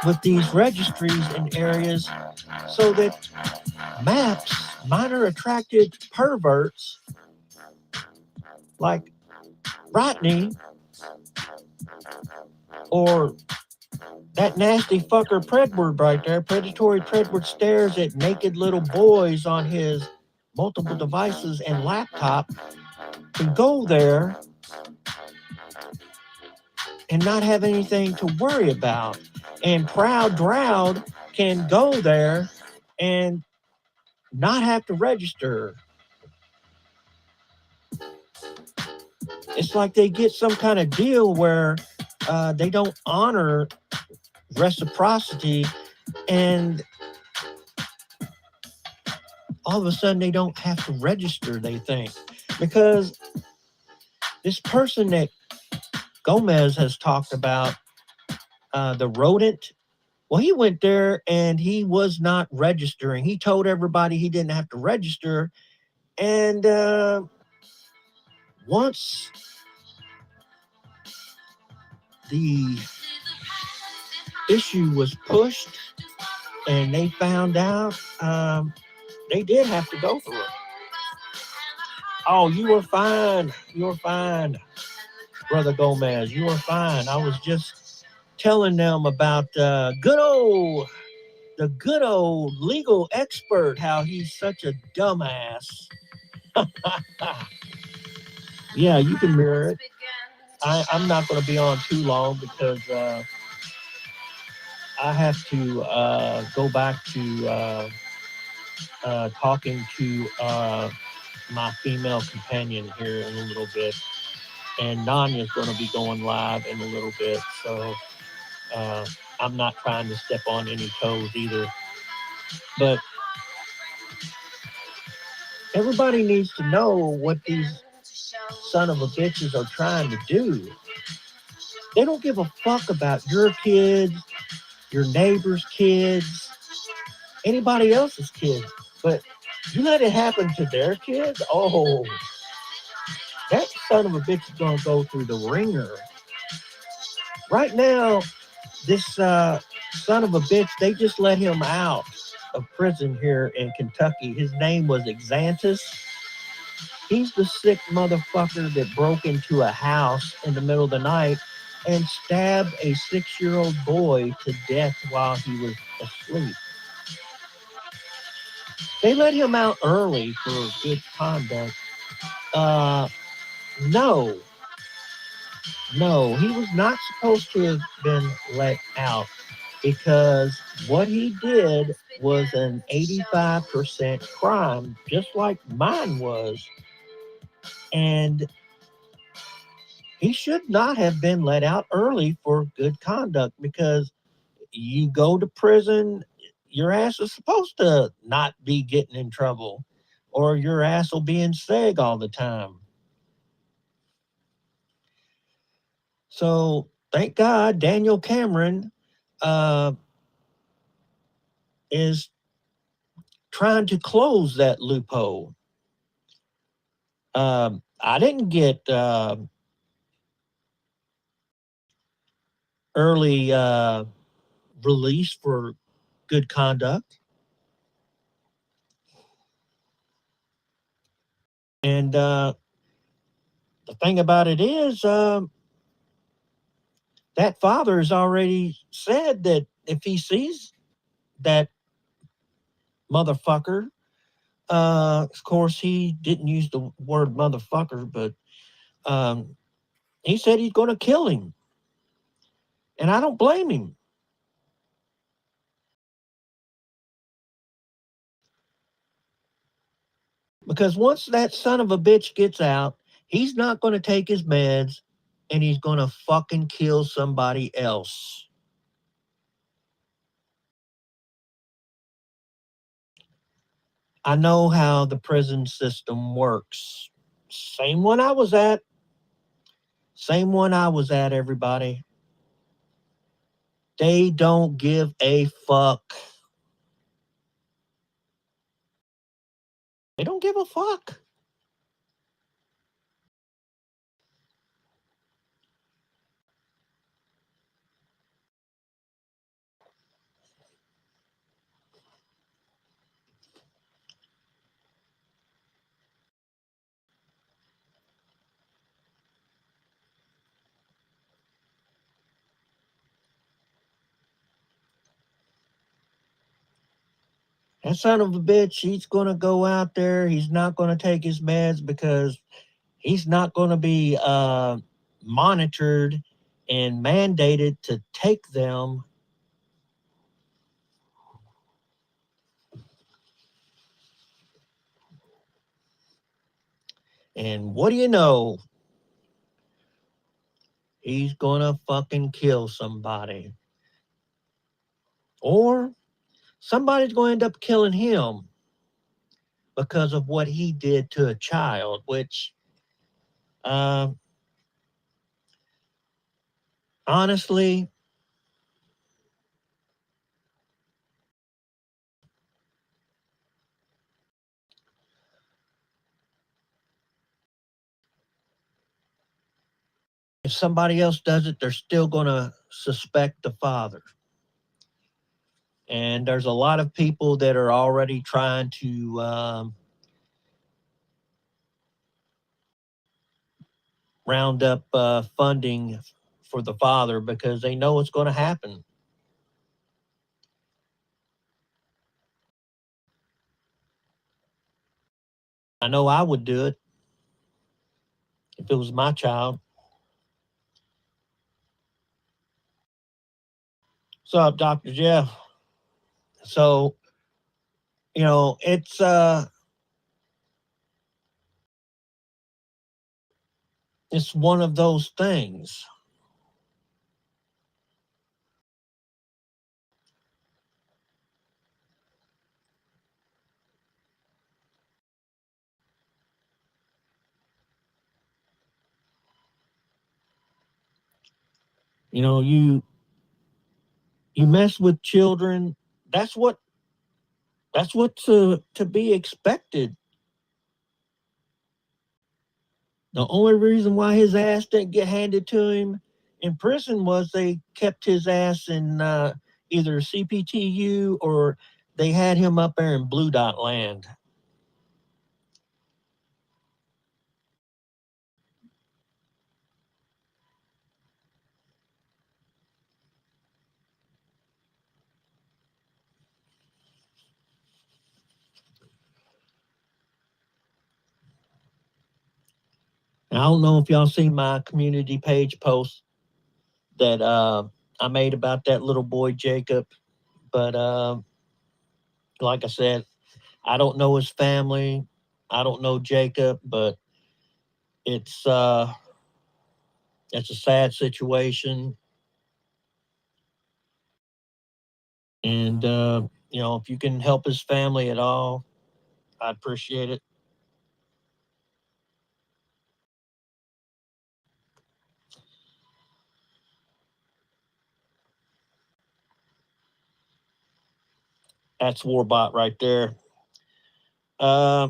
With these registries in areas so that MAPS, minor attracted perverts like Rodney or that nasty fucker Predward right there, predatory Predward, stares at naked little boys on his multiple devices and laptop, can go there and not have anything to worry about. And Proud Drought can go there and not have to register. It's like they get some kind of deal where they don't honor reciprocity, and all of a sudden they don't have to register, they think. Because this person that Gomez has talked about, the rodent, well, he went there and he was not registering. He told everybody he didn't have to register. And once the issue was pushed and they found out, they did have to go through it. Oh, you were fine. You were fine, Brother Gomez. You were fine. I was just telling them about the good old legal expert, how he's such a dumbass. Yeah, you can mirror it. I'm not going to be on too long because I have to go back to talking to my female companion here in a little bit. And Nanya's going to be going live in a little bit. So I'm not trying to step on any toes either. But everybody needs to know what these son of a bitches are trying to do. They don't give a fuck about your kids, your neighbor's kids, anybody else's kids. But you let it happen to their kids? Oh, that son of a bitch is going to go through the ringer. Right now, this son of a bitch, they just let him out of prison here in Kentucky. His name was Xantus. He's the sick motherfucker that broke into a house in the middle of the night and stabbed a 6-year-old boy to death while he was asleep. They let him out early for good conduct. No, no, he was not supposed to have been let out because what he did was an 85% crime, just like mine was. And he should not have been let out early for good conduct because you go to prison, your ass is supposed to not be getting in trouble, or your ass will be in seg all the time. So thank God Daniel Cameron uh, is trying to close that loophole. I didn't get early release for good conduct. And the thing about it is, that father has already said that if he sees that motherfucker, of course, he didn't use the word motherfucker, but um, he said he's going to kill him. And I don't blame him. Because once that son of a bitch gets out, he's not going to take his meds and he's going to fucking kill somebody else. I know how the prison system works. Same one I was at. Same one I was at, everybody. They don't give a fuck. They don't give a fuck. That son of a bitch, he's going to go out there. He's not going to take his meds because he's not going to be monitored and mandated to take them. And what do you know? He's going to fucking kill somebody. Or somebody's going to end up killing him because of what he did to a child, which uh, honestly, if somebody else does it, they're still going to suspect the father. And there's a lot of people that are already trying to round up funding for the father because they know it's going to happen. I know I would do it if it was my child. What's up, Dr. Jeff? So, it's one of those things. You know, you mess with children, that's what to be expected. The only reason why his ass didn't get handed to him in prison was they kept his ass in either CPTU or they had him up there in Blue Dot Land. And I don't know if y'all seen my community page post that I made about that little boy Jacob, but like I said, I don't know his family. I don't know Jacob, but it's it's a sad situation. And if you can help his family at all, I'd appreciate it. That's Warbot right there. Uh,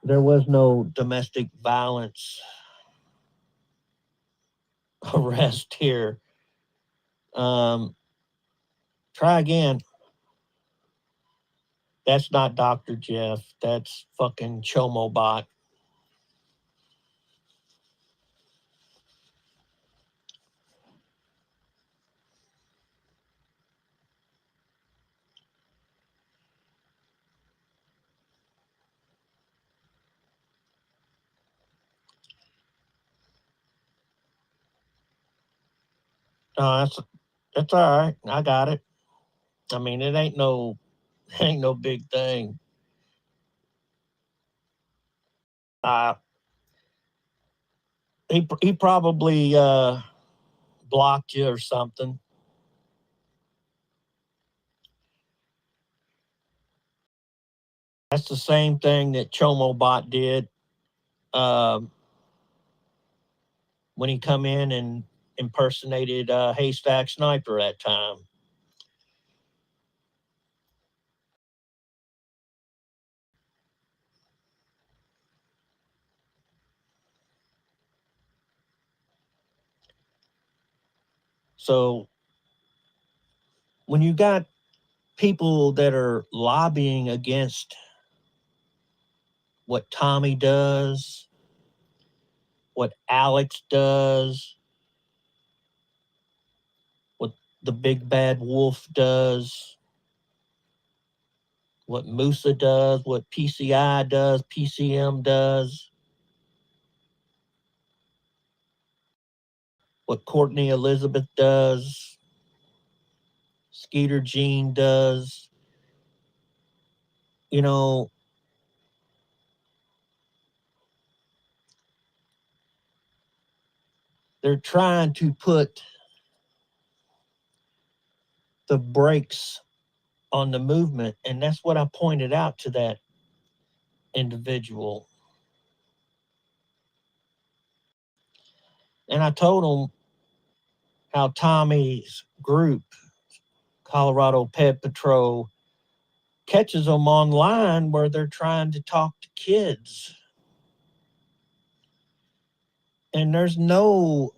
there was no domestic violence arrest here. Um, Try again. That's not Dr. Jeff. That's fucking Chomobot. No, that's all right. I got it. I mean, it ain't no ain't no big thing. Uh, he probably blocked you or something. That's the same thing that Chomobot did um, when he come in and impersonated Haystack Sniper that time. So when you got people that are lobbying against what Tommy does, what Alex does, what the big bad wolf does, what Musa does, what PCI does, PCM does, what Courtney Elizabeth does, Skeeter Jean does. You know, they're trying to put the brakes on the movement. And that's what I pointed out to that individual. And I told him how Tommy's group, Colorado Pet Patrol, catches them online where they're trying to talk to kids. And there's no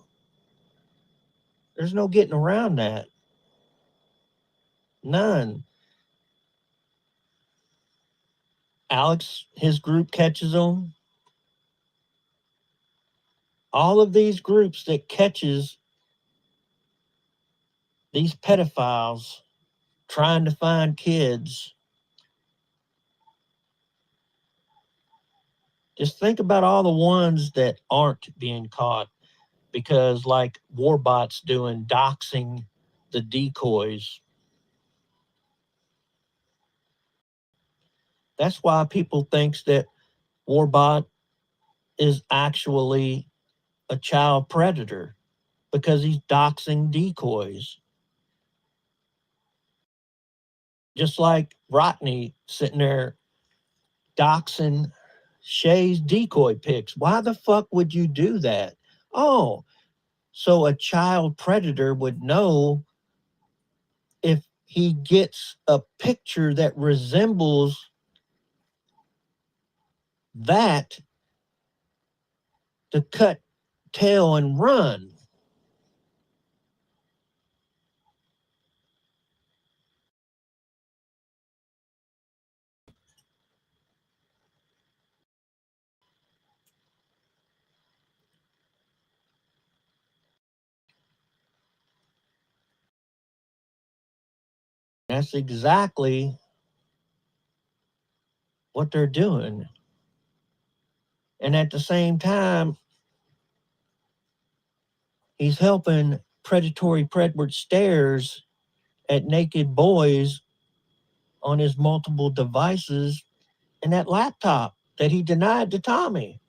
getting around that. None. Alex, his group catches them. All of these groups that catches these pedophiles trying to find kids, just think about all the ones that aren't being caught because like Warbot's doing doxing the decoys. That's why people thinks that Warbot is actually a child predator because he's doxing decoys. Just like Rodney sitting there doxing Shay's decoy pics. Why the fuck would you do that? Oh, so a child predator would know if he gets a picture that resembles that to cut tail and run. That's exactly what they're doing. And at the same time, he's helping predatory Predward stares at naked boys on his multiple devices and that laptop that he denied to Tommy.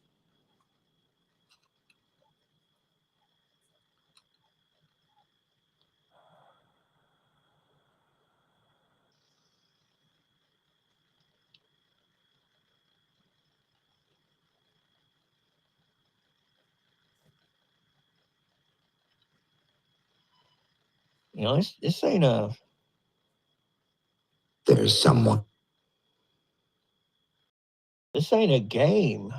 You know, this ain't a. There's someone. This ain't a game.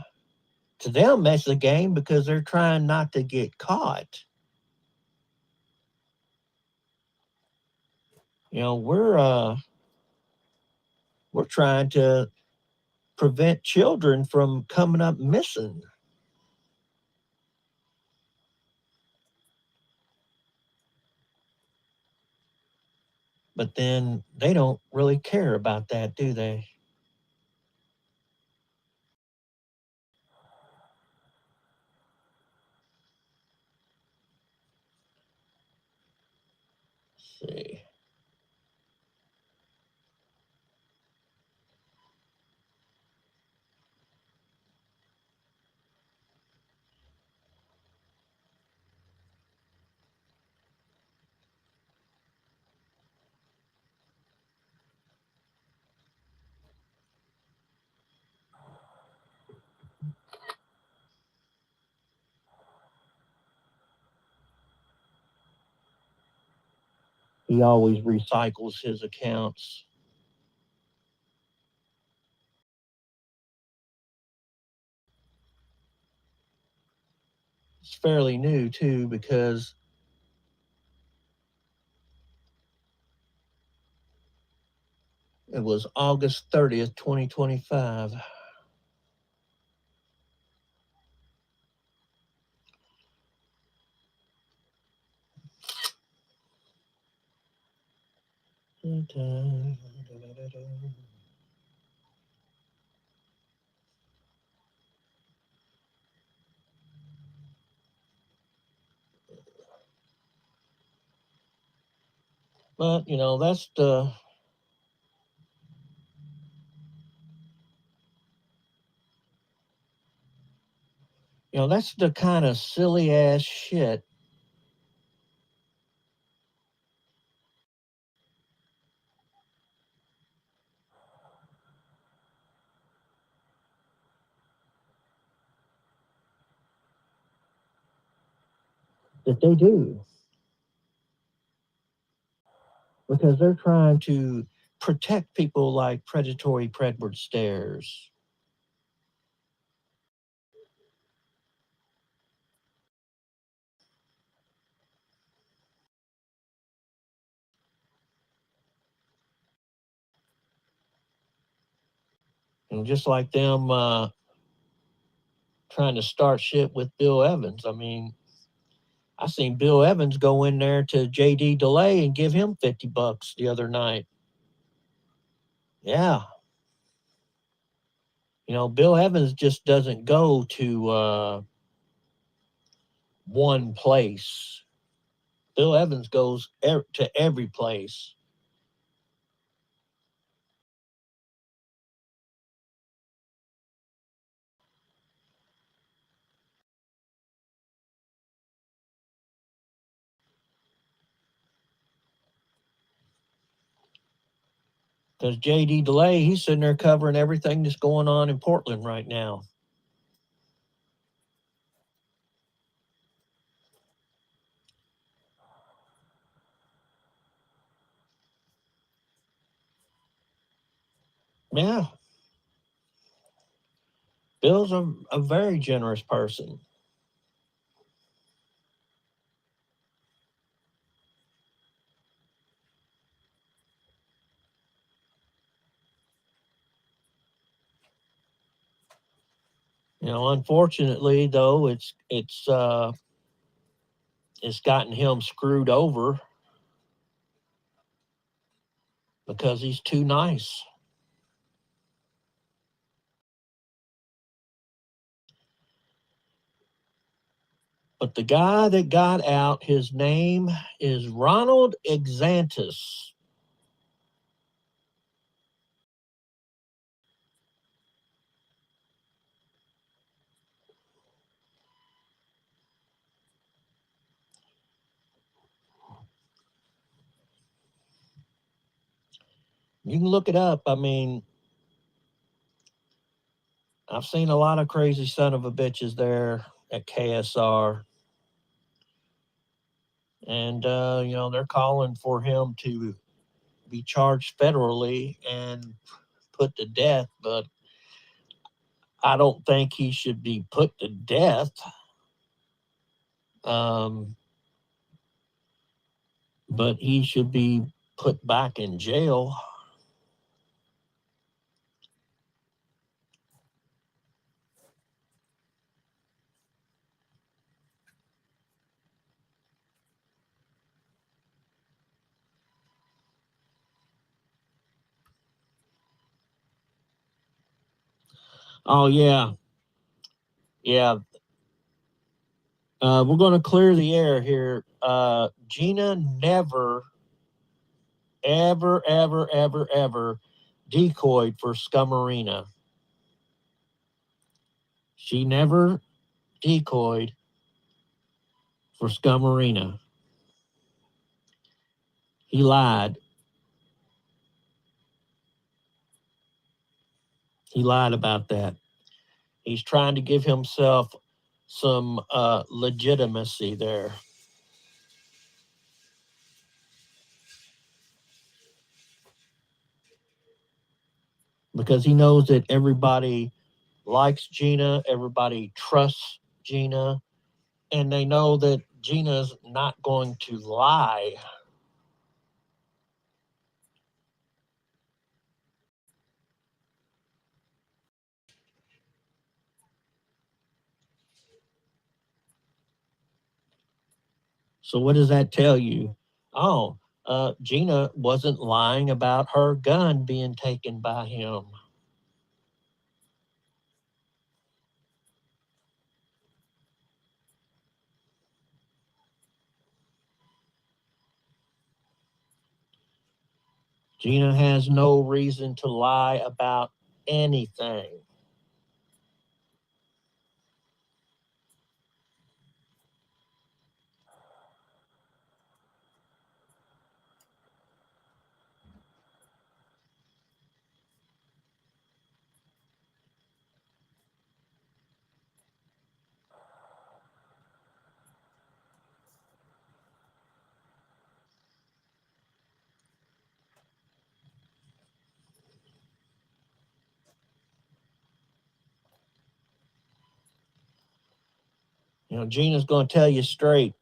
To them, that's a game because they're trying not to get caught. You know, we're trying to prevent children from coming up missing. But then they don't really care about that, do they? Let's see. He always recycles his accounts. It's fairly new too because it was August 30th, 2025. But, you know, that's the. You know, that's the kind of silly ass shit that they do. Because they're trying to protect people like predatory Predward stares. And just like them trying to start shit with Bill Evans. I mean, I seen Bill Evans go in there to JD Delay and give him $50 the other night. Yeah. You know, Bill Evans just doesn't go to one place. Bill Evans goes to every place. Because JD Delay, he's sitting there covering everything that's going on in Portland right now. Yeah. Bill's a very generous person. You know, unfortunately though, it's gotten him screwed over because he's too nice. But the guy that got out, his name is Ronald Exantis. You can look it up. I mean, I've seen a lot of crazy son of a bitches there at KSR. And, they're calling for him to be charged federally and put to death. But I don't think he should be put to death. But he should be put back in jail. Oh, yeah. Yeah. We're going to clear the air here. Gina never, ever, ever, ever, ever decoyed for Scummarina. She never decoyed for Scummarina. He lied. He lied about that. He's trying to give himself some legitimacy there. Because he knows that everybody likes Gina, everybody trusts Gina, and they know that Gina's not going to lie. So what does that tell you? Oh, Gina wasn't lying about her gun being taken by him. Gina has no reason to lie about anything. Gina's going to tell you straight.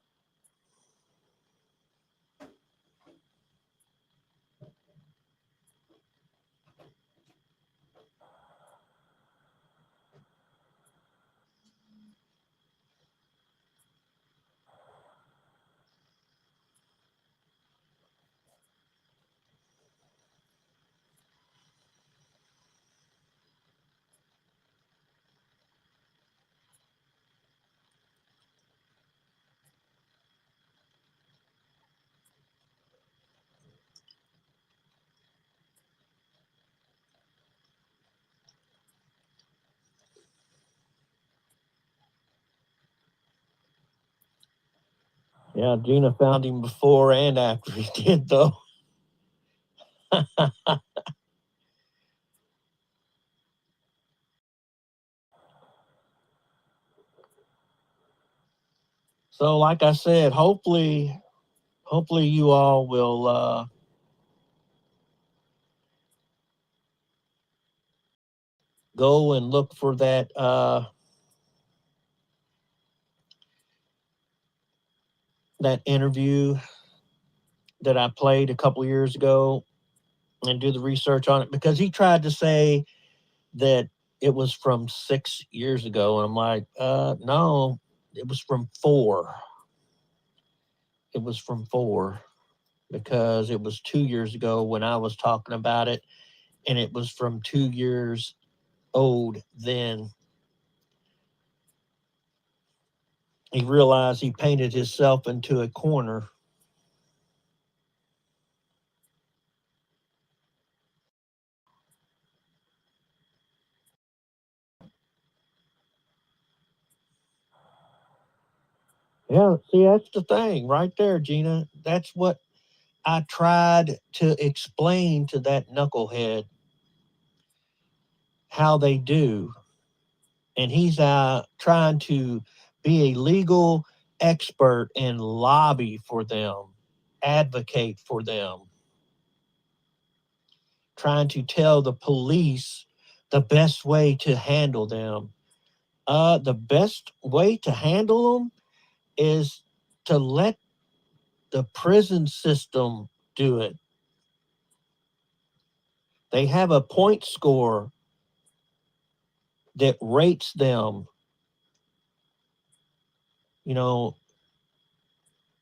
Yeah, Gina found him before and after he did, though. So, like I said, hopefully you all will go and look for that interview that I played a couple years ago and do the research on it, because he tried to say that it was from 6 years ago. And I'm like, no, it was from 4. It was from 4, because it was 2 years ago when I was talking about it, and it was from 2 years old then. he realized he painted himself into a corner. Yeah, see, that's the thing right there, Gina. That's what I tried to explain to that knucklehead how they do. And he's trying to be a legal expert and lobby for them, advocate for them, trying to tell the police the best way to handle them. The best way to handle them is to let the prison system do it. They have a point score that rates them. You know,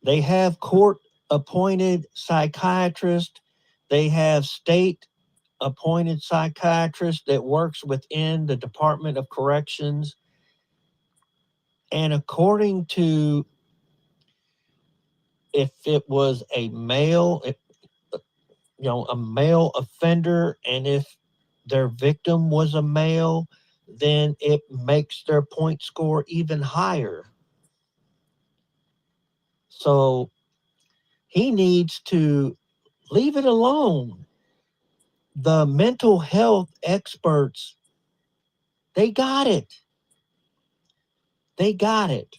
they have court appointed psychiatrists, they have state appointed psychiatrist that works within the Department of Corrections. And according to, if it was a male, a male offender, and if their victim was a male, then it makes their point score even higher. So he needs to leave it alone. The mental health experts, they got it. They got it.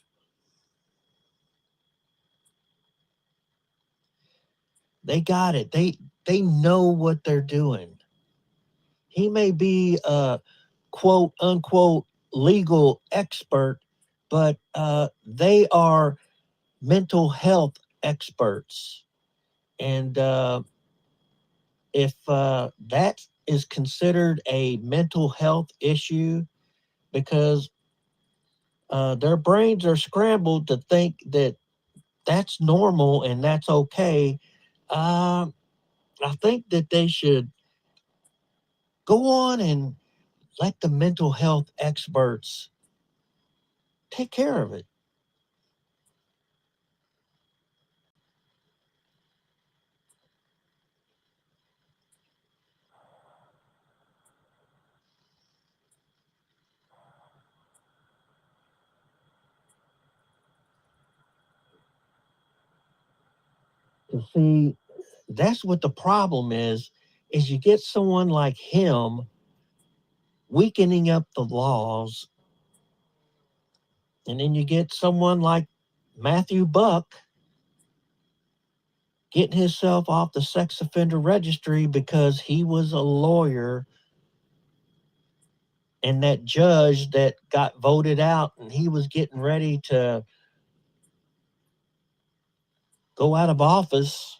They got it. They know what they're doing. He may be a quote unquote legal expert, but they are mental health experts. And if that is considered a mental health issue, because their brains are scrambled to think that that's normal and that's okay, I think that they should go on and let the mental health experts take care of it. You see, that's what the problem is you get someone like him weakening up the laws, and then you get someone like Matthew Buck getting himself off the sex offender registry because he was a lawyer, and that judge that got voted out and he was getting ready to go out of office,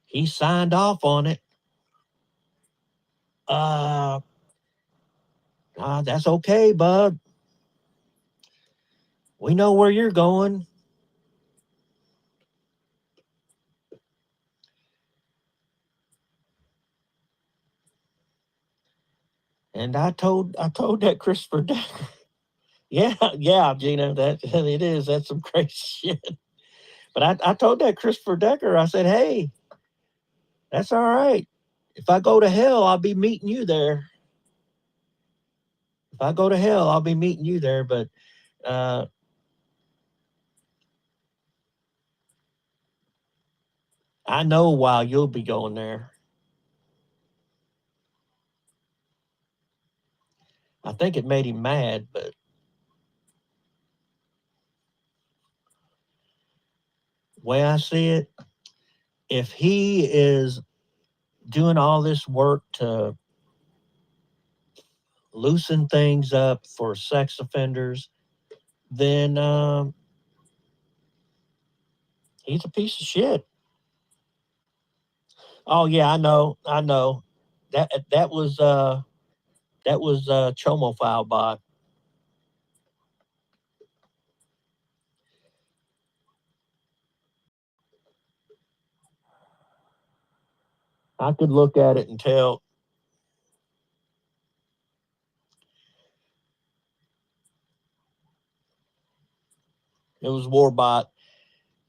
he signed off on it. uh that's okay, bud. We know where you're going. And I told that Christopher Decker. Yeah, yeah, Gina, that it is. That's some crazy shit. But I told that Christopher Decker, I said, hey, that's all right. If I go to hell, I'll be meeting you there. If I go to hell, I'll be meeting you there. But uh, I know why you'll be going there. I think it made him mad, but the way I see it, if he is doing all this work to loosen things up for sex offenders, then he's a piece of shit. Oh yeah, I know, I know. That was Chomo File bot. I could look at it and tell. It was Warbot.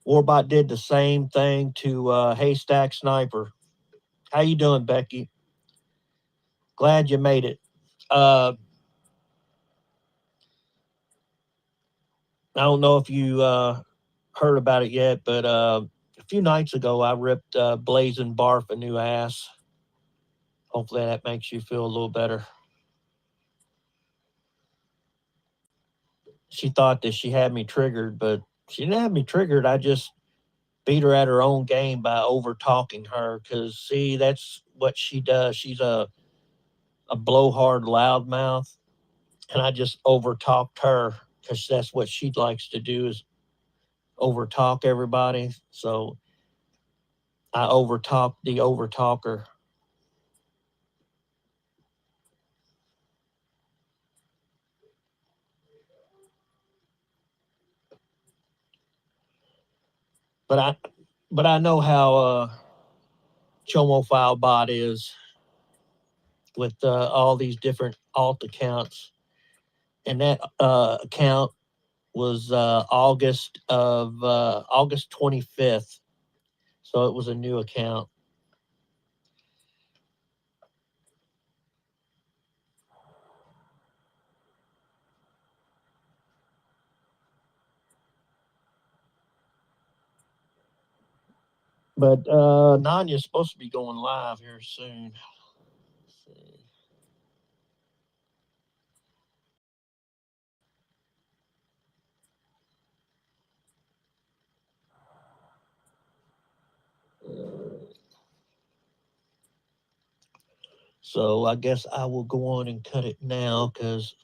Warbot did the same thing to Haystack Sniper. How you doing, Becky? Glad you made it. I don't know if you heard about it yet, but a few nights ago I ripped Blazing Barf a new ass. Hopefully that makes you feel a little better. She thought that she had me triggered, but she didn't have me triggered. I just beat her at her own game by over talking her. Because see, that's what she does. She's a blowhard loudmouth, and I just over talked her because that's what she likes to do is over talk everybody. So I over talked the over talker. But I know how Chomophile bot is with all these different alt accounts, and that account was August 25th, so it was a new account. But Nanya's supposed to be going live here soon. Let's see. So I guess I will go on and cut it now because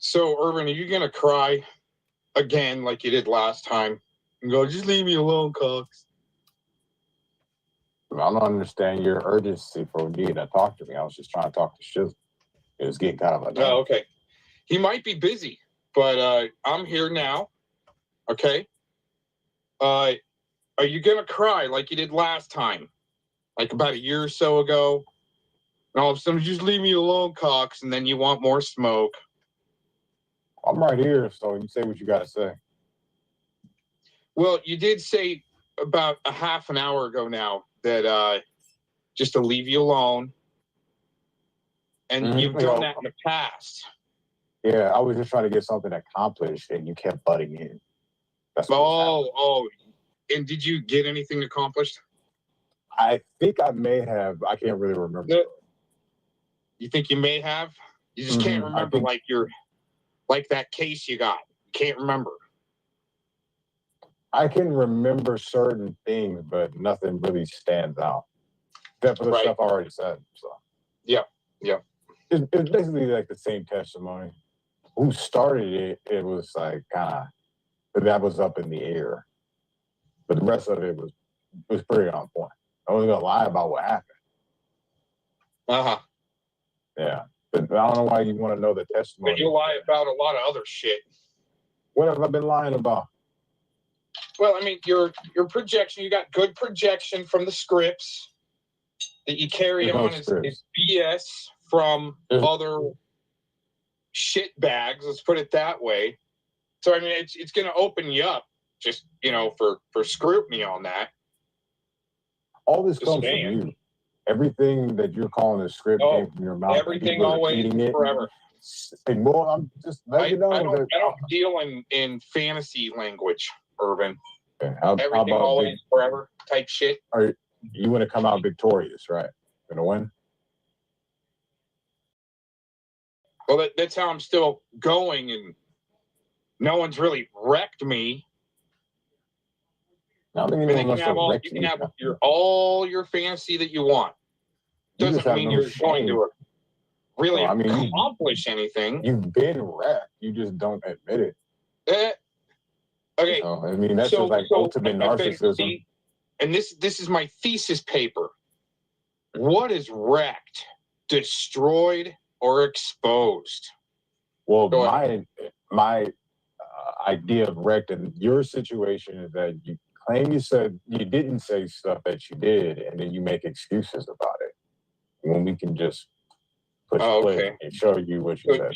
So, Urban, are you going to cry again like you did last time? And go, just leave me alone, Cox. I don't understand your urgency for needing to talk to me. I was just trying to talk to Shiz. It was getting kind of annoying. Oh, okay. He might be busy, but I'm here now. Okay. Are you going to cry like you did last time? Like about a year or so ago? And all of a sudden, just leave me alone, Cox, and then you want more smoke. I'm right here, so you say what you got to say. Well, you did say about a half an hour ago now that just to leave you alone. And you've done that in the past. Yeah, I was just trying to get something accomplished, and you kept butting in. That's and did you get anything accomplished? I think I may have. I can't really remember. No. You think you may have? You just can't remember, like that case you got. You can't remember. I can remember certain things, but nothing really stands out. Except for the stuff I already said. So. Yeah. It's basically like the same testimony. Who started it? It was like that was up in the air, but the rest of it was pretty on point. I wasn't gonna lie about what happened. Yeah, but I don't know why you want to know the testimony. But you lie about a lot of other shit. What have I been lying about? Well, I mean, your projection. You got good projection from the scripts that you carry on is BS from other shit bags. Let's put it that way. So I mean, it's going to open you up, just for scrutiny on that. All this comes from you. Everything that you're calling a script came from your mouth. Everything always forever. Well, I'm just letting you know I don't deal in fantasy language, Urban. Okay. Everything always forever type shit. You want to come out victorious, right? Gonna win? Well, that's how I'm still going, and no one's really wrecked me. I mean, you can have all your fantasy that you want. Doesn't mean you're going to really accomplish anything. You've been wrecked. You just don't admit it. Okay. So, I mean, that's just like ultimate narcissism. And this is my thesis paper. What is wrecked, destroyed, or exposed? Well, my idea of wrecked in your situation is that you claim you didn't say stuff that you did, and then you make excuses about it. When we can just push play and show you what you said.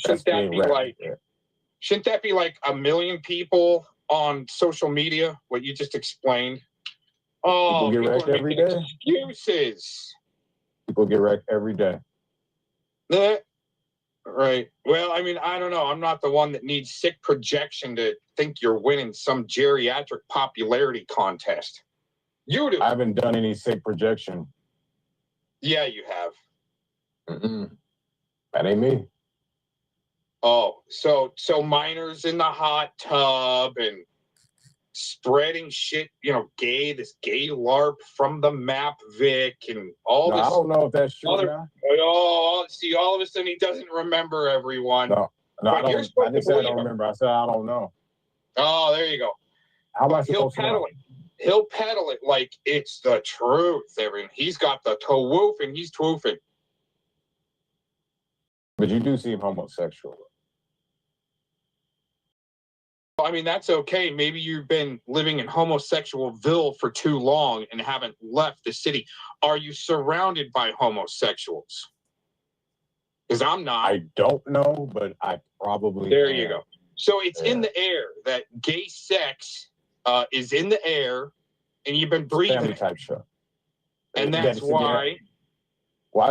Shouldn't that be like a million people on social media? What you just explained. Oh, people get wrecked every day. Excuses. People get wrecked every day. Right. Well, I mean, I don't know. I'm not the one that needs sick projection to think you're winning some geriatric popularity contest. You do. I haven't done any sick projection. Yeah, you have. That ain't me. Oh, so minors in the hot tub and spreading shit, this gay LARP from the map Vic and all this. I don't know if that's true. See, all of a sudden he doesn't remember everyone. No, I didn't say I don't remember. I said I don't know. Oh, there you go. How am I supposed to know? He'll peddle it like it's the truth. He's got the to-woof and he's twoofing. But you do seem homosexual. I mean, that's okay. Maybe you've been living in homosexualville for too long and haven't left the city. Are you surrounded by homosexuals? Because I'm not. I don't know, but I probably There you go. So it's in the air that gay sex is in the air, and you've been breathing. Family type show. And that's why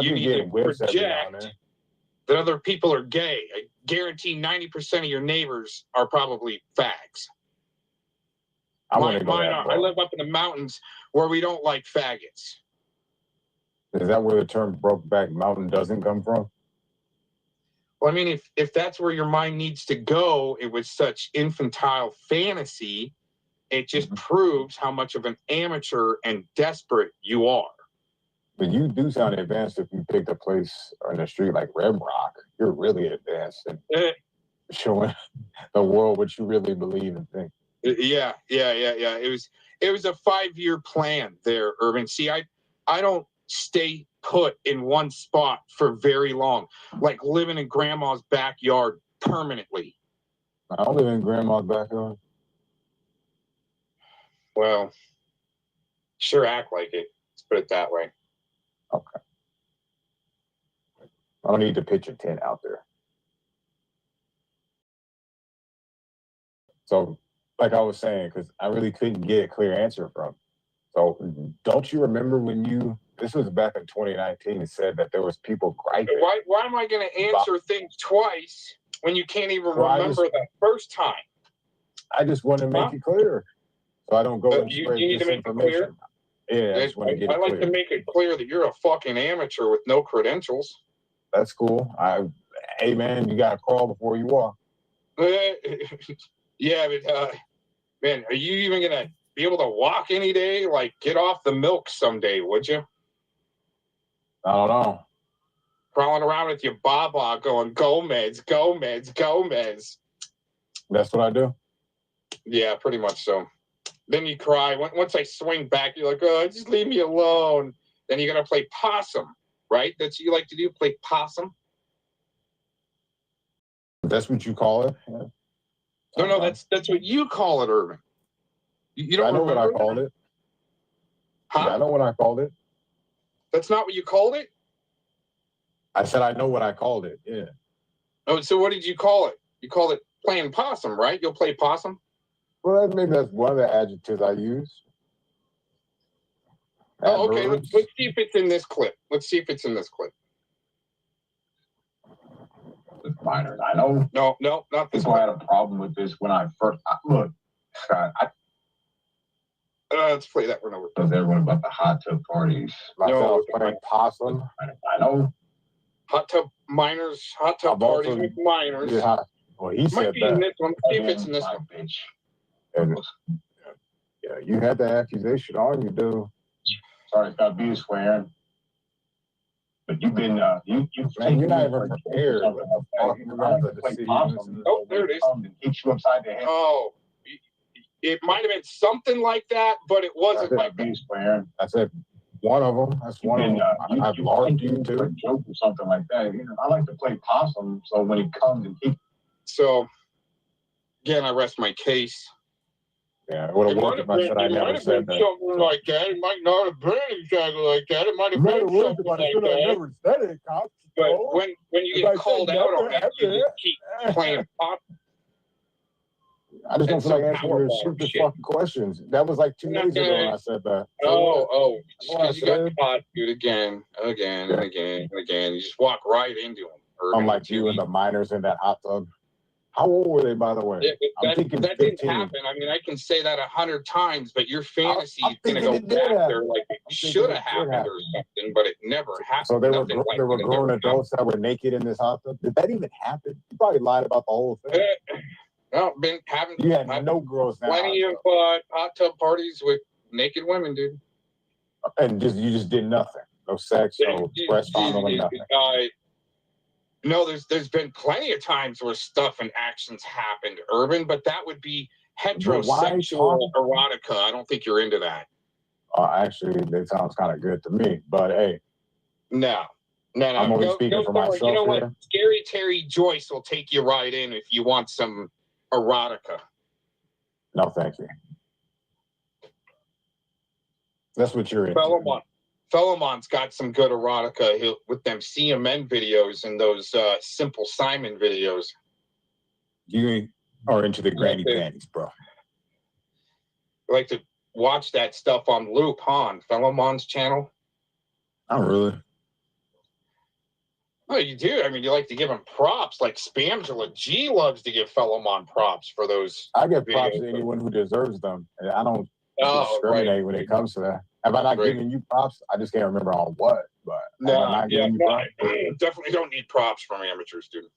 you need to project that other people are gay. I guarantee 90% of your neighbors are probably fags. Mine are. I live up in the mountains where we don't like faggots. Is that where the term Brokeback Mountain doesn't come from? Well, I mean, if that's where your mind needs to go, it was such infantile fantasy, it just proves how much of an amateur and desperate you are. But you do sound advanced if you picked a place on the street like Red Rock. You're really advanced. showing the world what you really believe and think. Yeah. It was a 5-year plan there, Urban. See, I don't stay put in one spot for very long, like living in grandma's backyard permanently. I don't live in grandma's backyard. Well, sure act like it. Let's put it that way. Okay. I don't need to pitch a tent out there. So, like I was saying, because I really couldn't get a clear answer from. So, don't you remember when this was back in 2019, it said that there was people griping? Why am I going to answer things twice when you can't even remember the first time? I just want to make it clear, so I don't go and spread you need to make it clear? Yeah, I just want to get it clear. I like to make it clear that you're a fucking amateur with no credentials. That's cool. Hey man, you gotta crawl before you walk. Yeah, but man, are you even gonna be able to walk any day? Like, get off the milk someday, would you? I don't know. Crawling around with your baba going, go meds, go meds, go meds. That's what I do? Yeah, pretty much so. Then you cry. Once I swing back, you're like, oh, just leave me alone. Then you're going to play possum, right? That's what you like to do, play possum? That's what you call it? Yeah. No, that's what you call it, Urban. You don't know what I remember called that? it. Huh? Yeah, I know what I called it. That's not what you called it? I said I know what I called it, yeah. Oh, so what did you call it? You called it playing possum, right? You'll play possum? Well, maybe that's one of the adjectives I use. Oh, okay. Let's see if it's in this clip. With minors, I know. No, not this People one. had a problem with this when I first look. Let's play that one over. Tells everyone about the hot tub parties. Myself playing possum. I know. Hot tub parties with minors. Yeah, well, he said be that. In this one. See if it's in this one. Bitch. And, yeah, you had the accusation on you, dude. Sorry, it's got to be swearing. But you've been, you're not even prepared. Oh, there it is. And hit you upside the head. Oh, it might have been something like that, but it wasn't like that. Swearing. I said one of them. That's one of them. I've argued too. A joke or something like that. You know, I like to play possum, so when it comes and he. So, again, I rest my case. Yeah, it would have worked if I said I never said that. Something like that. It might not have been exactly like that. It might have been something like that. I never said it, cops. But when you get called out on it, you just keep playing pop. I just don't feel like answering your stupid fucking questions. That was like 2 days ago when I said that. Oh, you got caught, dude, again. You just walk right into them. Unlike you and the minors in that hot tub. How old were they, by the way? That didn't happen. I mean, I can say that 100 times, but your fantasy is going to go back there like it should have happened or something, but it never happened. So there were grown adults that were naked in this hot tub? Did that even happen? You probably lied about the whole thing. No, you had no girls. Plenty of hot tub parties with naked women, dude. And you just did nothing. No sex, no breast fondling, nothing. No, there's been plenty of times where stuff and actions happened, Urban, but that would be heterosexual erotica. I don't think you're into that. Actually, that sounds kind of good to me. But hey, no. I'm only speaking for myself. You know what? Scary Terry Joyce will take you right in if you want some erotica. No, thank you. That's what you're into. Philemon's got some good erotica with them CMN videos and those Simple Simon videos. You are into the granny panties, bro. I like to watch that stuff on loop, on Philemon's channel. Not really. Oh, you do? I mean, you like to give him props, like Spamgula G loves to give Philemon props for those. I give props to anyone who deserves them. I don't discriminate when it comes to that. Have I not given you props? I just can't remember on what. But definitely don't need props from amateur students.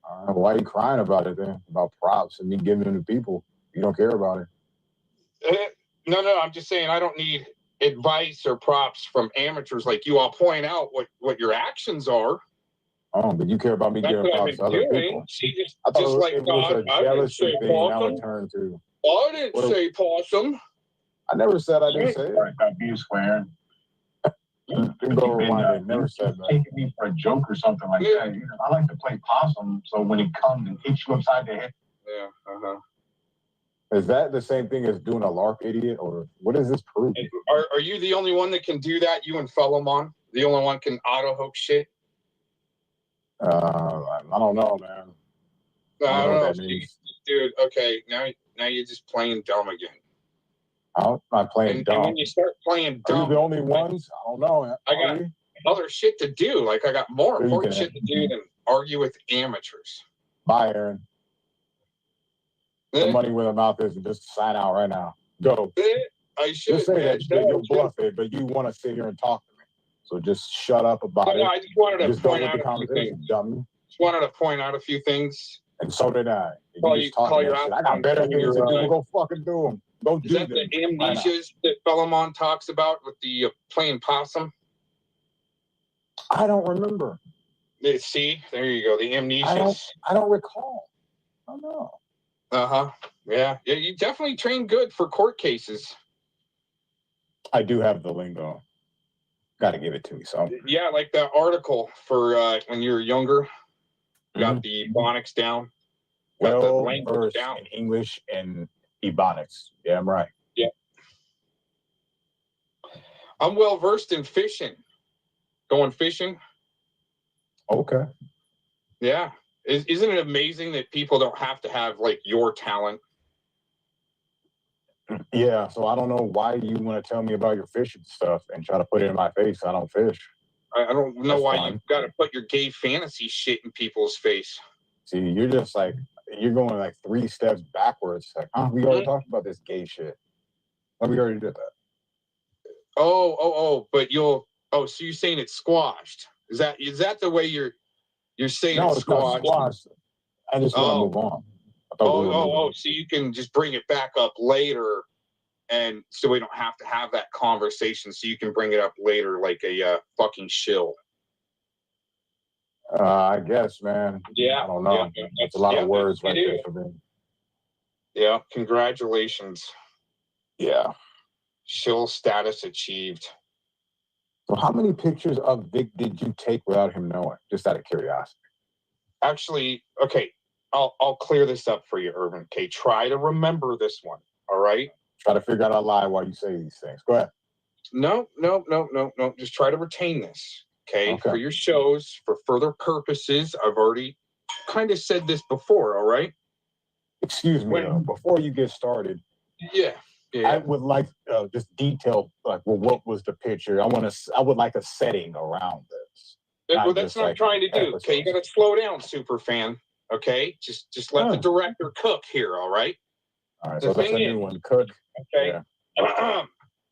Why are you crying about it then? About props and me giving them to people? You don't care about it. No. I'm just saying I don't need advice or props from amateurs like you. I'll point out what your actions are. Oh, but you care about me giving props to other people. See, I thought just like it was a jealousy thing I would turn to. I didn't say possum. I never said I didn't say it. Right, I'd be swearing. Never said that. Taking me for a joke or something like that. You know, I like to play possum, so when it comes and hits you upside the head. Yeah. Is that the same thing as doing a LARP, idiot, or what does this prove? Are you the only one that can do that? You and Fellowmon, the only one can auto hook shit? I don't know, man. I don't know, dude. Okay, now you're just playing dumb again. I'm not playing dumb. And when you start playing dumb, are you the only ones? I don't know. I got other shit to do. Like I got more important shit to do than argue with amateurs. Bye, Aaron. The money where the mouth is, and just sign out right now. Go. I should just say that shit. You'll bluff it, but you want to sit here and talk to me. So just shut up about it. No, I just wanted to point out a few things. Dummy. Just wanted to point out a few things. And so did I. Call you out. I got better things to do. Go fucking do them. Go do them. Is that the amnesias that Fellowmon talks about with the playing possum? I don't remember. See, there you go. The amnesias. I don't recall. I don't know. Yeah. You definitely train good for court cases. I do have the lingo. Got to give it to me. So yeah, like that article for when you were younger. Got the Ebonics down. Got the language down. In English and Ebonics. Yeah, I'm right. Yeah. I'm well versed in fishing. Going fishing. Okay. Yeah. Isn't it amazing that people don't have to have like your talent? Yeah. So I don't know why you want to tell me about your fishing stuff and try to put it in my face. I don't fish. I don't know why you got to put your gay fantasy shit in people's face. See, you're just like, you're going like 3 steps backwards. Like, we already talked about this gay shit. Oh, we already did that. But so you're saying it's squashed. Is that the way you're saying it's squashed? Not squashed. I just want to move on. So you can just bring it back up later, and so we don't have to have that conversation, so you can bring it up later like a fucking shill. I guess, man. Yeah. I don't know. It's a lot of words right there for me. Yeah. Congratulations. Yeah. Shill status achieved. So how many pictures of Vic did you take without him knowing? Just out of curiosity. Actually, okay, I'll clear this up for you, Urban. Okay, try to remember this one. All right. Try to figure out a lie while you say these things. Go ahead. No. Just try to retain this. Okay. For your shows, for further purposes. I've already kind of said this before. All right. Excuse me. Before you get started. Yeah. I would like just detail, like, well, what was the picture? I would like a setting around this. Well, that's what I'm trying to do. Okay, you got to slow down, super fan. Okay, just let the director cook here. All right. All right. So that's a new one. Cook. Okay. Yeah.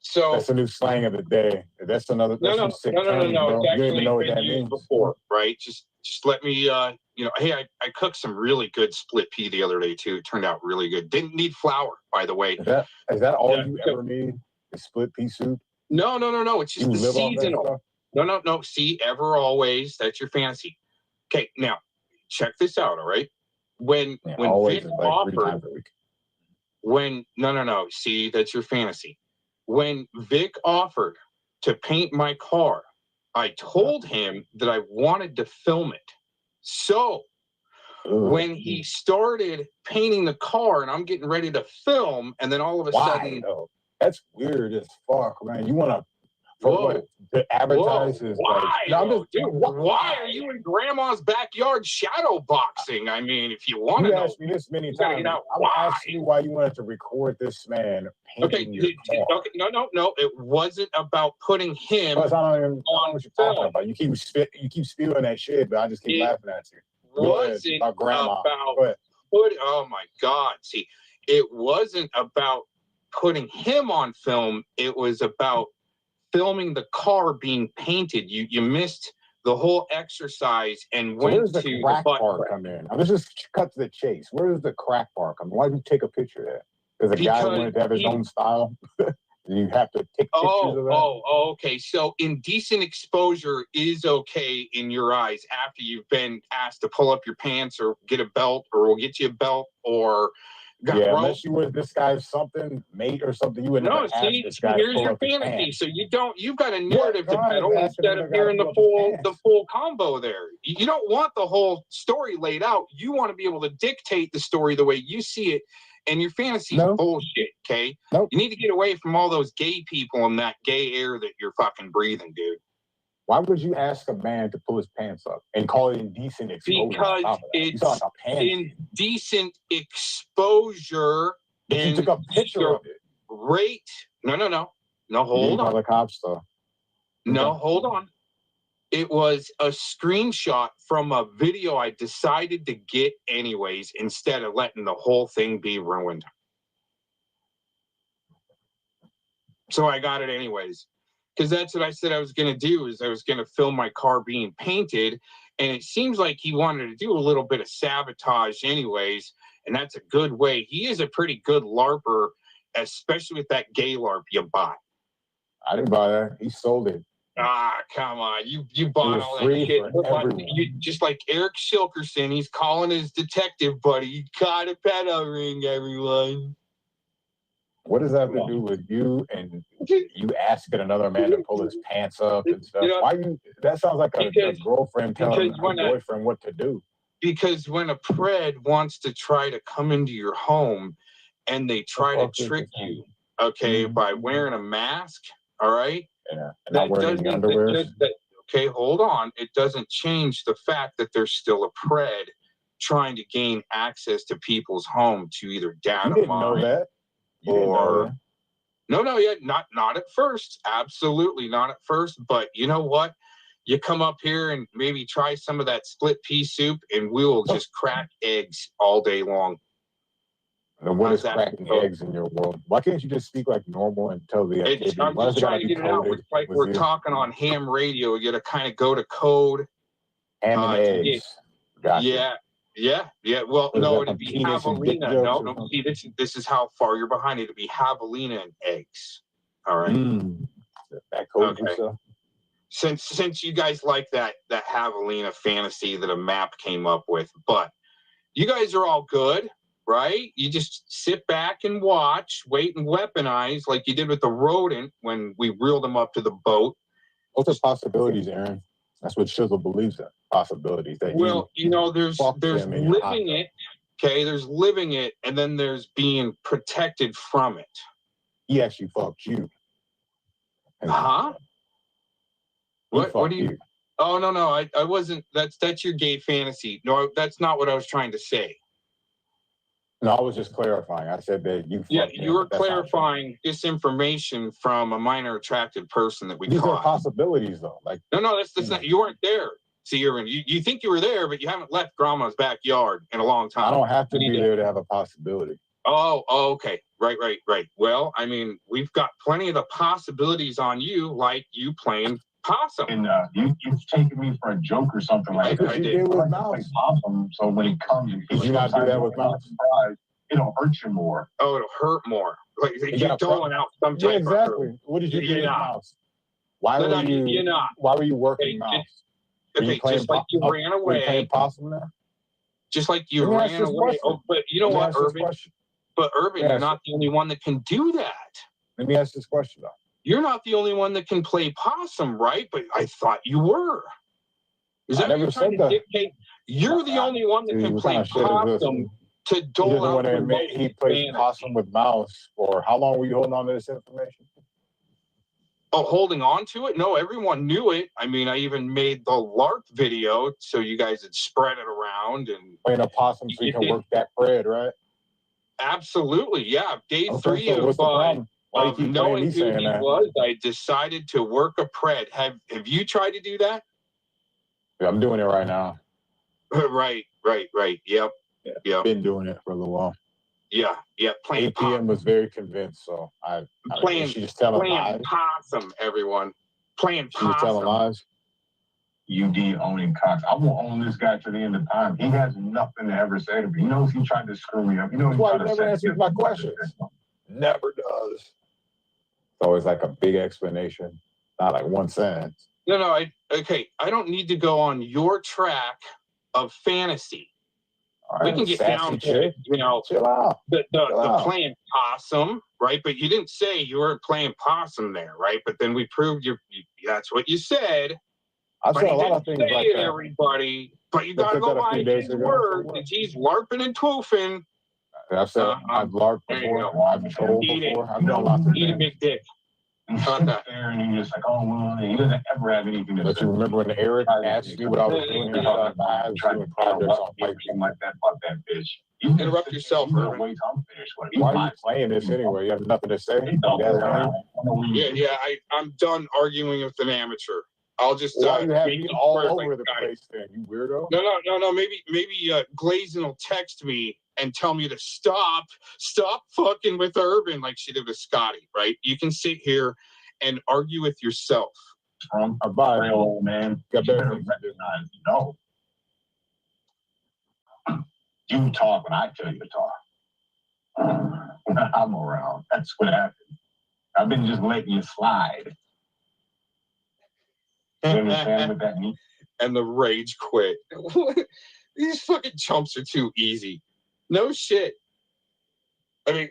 So that's a new slang of the day. That's another. No. It's actually been used before, right? Just let me. Hey, I cooked some really good split pea the other day too. It turned out really good. Didn't need flour, by the way. Is that all you ever need? Is split pea soup? No. It's just the seasonal. No. See, ever, always. That's your fantasy. Okay, now check this out. All right. When Vic offered, no. See, that's your fantasy. When Vic offered to paint my car, I told him that I wanted to film it. So when he started painting the car and I'm getting ready to film, and then all of a sudden, that's weird as fuck, man. You want to advertise is why are you in grandma's backyard shadow boxing? I mean, if you want to know, asked me this many times. I'm asking you why you wanted to record this man painting your car. Okay, no. It wasn't about putting him I don't even know what you're talking about. You keep spewing that shit, but I just keep laughing at you. Wasn't about oh my God. See, it wasn't about putting him on film. It was about filming the car being painted. You missed the whole exercise and went to the crack part come in. Let's just cut to the chase. Where does the crack part come in? Why did you take a picture there? Because a guy wanted to have his own style. You have to take pictures of that? Oh, okay. So indecent exposure is okay in your eyes after you've been asked to pull up your pants or get a belt, or we'll get you a belt, or got roped. Unless you were this guy's something, mate or something, you would never ask this guy to here's pull your up his fantasy. pants. So you've got a narrative to God, peddle I'm instead of asking hearing the guy to pull up his the full combo there. You don't want the whole story laid out. You want to be able to dictate the story the way you see it. And your fantasy is bullshit, okay? Nope. You need to get away from all those gay people and that gay air that you're fucking breathing, dude. Why would you ask a man to pull his pants up and call it indecent exposure? Because it's indecent exposure. You took a picture of it. Rate. No, hold on. The cops, though. No, hold on. It was a screenshot from a video I decided to get anyways, instead of letting the whole thing be ruined. So I got it anyways, because that's what I said I was going to do, is I was going to film my car being painted. And it seems like he wanted to do a little bit of sabotage anyways. And that's a good way. He is a pretty good LARPer, especially with that gay LARP you bought. I didn't buy that. He sold it. Ah, come on. You bought all that shit. You, just like Eric Shilkerson, he's calling his detective buddy. He caught a pedo ring, everyone. What does that have to do with you and you asking another man to pull his pants up and stuff? Why you? That sounds like a girlfriend telling her boyfriend what to do. Because when a pred wants to try to come into your home and they try to trick you, okay, by wearing a mask, all right? Yeah, and not wearing any underwear. Okay, hold on. It doesn't change the fact that there's still a pred trying to gain access to people's home to either data You didn't know that. or no, yeah, not at first. Absolutely not at first. But you know what? You come up here and maybe try some of that split pea soup, and we will just crack eggs all day long. And what is cracking eggs in your world? Why can't you just speak like normal and tell the activity? I'm just trying to get it out. It's like we're talking on ham radio. You got to kind of go to code. Ham and eggs. Gotcha. Yeah. Well, no, it'd be javelina. No. See, this is how far you're behind. It'd be javelina and eggs. All right. That code yourself. Since you guys like that javelina fantasy that a map came up with, but you guys are all good. Right? You just sit back and watch, wait and weaponize like you did with the rodent when we reeled him up to the boat. Those are possibilities, Aaron. That's what Shizzle believes in. Possibilities. That there's living it, okay? There's living it, and then there's being protected from it. He actually fucked you. Huh? What do you? Oh, no, I wasn't. That's your gay fantasy. No, that's not what I was trying to say. No, I was just clarifying. I said that you. Yeah, you were clarifying disinformation from a minor attracted person that we These caught. are possibilities, though. Like no, that's not. You weren't there. See, Urban, you think you were there, but you haven't left Grandma's backyard in a long time. I don't have to be there to have a possibility. Oh, okay. Right. Well, I mean, we've got plenty of the possibilities on you, like you playing possum. And you've taken me for a joke or something like that. I did with mouse. Possum, so when it comes, did you not do that with mouse? It'll hurt you more. Oh, it'll hurt more. Like you're doling out some type of hurt. What did you do with mouse? Why were you working mouse? Okay, just like you ran away. You playing possum now? Just like you ran away. Oh, but you know what, Urban? But Urban, you're not the only one that can do that. Let me ask this question, though. You're not the only one that can play possum, right? But I thought you were. Is that what you're trying to dictate? You're the only one that can play possum to dole out. He plays possum with mouse. Or how long were you holding on to this information? Oh, holding on to it? No, everyone knew it. I mean, I even made the LARP video so you guys had spread it around and playing a possum so you can work that bread, right? Absolutely, yeah. Day 3 of knowing who he was, I decided to work a pred. Have you tried to do that? Yeah, I'm doing it right now. Right. Yep. Yeah. Been doing it for a little while. Yeah. Playing APM was very convinced, so playing possum, everyone. Playing possum. She's telling lies. UD owning Cox. I won't own this guy to the end of time. He has nothing to ever say to me. He knows he tried to screw me up. He knows he never answers my questions. Never does. So it's like a big explanation, not like one sentence. No, okay. I don't need to go on your track of fantasy. Right, we can get down to, you know, chill out. the playing possum, right? But you didn't say you weren't playing possum there, right? But then we proved that's what you said. I've said a lot of things like that. Everybody, but you gotta go by his word that he's LARPing and twoofing. I've said I've LARPed before. I've trolled before. I've done lots of things. Eat a big dick. He's sitting there and he's just like, oh, well, he doesn't ever have anything to say. But you remember when Eric asked you what I was doing? I was doing projects on pipe. Like that, fuck that bitch. You interrupt yourself, Urban. Wait till I'm finished. Why are you playing this anyway? You have nothing to say? Yeah, I'm done arguing with an amateur. I'll just why you have me all over the place then, you weirdo? No. Maybe Glazin will text me and tell me to stop fucking with Urban like she did with Scotty, right? You can sit here and argue with yourself. Bye, old man. You better recognize, no. You talk when I tell you to talk. When I'm around, that's what happens. I've been just letting you slide. You understand what that means? And the rage quit. These fucking chumps are too easy. No shit. I mean,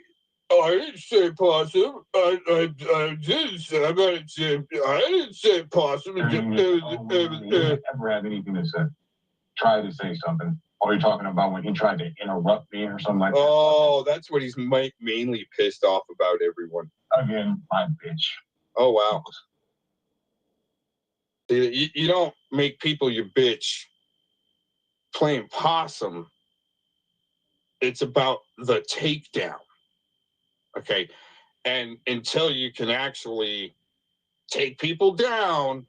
I didn't say possum. I didn't say. I didn't say possum. You ever have anything to say? Try to say something. Or are you talking about when he tried to interrupt me or something like that? Oh, that's what he's mainly pissed off about, everyone. Again, my bitch. Oh, wow. You don't make people your bitch playing possum. It's about the takedown. Okay. And until you can actually take people down,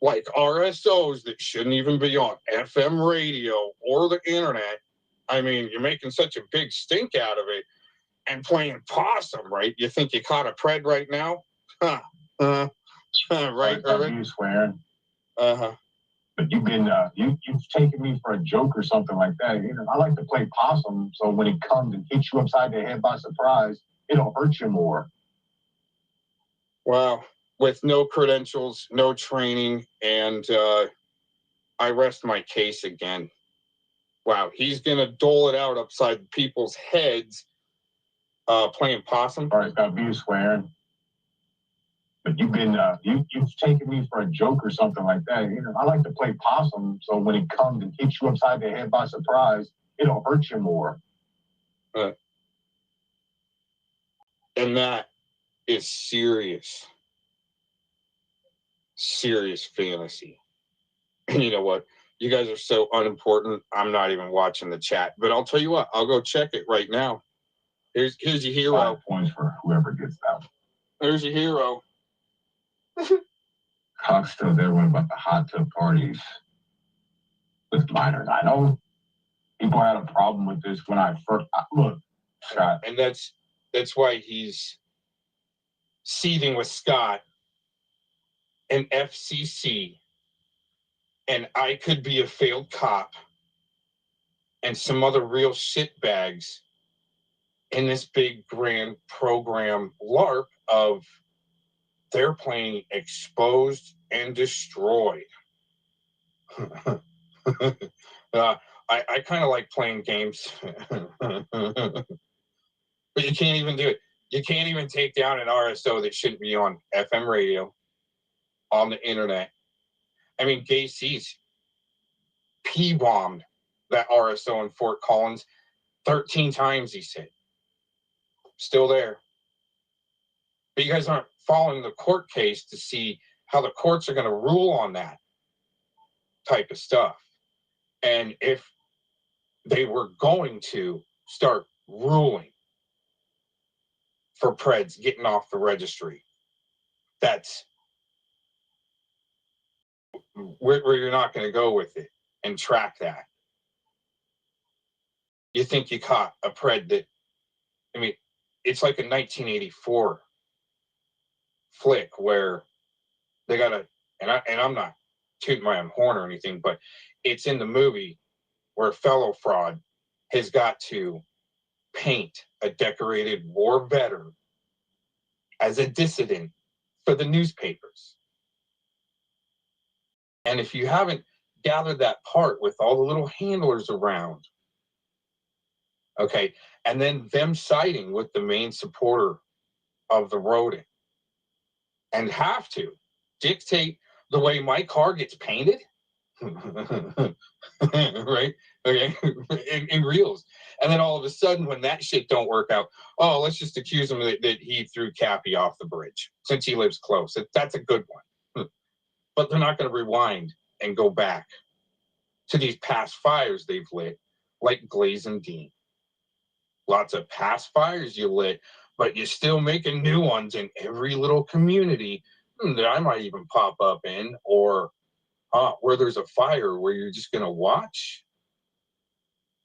like RSOs that shouldn't even be on FM radio or the internet, I mean, you're making such a big stink out of it and playing possum, right? You think you caught a pred right now? Right, Urban? You swearing? Uh-huh. But you've been, you've taken me for a joke or something like that. You know, I like to play possum, so when it comes and hits you upside the head by surprise, it'll hurt you more. Wow. With no credentials, no training, and I rest my case again. Wow, he's gonna dole it out upside people's heads, playing possum. All right, stop you swearing. But you've been, you've taken me for a joke or something like that. You know, I like to play possum, so when it comes and hits you upside the head by surprise, it'll hurt you more. And that is serious fantasy. And you know what? You guys are so unimportant. I'm not even watching the chat. But I'll tell you what. I'll go check it right now. Here's your hero. 5 points for whoever gets that. There's your hero. Cox tells everyone about the hot tub parties with minors. I know people had a problem with this when I first look, Scott. And that's why he's seething with Scott and FCC. And I could be a failed cop and some other real shitbags in this big grand program LARP of they're playing Exposed and Destroyed. I kind of like playing games. But you can't even do it. You can't even take down an RSO that shouldn't be on FM radio, on the internet. I mean, Gay C's P-bombed that RSO in Fort Collins 13 times, he said. Still there. But you guys aren't following the court case to see how the courts are going to rule on that type of stuff. And if they were going to start ruling for Preds getting off the registry, that's where you're not going to go with it and track that. You think you caught a Pred that, I mean, it's like a 1984 flick where they got a, and I'm not tooting my own horn or anything, but it's in the movie where a fellow fraud has got to paint a decorated war veteran as a dissident for the newspapers. And if you haven't gathered that part with all the little handlers around, okay, and then them siding with the main supporter of the roading and have to dictate the way my car gets painted, right? Okay, in reels. And then all of a sudden, when that shit don't work out, oh, let's just accuse him that he threw Cappy off the bridge since he lives close. That's a good one. But they're not going to rewind and go back to these past fires they've lit, like Glaze and Dean. Lots of past fires you lit, but you're still making new ones in every little community that I might even pop up in, or where there's a fire where you're just going to watch,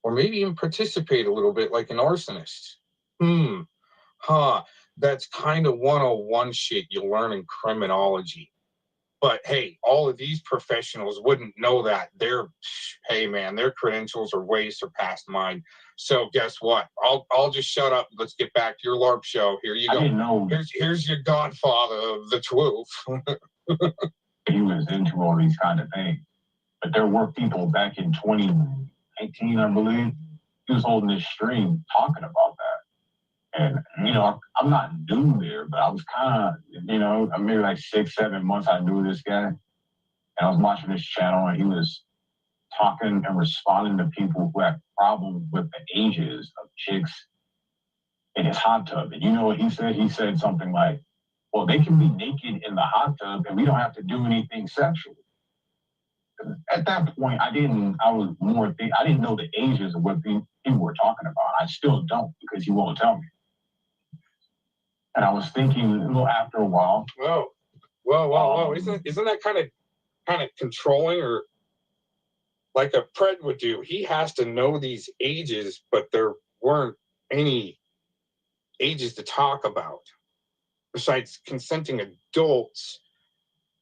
or maybe even participate a little bit like an arsonist. That's kind of 101 shit you learn in criminology. But hey, all of these professionals wouldn't know that. Hey man, their credentials are way surpassed mine. So guess what? I'll just shut up. Let's get back to your LARP show. Here you go. I didn't know. Here's your godfather of the 12. He was into all these kind of things. But there were people back in 2019, I believe, he was holding this stream talking about that. And, you know, I'm not new there, but I was kind of, you know, maybe like 6-7 months I knew this guy. And I was watching this channel and he was talking and responding to people who had problems with the ages of chicks in his hot tub. And you know what he said? He said something like, well, they can be naked in the hot tub and we don't have to do anything sexual. At that point, I didn't know the ages of what people were talking about. I still don't, because he won't tell me. And I was thinking, well, after a while. Whoa. Isn't that kind of controlling, or like a pred would do? He has to know these ages, but there weren't any ages to talk about besides consenting adults.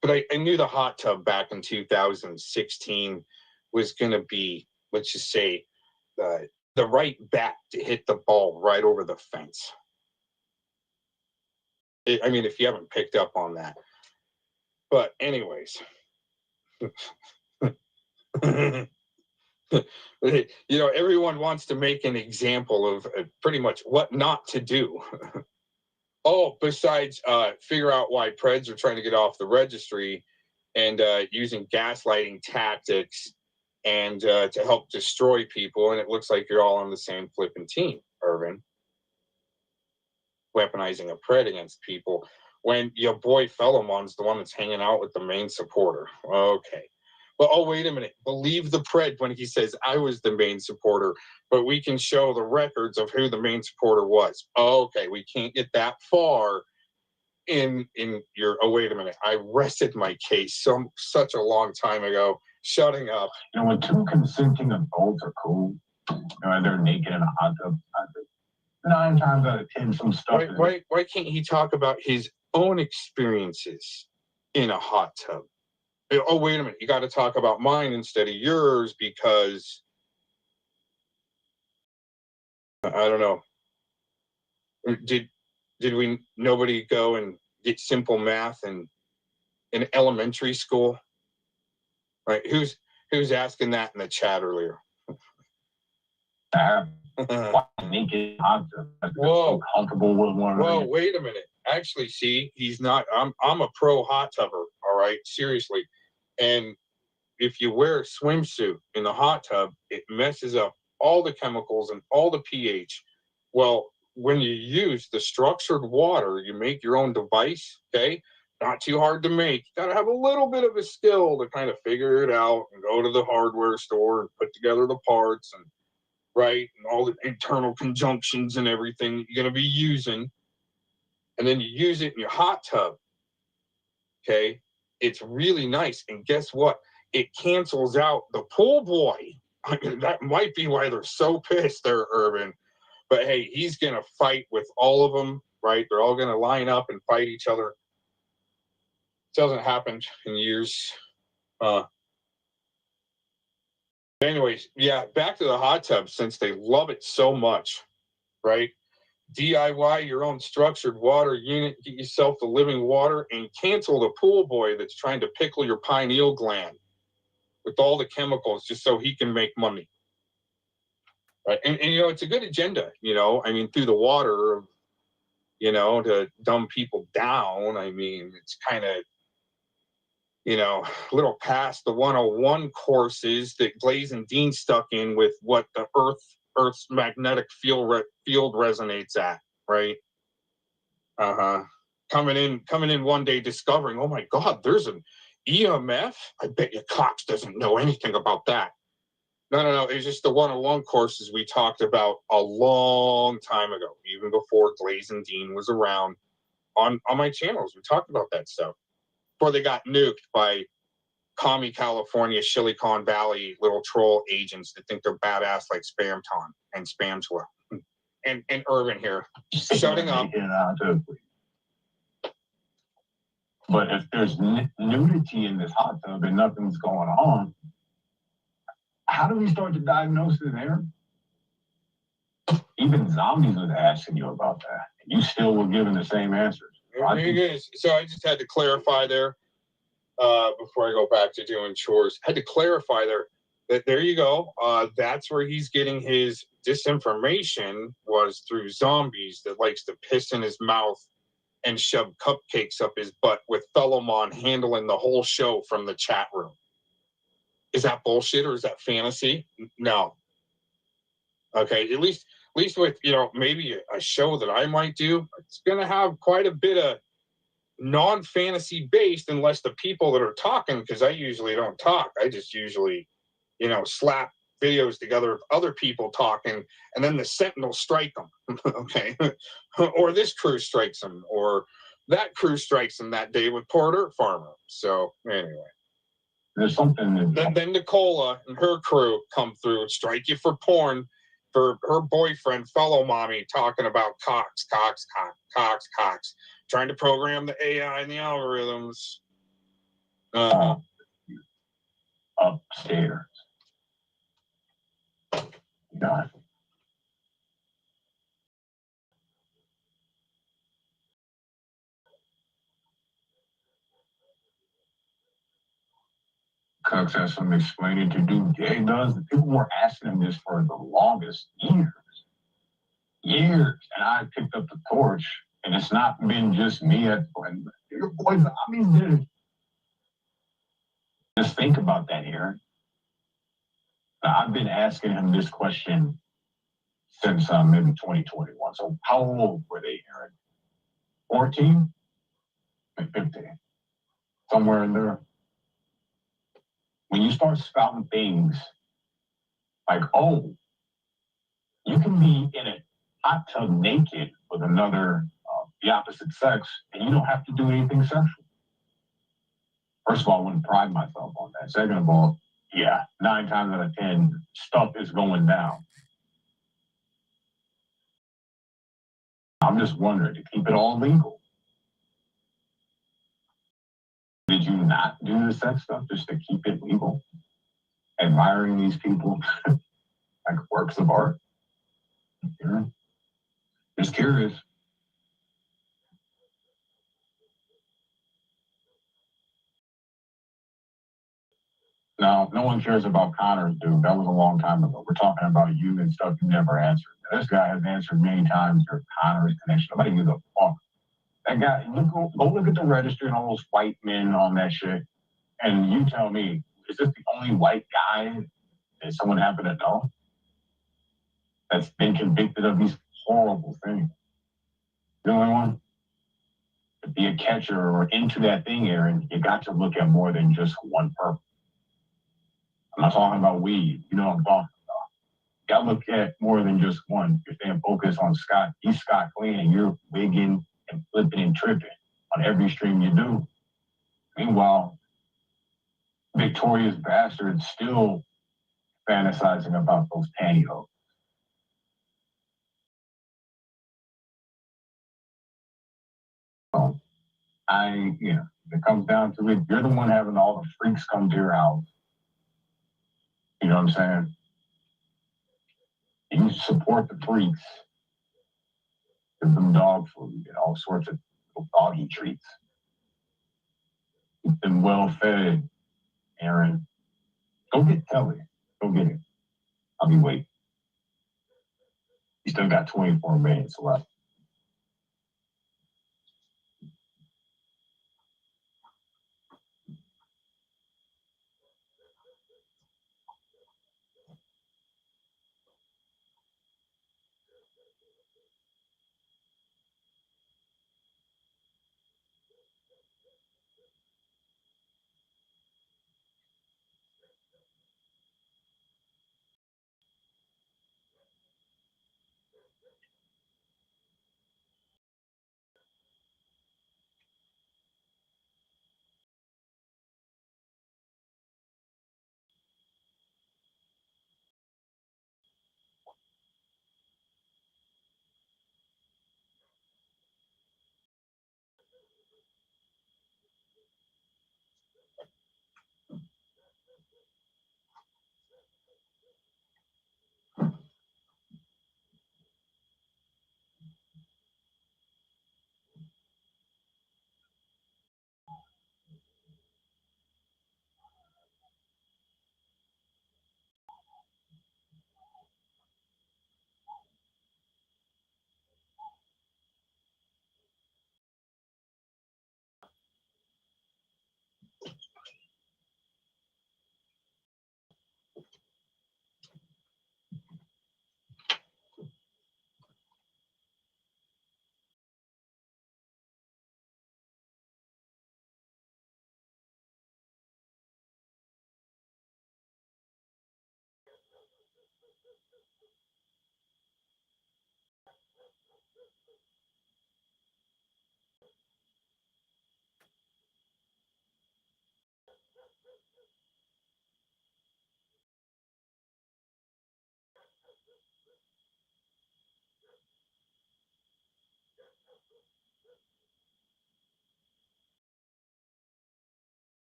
But I knew the hot tub back in 2016 was going to be, let's just say, the right bat to hit the ball right over the fence. I mean, if you haven't picked up on that. But anyways, you know, everyone wants to make an example of pretty much what not to do. Besides figure out why Preds are trying to get off the registry and using gaslighting tactics and to help destroy people. And it looks like you're all on the same flipping team, Urban. Weaponizing a Pred against people when your boy Philemon's the one that's hanging out with the main supporter. Okay. But wait a minute. Believe the Pred when he says I was the main supporter, but we can show the records of who the main supporter was. Okay, we can't get that far in your. Wait a minute. I rested my case such a long time ago. Shutting up. You know, when two consenting adults are cool, you know, and they're naked in a hot tub, 9 times out of 10, some stuff. Why can't he talk about his own experiences in a hot tub? Oh, wait a minute. You got to talk about mine instead of yours because I don't know. Did nobody go and get simple math in elementary school? Right? Who's asking that in the chat earlier? Naked hot tub. Whoa. Comfortable with one. Whoa, wait a minute. Actually, see, he's not. I'm a pro hot tubber. All right, seriously. And if you wear a swimsuit in the hot tub, it messes up all the chemicals and all the pH. Well, when you use the structured water, you make your own device, okay? Not too hard to make. You gotta have a little bit of a skill to kind of figure it out and go to the hardware store and put together the parts and right, and all the internal conjunctions and everything that you're gonna be using. And then you use it in your hot tub, okay? It's really nice. And guess what? It cancels out the pool boy. I mean, that might be why they're so pissed there, Urban. But hey, he's going to fight with all of them, right? They're all going to line up and fight each other. It doesn't happen in years. Anyways, yeah, back to the hot tub, since they love it so much, right? DIY your own structured water unit, get yourself the living water, and cancel the pool boy that's trying to pickle your pineal gland with all the chemicals just so he can make money. Right? And you know, it's a good agenda, you know, I mean, through the water, you know, to dumb people down. I mean, it's kind of, you know, a little past the 101 courses that Glaze and Dean stuck in with what the Earth's magnetic field resonates at, right? Coming in one day discovering, oh my God, there's an EMF. I bet you Cox doesn't know anything about that. No. It's just the 101 courses we talked about a long time ago, even before Glaze and Dean was around on my channels. We talked about that stuff before they got nuked by commie California, Silicon Valley little troll agents that think they're badass like Spamton and Spamtula and Urban here shutting up. But if there's nudity in this hot tub and nothing's going on, how do we start to diagnose it there? Even zombies was asking you about that. You still were giving the same answers. So I just had to clarify there before I go back to doing chores. I had to clarify there you go. That's where he's getting his disinformation, was through zombies that likes to piss in his mouth and shove cupcakes up his butt, with Fellowmon handling the whole show from the chat room. Is that bullshit or is that fantasy? No. Okay, at least with, you know, maybe a show that I might do, it's going to have quite a bit of non-fantasy based, unless the people that are talking, because I usually don't talk. I just usually, you know, slap videos together of other people talking, and then the Sentinels strike them. Okay. Or this crew strikes them, or that crew strikes them that day with Port Earth Farmer. So anyway. There's something that... Then Nicola and her crew come through and strike you for porn, for her boyfriend, fellow mommy, talking about Cox, trying to program the AI and the algorithms. Upstairs. Got it. Cox has some explaining to do. Jay does. People were asking him this for the longest years, and I picked up the torch, and it's not been just me. Your boys, I mean, just think about that here. Now, I've been asking him this question since maybe 2021. So how old were they, Aaron? 14 and 15, somewhere in there. When you start spouting things like, oh, you can be in a hot tub naked with another, the opposite sex, and you don't have to do anything sexual. First of all, I wouldn't pride myself on that. Second of all, yeah, 9 times out of 10, stuff is going down. I'm just wondering, to keep it all legal, did you not do the sex stuff just to keep it legal? Admiring these people like works of art? Yeah. Just curious. No, no one cares about Connor's dude. That was a long time ago. We're talking about you and stuff you never answered. This guy has answered many times your Connor's connection. Nobody gives a fuck. That guy, go look at the register and all those white men on that shit, and you tell me, is this the only white guy that someone happened to know that's been convicted of these horrible things? The only one? To be a catcher or into that thing, Aaron, you got to look at more than just one purpose. I'm not talking about weed. You know what I'm talking about. You got to look at more than just one. You're staying focused on Scott. He's Scott Clean, and you're wigging and flipping and tripping on every stream you do. Meanwhile, Victoria's bastard still fantasizing about those pantyhose. So, if it comes down to it, you're the one having all the freaks come to your house. You know what I'm saying? You support the freaks. Give them dog food and all sorts of little doggy treats. Keep them well fed, Aaron. Go get Kelly. Go get him. I'll be waiting. You still got 24 minutes left.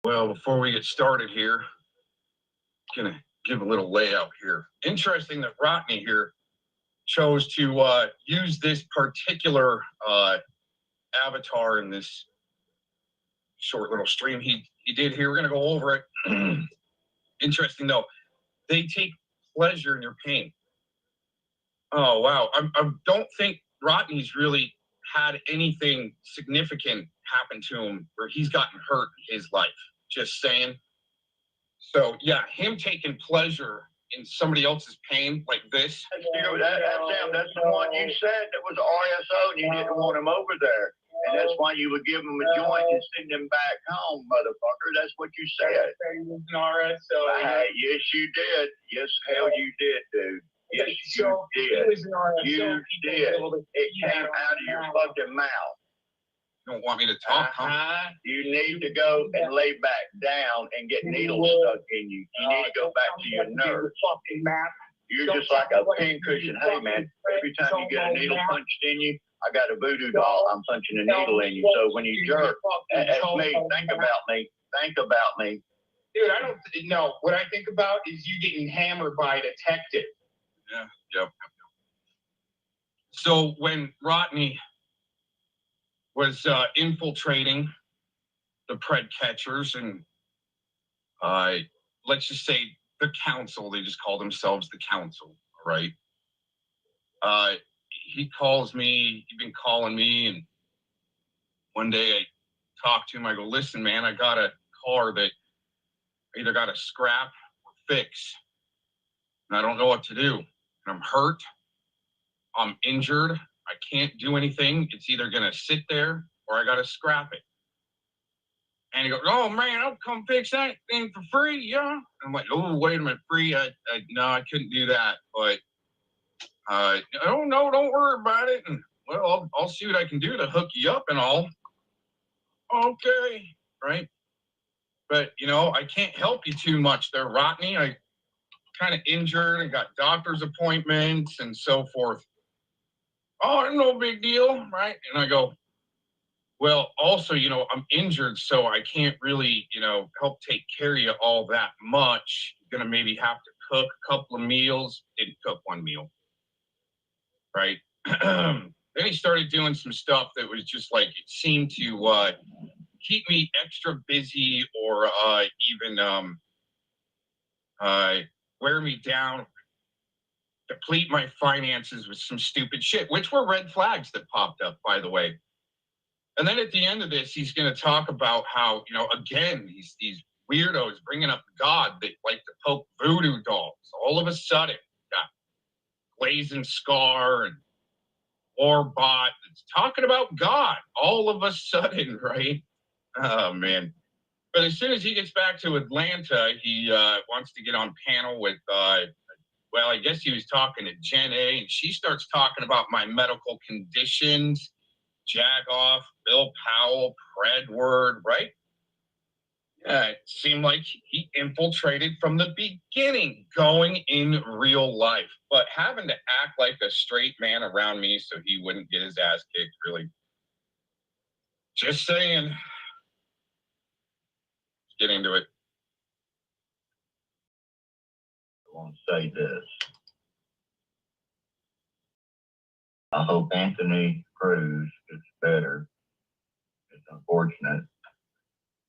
Well, before we get started here, gonna give a little layout here. Interesting that Rodney here chose to use this particular avatar in this short little stream he did here. We're gonna go over it. Interesting though, they take pleasure in your pain. Oh wow, I don't think Rodney's really had anything significant happen to him where he's gotten hurt in his life. Just saying. So yeah, him taking pleasure in somebody else's pain like this. That's the one you said that was RSO and you didn't want him over there. And that's why you would give him a joint and send him back home, motherfucker. That's what you said. Yes, you did. Yes, hell you did, dude. Yes, you did. You did. It came out of your fucking mouth. You don't want me to talk, huh? You need to go and lay back down and get needles stuck in you. You need to go back to your nerves. You're just like a pincushion. Hey, man, every time you get a needle punched in you, I got a voodoo doll. I'm punching a needle in you. So when you jerk, that's me. Think about me. Think about me. Dude, I don't know. What I think about is you getting hammered by a detective. Yeah, yep. So when Rodney was infiltrating the pred catchers and let's just say the council, they just call themselves the council, right? He calls me, he'd been calling me, and one day I talked to him, I go, listen, man, I got a car that either got a scrap or fix, and I don't know what to do. And I'm hurt, I'm injured, I can't do anything. It's either gonna sit there or I gotta scrap it. And he goes, oh man, I'll come fix that thing for free, yeah. I'm like, oh, wait a minute, free? No, I couldn't do that, but oh no, don't worry about it. And well, I'll see what I can do to hook you up and all. Okay, right? But you know, I can't help you too much there, Rodney. I kind of injured and got doctor's appointments and so forth. Oh, no big deal, right? And I go, well, also, you know, I'm injured, so I can't really, you know, help take care of you all that much. You're gonna maybe have to cook a couple of meals. Didn't cook one meal, right? Then he started doing some stuff that was just like, it seemed to keep me extra busy or even wear me down, deplete my finances with some stupid shit, which were red flags that popped up, by the way. And then at the end of this, he's going to talk about how, you know, again, these weirdos bringing up God that like to poke voodoo dolls. All of a sudden, got Blazing Scar and Warbot that's talking about God all of a sudden, right? Oh, man. But as soon as he gets back to Atlanta, he wants to get on panel with, well, I guess he was talking to Jen A, and she starts talking about my medical conditions. Jagoff, Bill Powell, Predward, right? Yeah, it seemed like he infiltrated from the beginning, going in real life, but having to act like a straight man around me so he wouldn't get his ass kicked, really. Just saying. Let's get into it. I want to say this. I hope Anthony Cruz gets better. It's unfortunate.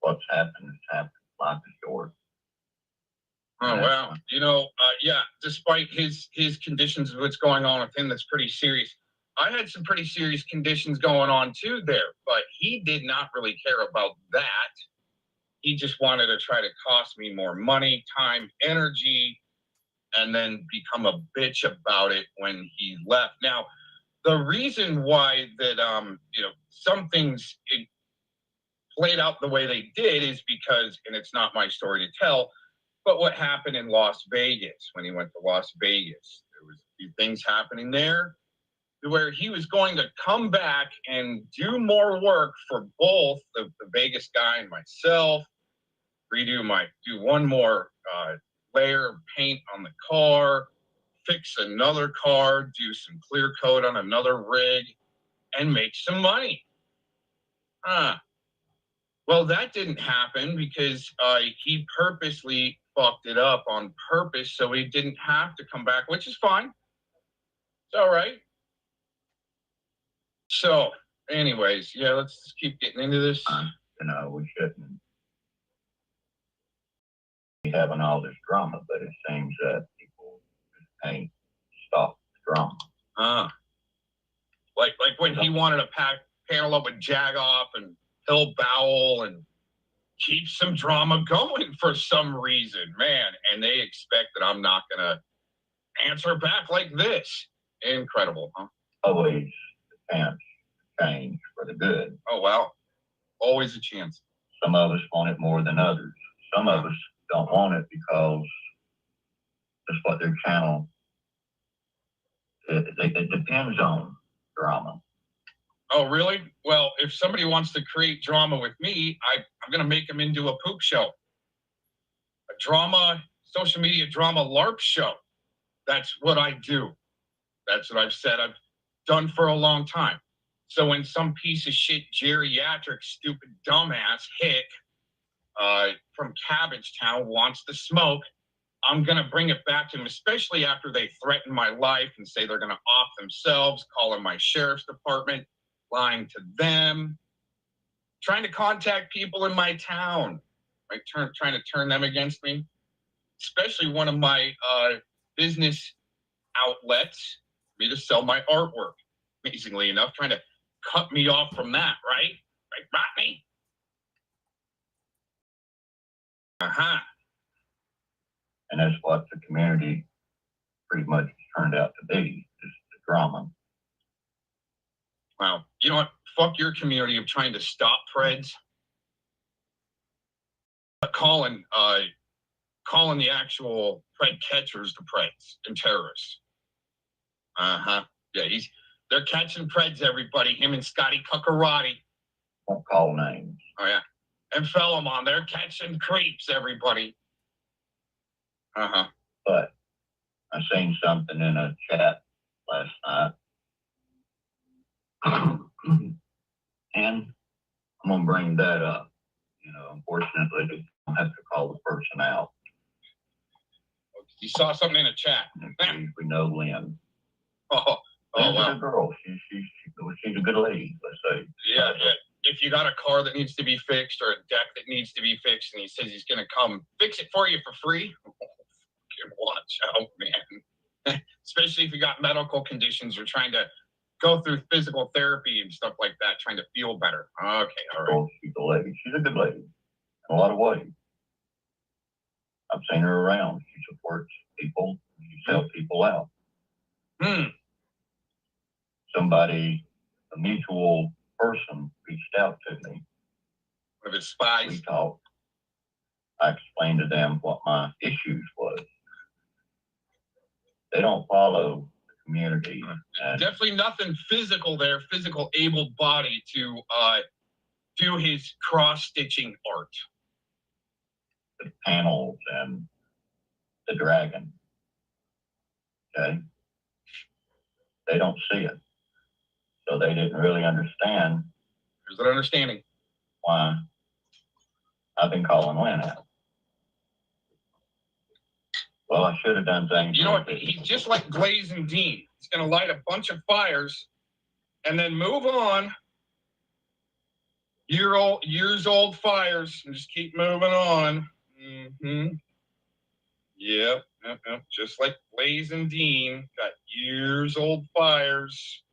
What's happened has happened. Life is short. Oh, wow. You know, yeah, despite his conditions of what's going on with him, that's pretty serious. I had some pretty serious conditions going on too there, but he did not really care about that. He just wanted to try to cost me more money, time, energy, and then become a bitch about it when he left. Now, the reason why that, you know, some things played out the way they did is because, and it's not my story to tell, but what happened in Las Vegas when he went to Las Vegas. There was a few things happening there where he was going to come back and do more work for both the Vegas guy and myself, do one more layer of paint on the car, fix another car, do some clear coat on another rig, and make some money. Well, that didn't happen because he purposely fucked it up on purpose so he didn't have to come back, which is fine. It's all right. So, anyways, yeah, let's just keep getting into this. You know, we shouldn't be having all this drama, but it seems that people just can't stop the drama. Like when he wanted to panel up with Jagoff and Hill Bowell and keep some drama going for some reason, man. And they expect that I'm not going to answer back like this. Incredible, huh? Always a chance to change for the good. Oh, wow. Always a chance. Some of us want it more than others. Some of us don't want it because that's what their channel, it depends on drama. Oh, really? Well, if somebody wants to create drama with me, I'm going to make them into a poop show. A drama, social media drama LARP show. That's what I do. That's what I've said I've done for a long time. So when some piece of shit, geriatric, stupid, dumbass hick from Cabbage Town wants to smoke, I'm going to bring it back to him, especially after they threaten my life and say they're going to off themselves, calling my sheriff's department, lying to them, trying to contact people in my town, right? Trying to turn them against me, especially one of my business outlets, for me to sell my artwork. Amazingly enough, trying to cut me off from that, right? Right, Rodney? Uh-huh. And that's what the community pretty much turned out to be, is the drama. Wow. You know what? Fuck your community of trying to stop Preds. Calling the actual Pred catchers to Preds and terrorists. Uh-huh. Yeah, they're catching Preds, everybody. Him and Scotty Cuccarati. Won't call names. Oh, yeah. And Philemon, they're catching creeps, everybody. Uh-huh. But I seen something in a chat last night. And I'm going to bring that up. You know, unfortunately, I have to call the person out. You saw something in a chat. We know Lynn. Oh, Lynn's well. a good girl. She's a good lady, let's say. Yeah. If you got a car that needs to be fixed or a deck that needs to be fixed and he says he's going to come fix it for you for free, watch out, man. Especially if you got medical conditions or trying to go through physical therapy and stuff like that, trying to feel better. Okay, all right. Well, she's a lady. She's a good lady in a lot of ways. I've seen her around. She supports people. She helps people out. Somebody, a mutual person, reached out to me. One of his spies. We talked. I explained to them what my issues was. They don't follow the community. Definitely nothing physical there, physical able body to do his cross-stitching art. The panels and the dragon. Okay? They don't see it. So they didn't really understand. There's an understanding. Why I've been calling Lynn out. Well, I should have done things. You know what? He's just like Blazing Dean. He's going to light a bunch of fires and then move on. Years old fires and just keep moving on. Yep. Just like Blazing Dean. Got years old fires.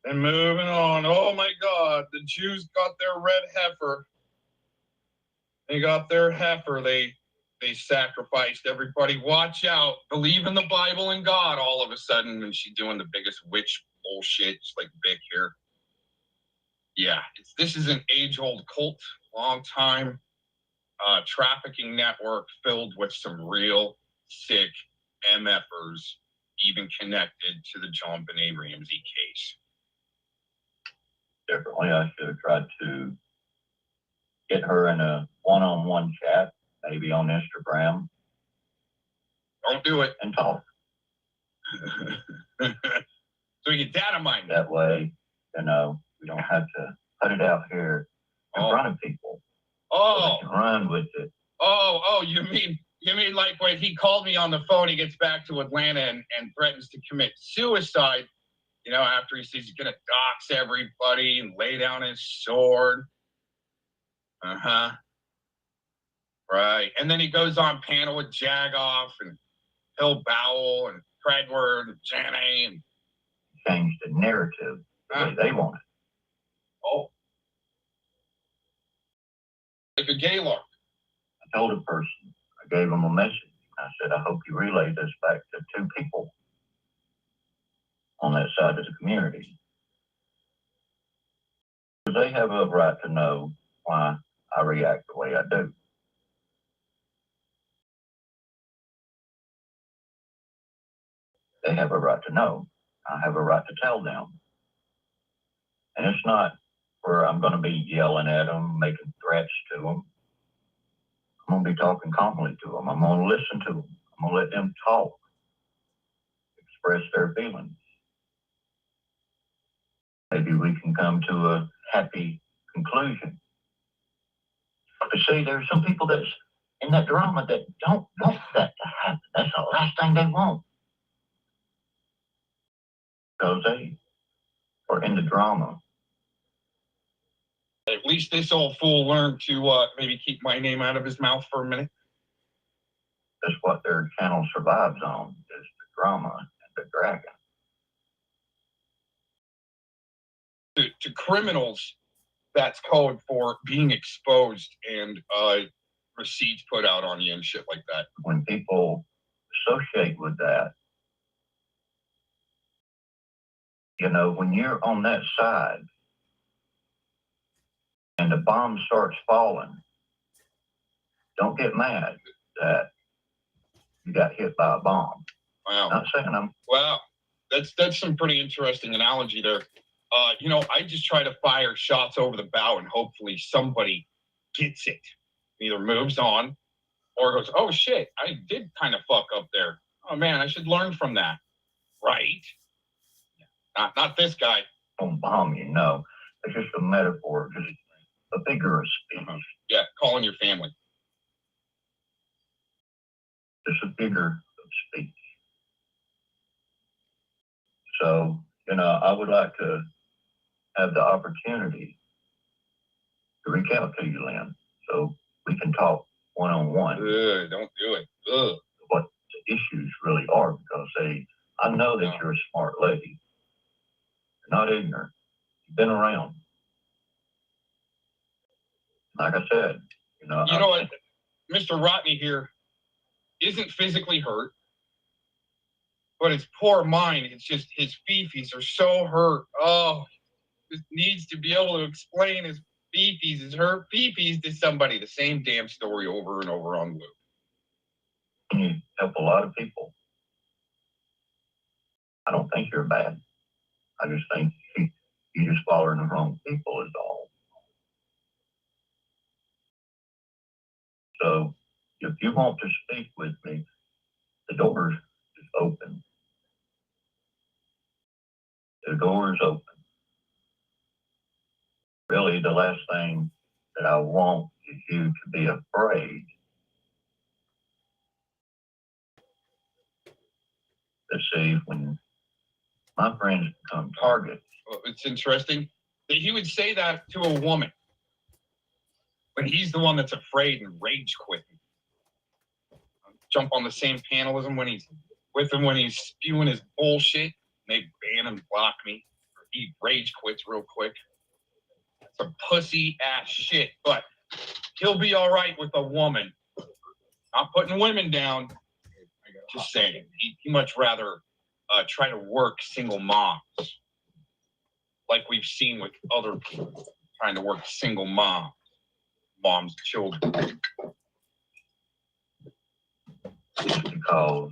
And moving on. Oh my God. The Jews got their red heifer. They got their heifer. They sacrificed everybody. Watch out. Believe in the Bible and God all of a sudden. And she's doing the biggest witch bullshit, just like Vic here. Yeah, this is an age-old cult, long time trafficking network filled with some real sick MFers, even connected to the John Benet Ramsey case. Definitely, I should have tried to get her in a one-on-one chat, maybe on Instagram. Don't do it. And talk. So you data mine. That way, you know, we don't have to put it out here in front of people. Oh. So run with it. Oh, you mean like when he called me on the phone, he gets back to Atlanta and threatens to commit suicide, you know, after he says he's going to dox everybody and lay down his sword. Uh-huh. Right. And then he goes on panel with Jagoff and Bill Bowell and Craigward and Janney and change the narrative the way they want it. Oh. Like a Gaylord. I told a person, I gave him a message. I said, I hope you relay this back to 2 people on that side of the community. They have a right to know why I react the way I do. They have a right to know. I have a right to tell them. And it's not where I'm going to be yelling at them, making threats to them. I'm going to be talking calmly to them. I'm going to listen to them. I'm going to let them talk, express their feelings. Maybe we can come to a happy conclusion. But see, there's some people that's in that drama that don't want that to happen. That's the last thing they want. Because they are in the drama. At least this old fool learned to maybe keep my name out of his mouth for a minute. That's what their channel survives on, is the drama and the dragon. To criminals, that's code for being exposed and receipts put out on you and shit like that. When people associate with that, you know, when you're on that side and the bomb starts falling, don't get mad that you got hit by a bomb. Wow. Not saying I'm... Wow. That's some pretty interesting analogy there. You know, I just try to fire shots over the bow and hopefully somebody gets it. Either moves on or goes, oh shit, I did kind of fuck up there. Oh man, I should learn from that. Right? Not this guy. Don't bomb, you know. It's just a metaphor, just a figure of speech. Yeah, calling your family. Just a figure of speech. So, you know, I would like to have the opportunity to reach out to you, Lynn, so we can talk one-on-one. Don't do it. Ugh. What the issues really are, because I know that you're a smart lady. You're not ignorant. You've been around. Like I said, you know what? Mr. Rodney here isn't physically hurt, but his poor mind, it's just his fifis are so hurt. Oh, just needs to be able to explain his fifis, his hurt fifis to somebody. The same damn story over and over on loop. You help a lot of people. I don't think you're bad. I just think you just following the wrong people is all. So if you want to speak with me, the door is open. The door is open. Really, the last thing that I want is you to be afraid. Let's see, when my friends become targets. Well, it's interesting that he would say that to a woman when he's the one that's afraid and rage quitting. Jump on the same panel as him when he's with him, when he's spewing his bullshit. And they ban and block me. Or he rage quits real quick. Some pussy ass shit, but he'll be all right with a woman. Not putting women down. Just saying, he much rather try to work single moms, like we've seen with other people trying to work single moms of children. It's because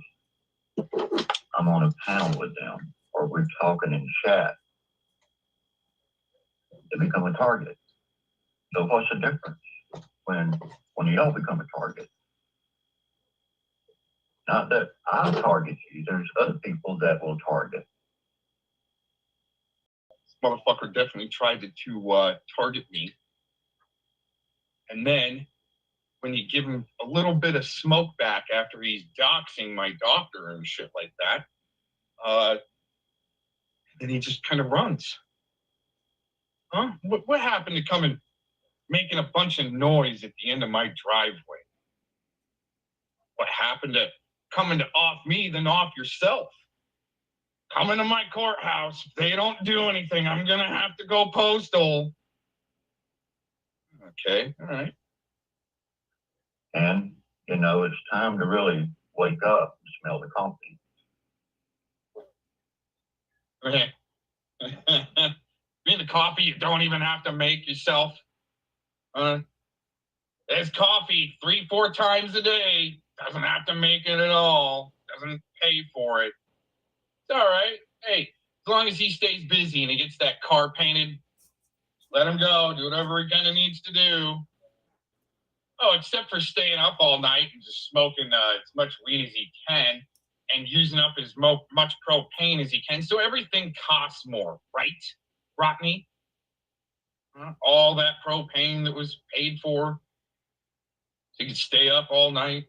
I'm on a panel with them, or we're talking in chat. They become a target. So what's the difference when y'all become a target? Not that I target you. There's other people that will target. This motherfucker definitely tried to target me. And then when you give him a little bit of smoke back after he's doxing my doctor and shit like that, then he just kind of runs. Huh? What happened to coming, making a bunch of noise at the end of my driveway? What happened to coming to off me, then off yourself? Coming to my courthouse. If they don't do anything, I'm going to have to go postal. Okay, all right. And, you know, it's time to really wake up and smell the coffee. Okay. Being the coffee you don't even have to make yourself. There's coffee 3-4 times a day. Doesn't have to make it at all. Doesn't pay for it. It's all right. Hey, as long as he stays busy and he gets that car painted let him go, do whatever he kind of needs to do. Oh, except for staying up all night and just smoking as much weed as he can and using up as much propane as he can. So everything costs more, right, Rodney? All that propane that was paid for, so you could stay up all night,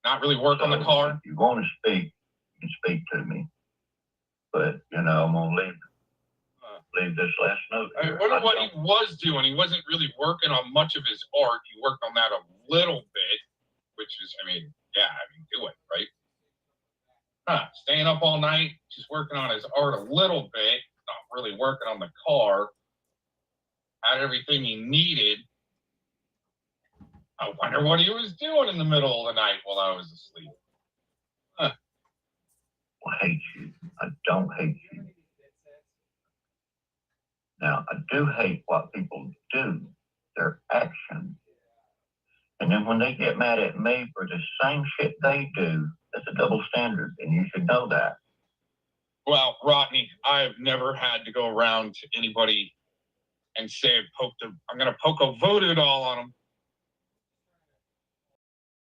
not really work on the car. If you want to speak, you can speak to me. But, you know, I'm going to leave this last note here. I wonder what he was doing. He wasn't really working on much of his art. He worked on that a little bit, which is, do it, right? Staying up all night, just working on his art a little bit, not really working on the car. Had everything he needed. I wonder what he was doing in the middle of the night while I was asleep. I hate you. I don't hate you. Now, I do hate what people do, their actions. And then when they get mad at me for the same shit they do, that's a double standard, and you should know that. Well, Rodney, I've never had to go around to anybody and say I'm going to poke a voodoo doll on them.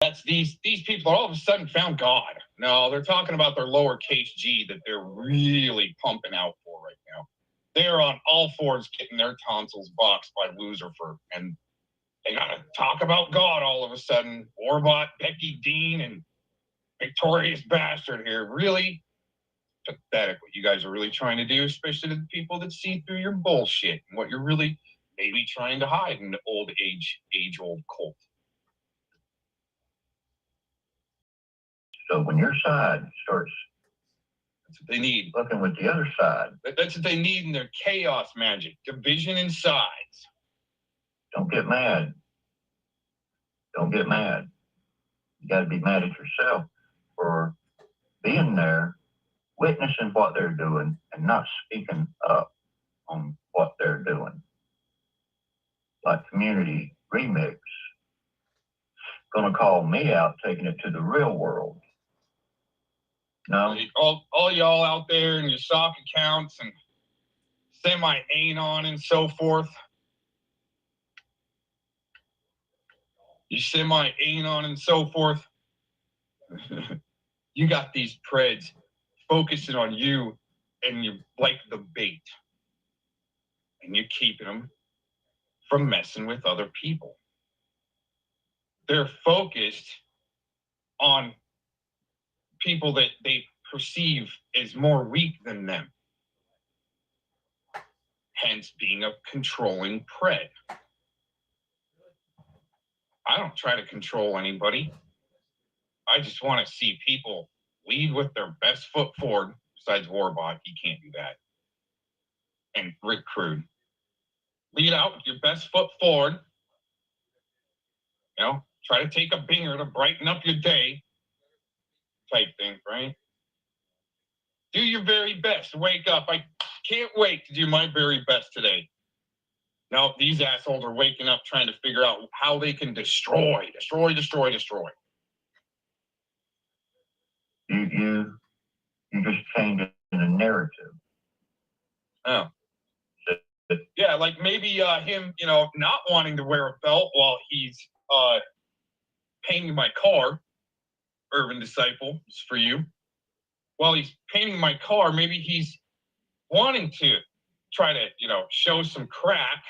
That's these people all of a sudden found God. No, they're talking about their lowercase g that they're really pumping out for right now. They're on all fours getting their tonsils boxed by Lucifer, and they got to talk about God all of a sudden. Warbot, Becky Dean, and Victorious Bastard here. Really pathetic what you guys are really trying to do, especially to the people that see through your bullshit and what you're really maybe trying to hide in the age-old cult. So when your side starts, that's what they need. Looking with the other side. That's what they need in their chaos magic. Division in sides. Don't get mad. Don't get mad. You got to be mad at yourself for being there, witnessing what they're doing, and not speaking up on what they're doing. Like Community Remix, gonna call me out, taking it to the real world. No. All y'all out there in your sock accounts and semi-anon and so forth. You semi-anon and so forth. You got these preds focusing on you and you like the bait. And you're keeping them from messing with other people. They're focused on people that they perceive as more weak than them. Hence being a controlling pred. I don't try to control anybody. I just want to see people lead with their best foot forward, besides Warbot, he can't do that. And Rick Crude. Lead out with your best foot forward. You know, try to take a binger to brighten up your day. Type thing, right? Do your very best. Wake up. I can't wait to do my very best today. No, these assholes are waking up trying to figure out how they can destroy. You just changed the narrative. Oh. Yeah, like maybe him, not wanting to wear a belt while he's painting my car. Urban Disciple, it's for you. While he's painting my car, maybe he's wanting to try to, show some crack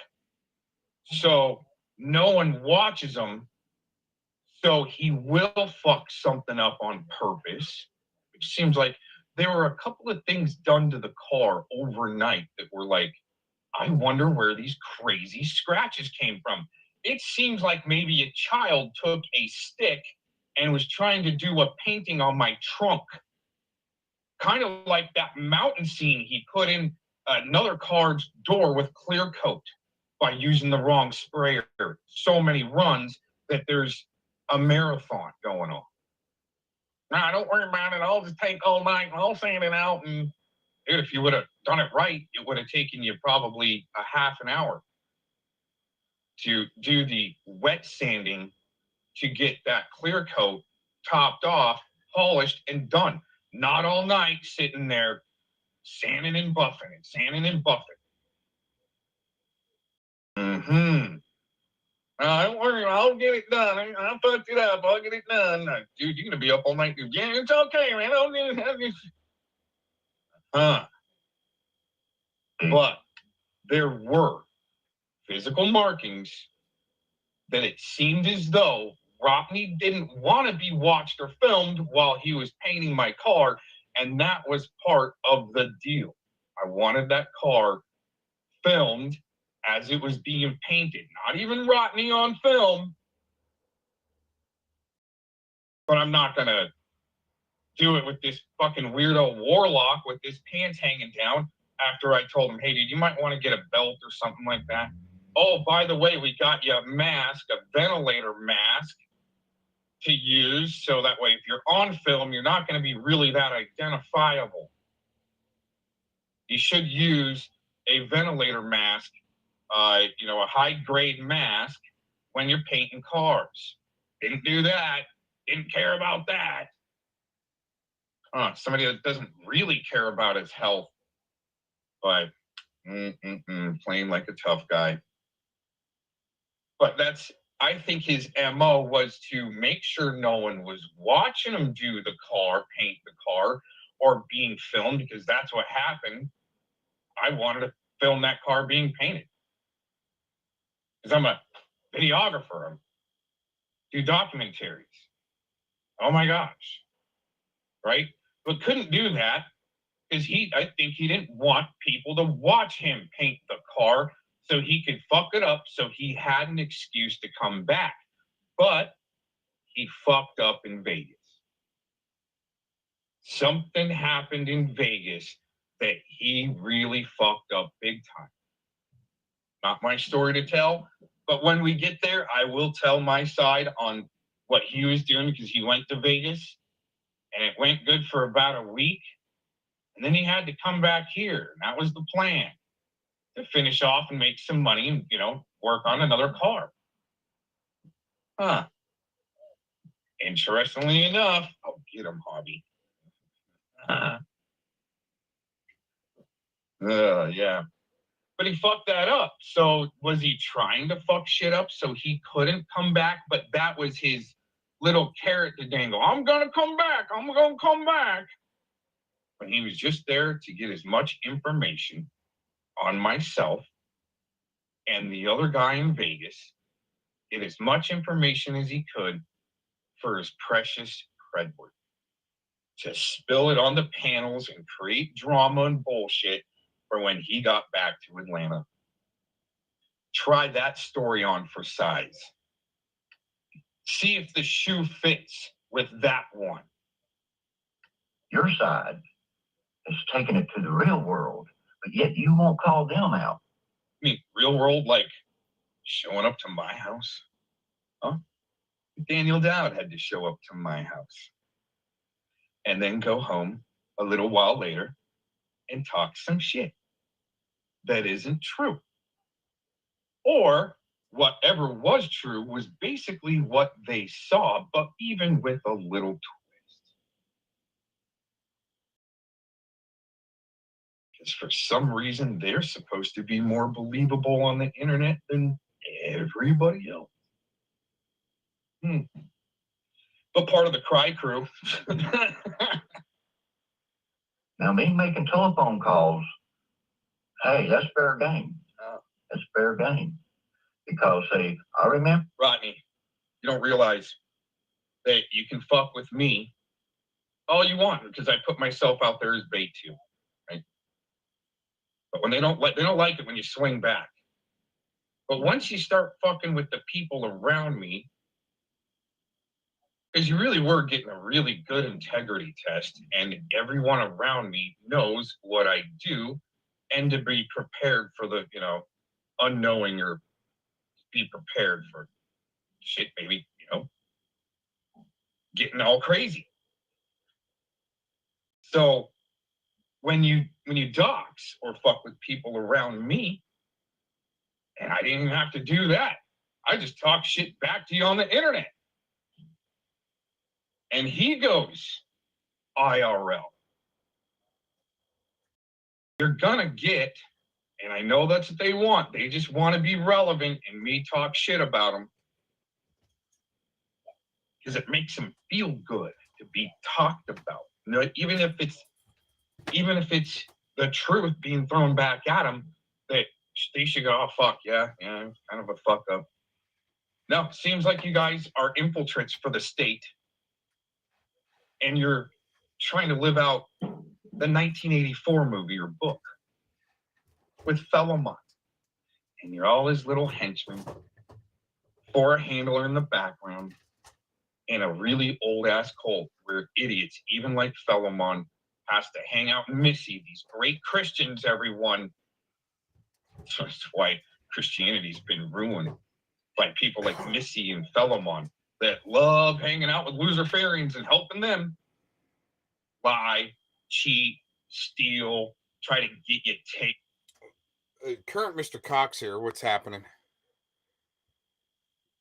so no one watches him. So he will fuck something up on purpose. Which seems like there were a couple of things done to the car overnight that were like, I wonder where these crazy scratches came from. It seems like maybe a child took a stick and was trying to do a painting on my trunk. Kind of like that mountain scene he put in another car's door with clear coat by using the wrong sprayer. So many runs that there's a marathon going on. Nah, don't worry about it. I'll just take all night and I'll sand it out. And dude, if you would have done it right, it would have taken you probably a half an hour to do the wet sanding to get that clear coat topped off, polished, and done. Not all night sitting there sanding and buffing. Mm-hmm. Don't worry, I'll get it done. I'll put it up. I'll get it done. Dude, you're going to be up all night. Yeah, it's okay, man. But there were physical markings that it seemed as though Rodney didn't want to be watched or filmed while he was painting my car, and that was part of the deal. I wanted that car filmed as it was being painted, not even Rodney on film. But I'm not going to do it with this fucking weirdo warlock with his pants hanging down after I told him, hey, dude, you might want to get a belt or something like that. Oh, by the way, we got you a mask, a ventilator mask to use, so that way if you're on film, you're not going to be really that identifiable. You should use a ventilator mask, a high-grade mask when you're painting cars. Didn't do that. Didn't care about that. Somebody that doesn't really care about his health, but playing like a tough guy. But I think his MO was to make sure no one was watching him do the car, paint the car, or being filmed, because that's what happened. I wanted to film that car being painted. Because I'm a videographer. I do documentaries. Oh my gosh. Right? But couldn't do that because I think he didn't want people to watch him paint the car so he could fuck it up so he had an excuse to come back. But he fucked up in Vegas. Something happened in Vegas that he really fucked up big time. Not my story to tell, but when we get there, I will tell my side on what he was doing, because he went to Vegas and it went good for about a week. And then he had to come back here. And that was the plan, to finish off and make some money and, work on another car. Interestingly enough, I'll get him, Hobby. Yeah. But he fucked that up. So was he trying to fuck shit up so he couldn't come back? But that was his little carrot to dangle. I'm going to come back. I'm going to come back. But he was just there to get as much information on myself and the other guy in Vegas, get as much information as he could for his precious Credward, to spill it on the panels and create drama and bullshit for when he got back to Atlanta. Try that story on for size. See if the shoe fits with that one. Your side is taking it to the real world, but yet you won't call them out. I mean, real world, like showing up to my house? Huh? Daniel Dowd had to show up to my house and then go home a little while later and talk some shit that isn't true. Or whatever was true was basically what they saw, but even with a little twist. Because for some reason, they're supposed to be more believable on the internet than everybody else. But part of the cry crew. Now, me making telephone calls, hey, that's fair game. That's fair game. Because, see, I remember. Rodney, you don't realize that you can fuck with me all you want, because I put myself out there as bait too, right? But when they don't like it when you swing back. But once you start fucking with the people around me, because you really were getting a really good integrity test, and everyone around me knows what I do, and to be prepared for the, unknowing, or be prepared for shit, maybe, getting all crazy. So when you dox or fuck with people around me, and I didn't even have to do that, I just talk shit back to you on the internet. And he goes IRL. You're gonna get And I know that's what they want. They just want to be relevant and me talk shit about them. Because it makes them feel good to be talked about. You know, even if it's the truth being thrown back at them, that they should go, oh, fuck, yeah, I'm kind of a fuck up. No, it seems like you guys are infiltrates for the state. And you're trying to live out the 1984 movie or book with fellow monks. And you're all his little henchmen, for a handler in the background, and a really old-ass cult where idiots, even like Philemon, has to hang out and Missy, these great Christians, everyone. That's why Christianity's been ruined by people like Missy and Philemon that love hanging out with Luciferians and helping them lie, cheat, steal, try to get you take. Current Mr. Cox here. What's happening?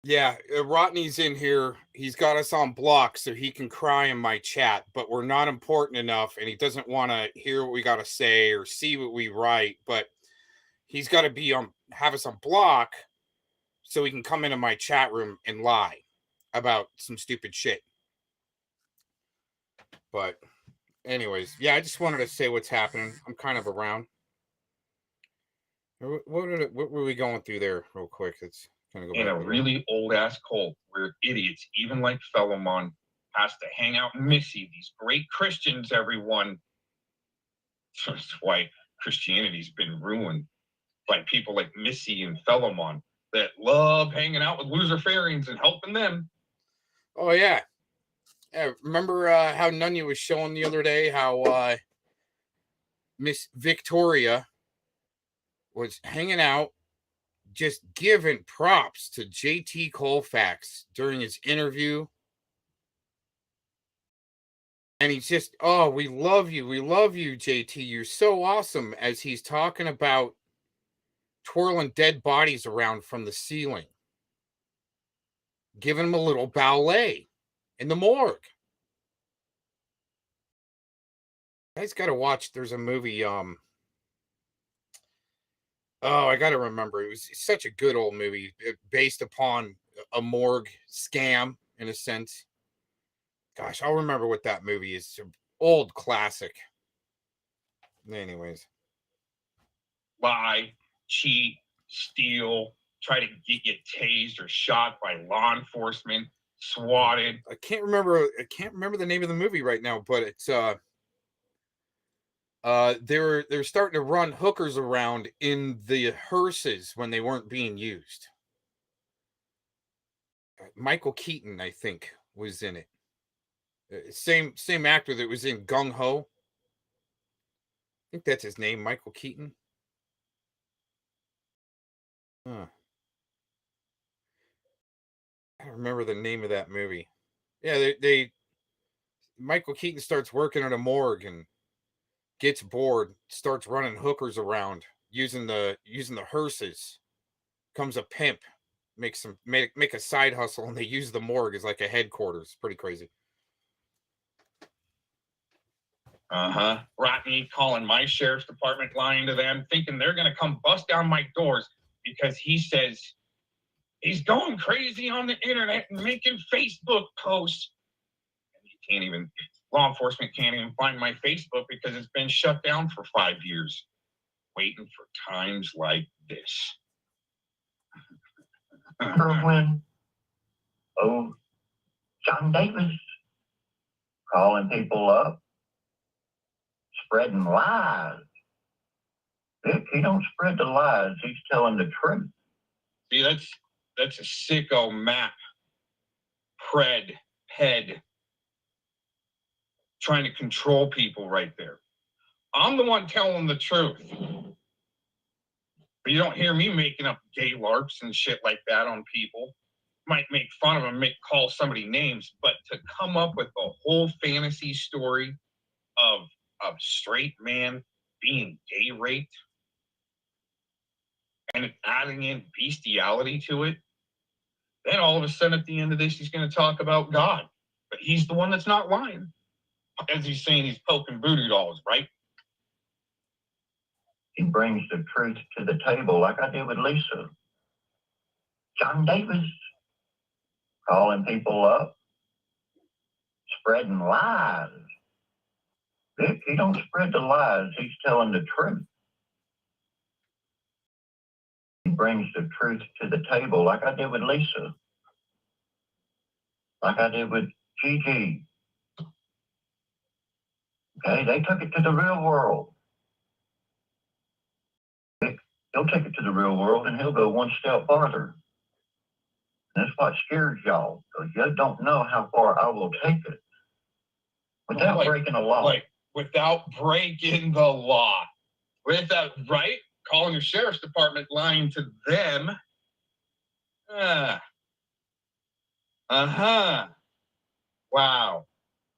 Yeah, Rodney's in here. He's got us on block so he can cry in my chat, but we're not important enough, and he doesn't want to hear what we got to say or see what we write, but he's got to be on, have us on block so he can come into my chat room and lie about some stupid shit. But anyways, yeah, I just wanted to say what's happening. I'm kind of around. What were we going through there real quick? It's kind of go in a really old-ass cult where idiots, even like Philemon, has to hang out and Missy, these great Christians, everyone. That's why Christianity's been ruined by people like Missy and Philemon that love hanging out with Luciferians and helping them. Oh, yeah. Yeah, remember how Nunya was showing the other day how Miss Victoria was hanging out, just giving props to JT Colfax during his interview. And he's just, oh, we love you, JT. You're so awesome, as he's talking about twirling dead bodies around from the ceiling. Giving him a little ballet in the morgue. You guys got to watch, there's a movie, oh, I got to remember. It was such a good old movie based upon a morgue scam, in a sense. Gosh, I'll remember what that movie is. It's an old classic. Anyways. Lie, cheat, steal, try to get you tased or shot by law enforcement, swatted. I can't remember the name of the movie right now, but it's they're starting to run hookers around in the hearses when they weren't being used. Michael Keaton, I think, was in it. Same actor that was in Gung Ho. I think that's his name, Michael Keaton. Huh. I don't remember the name of that movie. Yeah, Michael Keaton starts working at a morgue and gets bored, starts running hookers around using the hearses. Comes a pimp, make a side hustle, and they use the morgue as like a headquarters. Pretty crazy. Rodney calling my sheriff's department, lying to them, thinking they're going to come bust down my doors because he says he's going crazy on the internet and making Facebook posts. And law enforcement can't even find my Facebook because it's been shut down for 5 years, waiting for times like this. When John Davis calling people up, spreading lies. He don't spread the lies. He's telling the truth. See, that's a sicko map. Head. Trying to control people right there. I'm the one telling the truth. But you don't hear me making up gay LARPs and shit like that on people. Might make fun of them, call somebody names, but to come up with a whole fantasy story of a straight man being gay raped and adding in bestiality to it, then all of a sudden at the end of this, he's going to talk about God. But he's the one that's not lying. As he's saying, he's poking voodoo dolls, right? He brings the truth to the table like I did with Lisa. John Davis, calling people up, spreading lies. Vic, he don't spread the lies, he's telling the truth. He brings the truth to the table like I did with Lisa. Like I did with Gigi. Okay, they took it to the real world. Vic, he'll take it to the real world and he'll go one step farther. And that's what scares y'all, because you don't know how far I will take it without breaking the law. Like, without breaking the law. Without, right? Calling your sheriff's department, lying to them. Wow.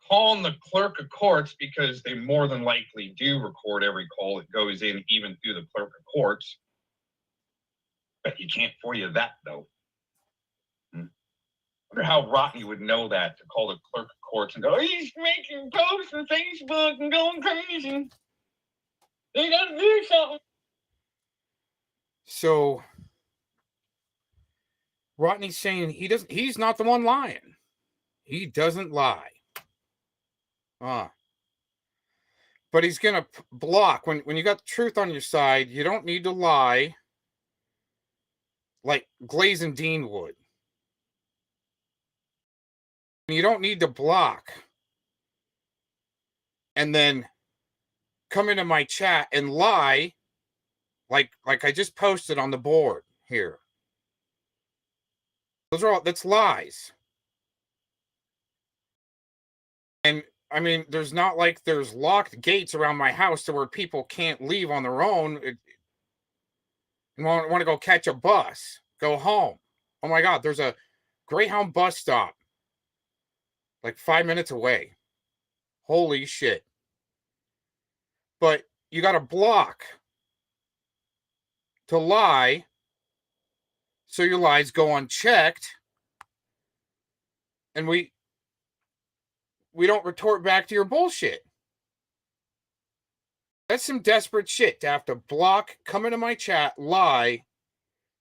Calling the clerk of courts, because they more than likely do record every call that goes in, even through the clerk of courts. But you can't FOIA that, though. I wonder how Rodney would know that, to call the clerk of courts and go, he's making posts on Facebook and going crazy. They gotta do something. So Rodney's saying he's not the one lying. He doesn't lie. But he's gonna block when you got the truth on your side. You don't need to lie like Glaze and Dean would. You don't need to block and then come into my chat and lie like I just posted on the board here. That's lies. And I mean, there's not like there's locked gates around my house to where people can't leave on their own and want to go catch a bus, go home. Oh my God, there's a Greyhound bus stop like 5 minutes away. Holy shit. But you got to block to lie so your lies go unchecked and we don't retort back to your bullshit. That's some desperate shit to have to block, come into my chat, lie,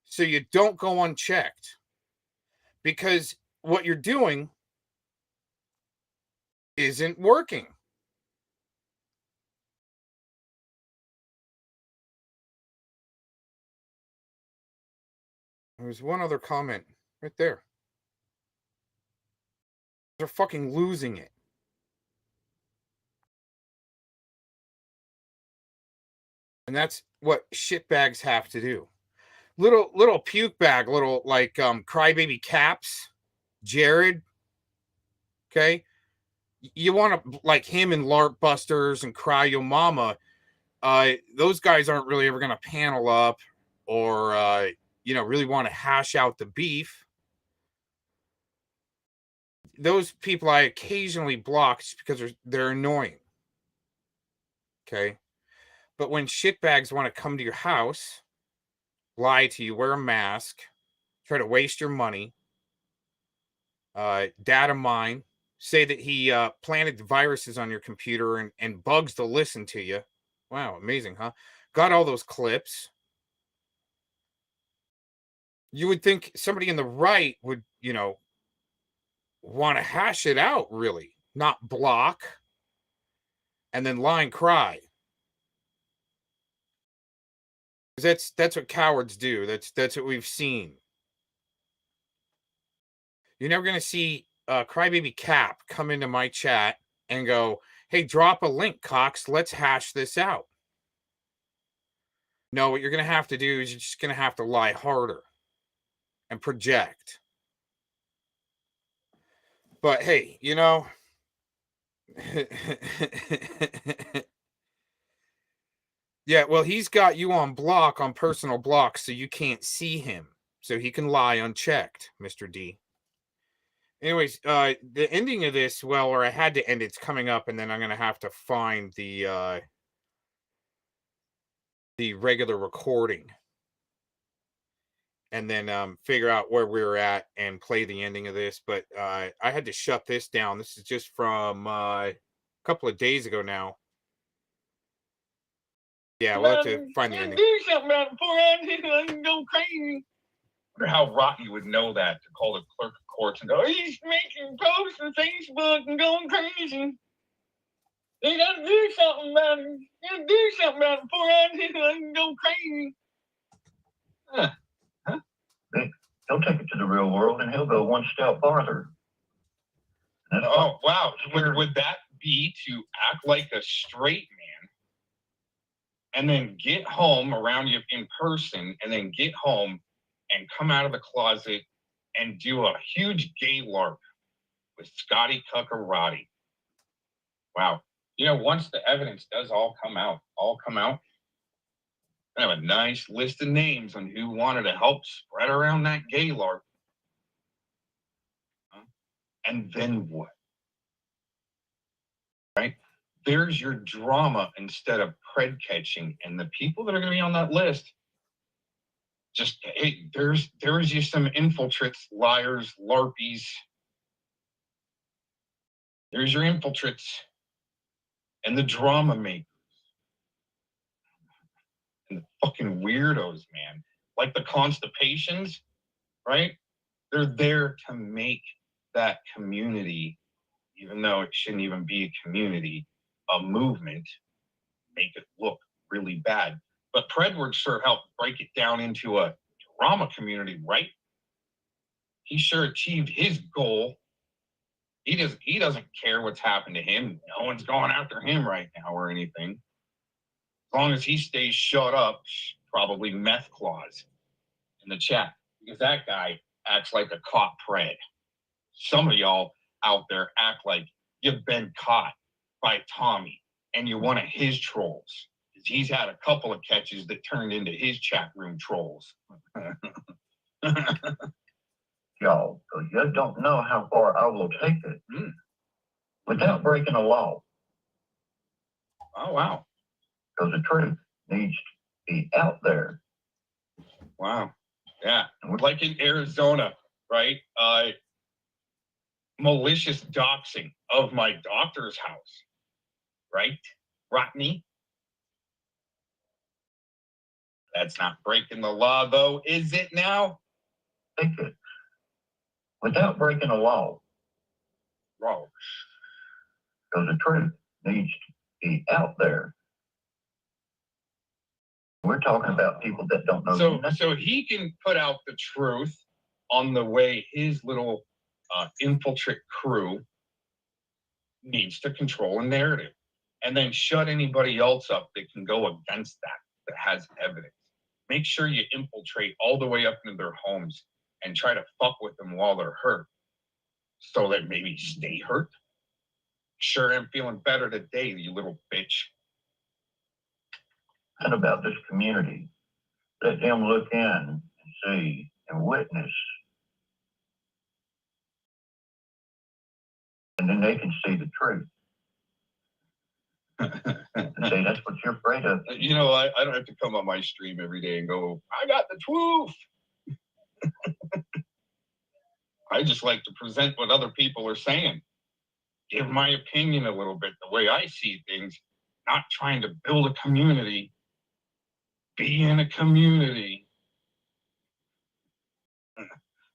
so you don't go unchecked. Because what you're doing isn't working. There's one other comment right there. They're fucking losing it. And that's what shitbags have to do. Little puke bag, little like crybaby caps, Jared. Okay. You want to like him and LARP Busters and Cry Yo Mama. Those guys aren't really ever gonna panel up or really want to hash out the beef. Those people I occasionally block just because they're annoying. Okay. But when shitbags want to come to your house, lie to you, wear a mask, try to waste your money, data mine, say that he planted viruses on your computer and bugs to listen to you. Wow, amazing, huh? Got all those clips. You would think somebody in the right would, want to hash it out, really, not block and then lie and cry. That's what cowards do. That's what we've seen. You're never going to see Crybaby Cap come into my chat and go, hey, drop a link, Cox. Let's hash this out. No, what you're going to have to do is you're just going to have to lie harder and project. But hey, yeah, well, he's got you on block, on personal block, so you can't see him. So he can lie unchecked, Mr. D. Anyways, the ending of this, or I had to end it's coming up, and then I'm going to have to find the regular recording. And then figure out where we're at and play the ending of this. But I had to shut this down. This is just from a couple of days ago now. Yeah, we'll have to find the ending. Do something about it before I can go crazy. I wonder how Rocky would know that to call the clerk of courts and go, he's making posts on Facebook and going crazy. You gotta do something about it. You gotta do something about it before I can go crazy. He'll take it to the real world and he'll go one step farther. Oh, wow. Would that be to act like a straight man and then get home around you in person and then get home and come out of the closet and do a huge gay LARP with Scotty Cuckarati? Wow. You know, once the evidence does all come out, I have a nice list of names on who wanted to help spread around that gay LARP. And then what? Right? There's your drama instead of pred catching. And the people that are going to be on that list, just, hey, there's you some infiltrates, liars, LARPies. There's your infiltrates and the drama makers. And the fucking weirdos, man. Like the constipations, right? They're there to make that community, even though it shouldn't even be a community, a movement, make it look really bad. But Predward sure helped break it down into a drama community, right? He sure achieved his goal. He doesn't care what's happened to him. No one's going after him right now or anything. As long as he stays shut up, probably meth clause in the chat. Because that guy acts like a caught pred. Some of y'all out there act like you've been caught by Tommy and you're one of his trolls. He's had a couple of catches that turned into his chat room trolls. Y'all, you don't know how far I will take it without breaking a law. Oh, wow. Because the truth needs to be out there. Wow. Yeah. Like in Arizona, right? Malicious doxing of my doctor's house, right? Rodney? That's not breaking the law, though, is it now? Take it without breaking a law. Wrong. Because the truth needs to be out there. We're talking about people that don't know. So he can put out the truth on the way his little infiltrate crew needs to control a narrative, and then shut anybody else up that can go against that has evidence. Make sure you infiltrate all the way up into their homes and try to fuck with them while they're hurt, so that maybe stay hurt. Sure am feeling better today, you little bitch. And about this community, let them look in and see and witness. And then they can see the truth. And say, that's what you're afraid of. You know, I don't have to come on my stream every day and go, I got the truth. I just like to present what other people are saying. Give my opinion a little bit, the way I see things, not trying to build a community. Be in a community.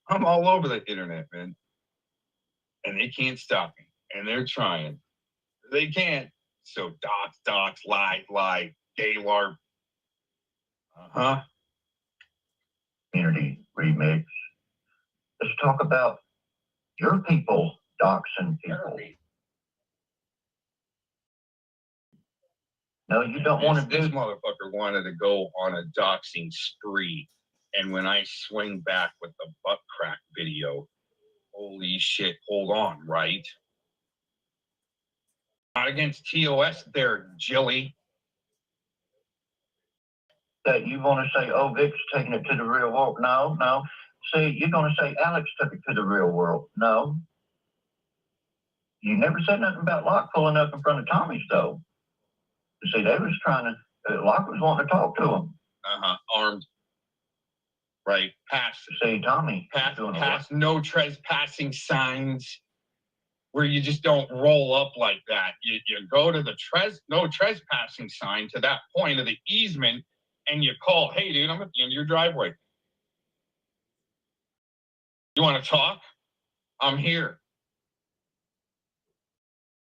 I'm all over the internet, man. And they can't stop me. And they're trying. They can't. So dox, lie, gay LARP. Uh-huh. Community remix. Let's talk about your people doxing people. No, you don't want to do. This motherfucker wanted to go on a doxing spree. And when I swing back with the butt crack video, holy shit, hold on, right? Not against TOS there, Jilly. That you want to say, oh, Vic's taking it to the real world. No. See, you're going to say Alex took it to the real world. No. You never said nothing about Locke pulling up in front of Tommy's, though. You see, they was trying to, Locke was wanting to talk to him. Armed. Right, pass. See, Tommy. Pass no trespassing signs. where you just don't roll up like that. You go to the no trespassing sign to that point of the easement, and you call, hey, dude, I'm at the end of your driveway. You want to talk? I'm here.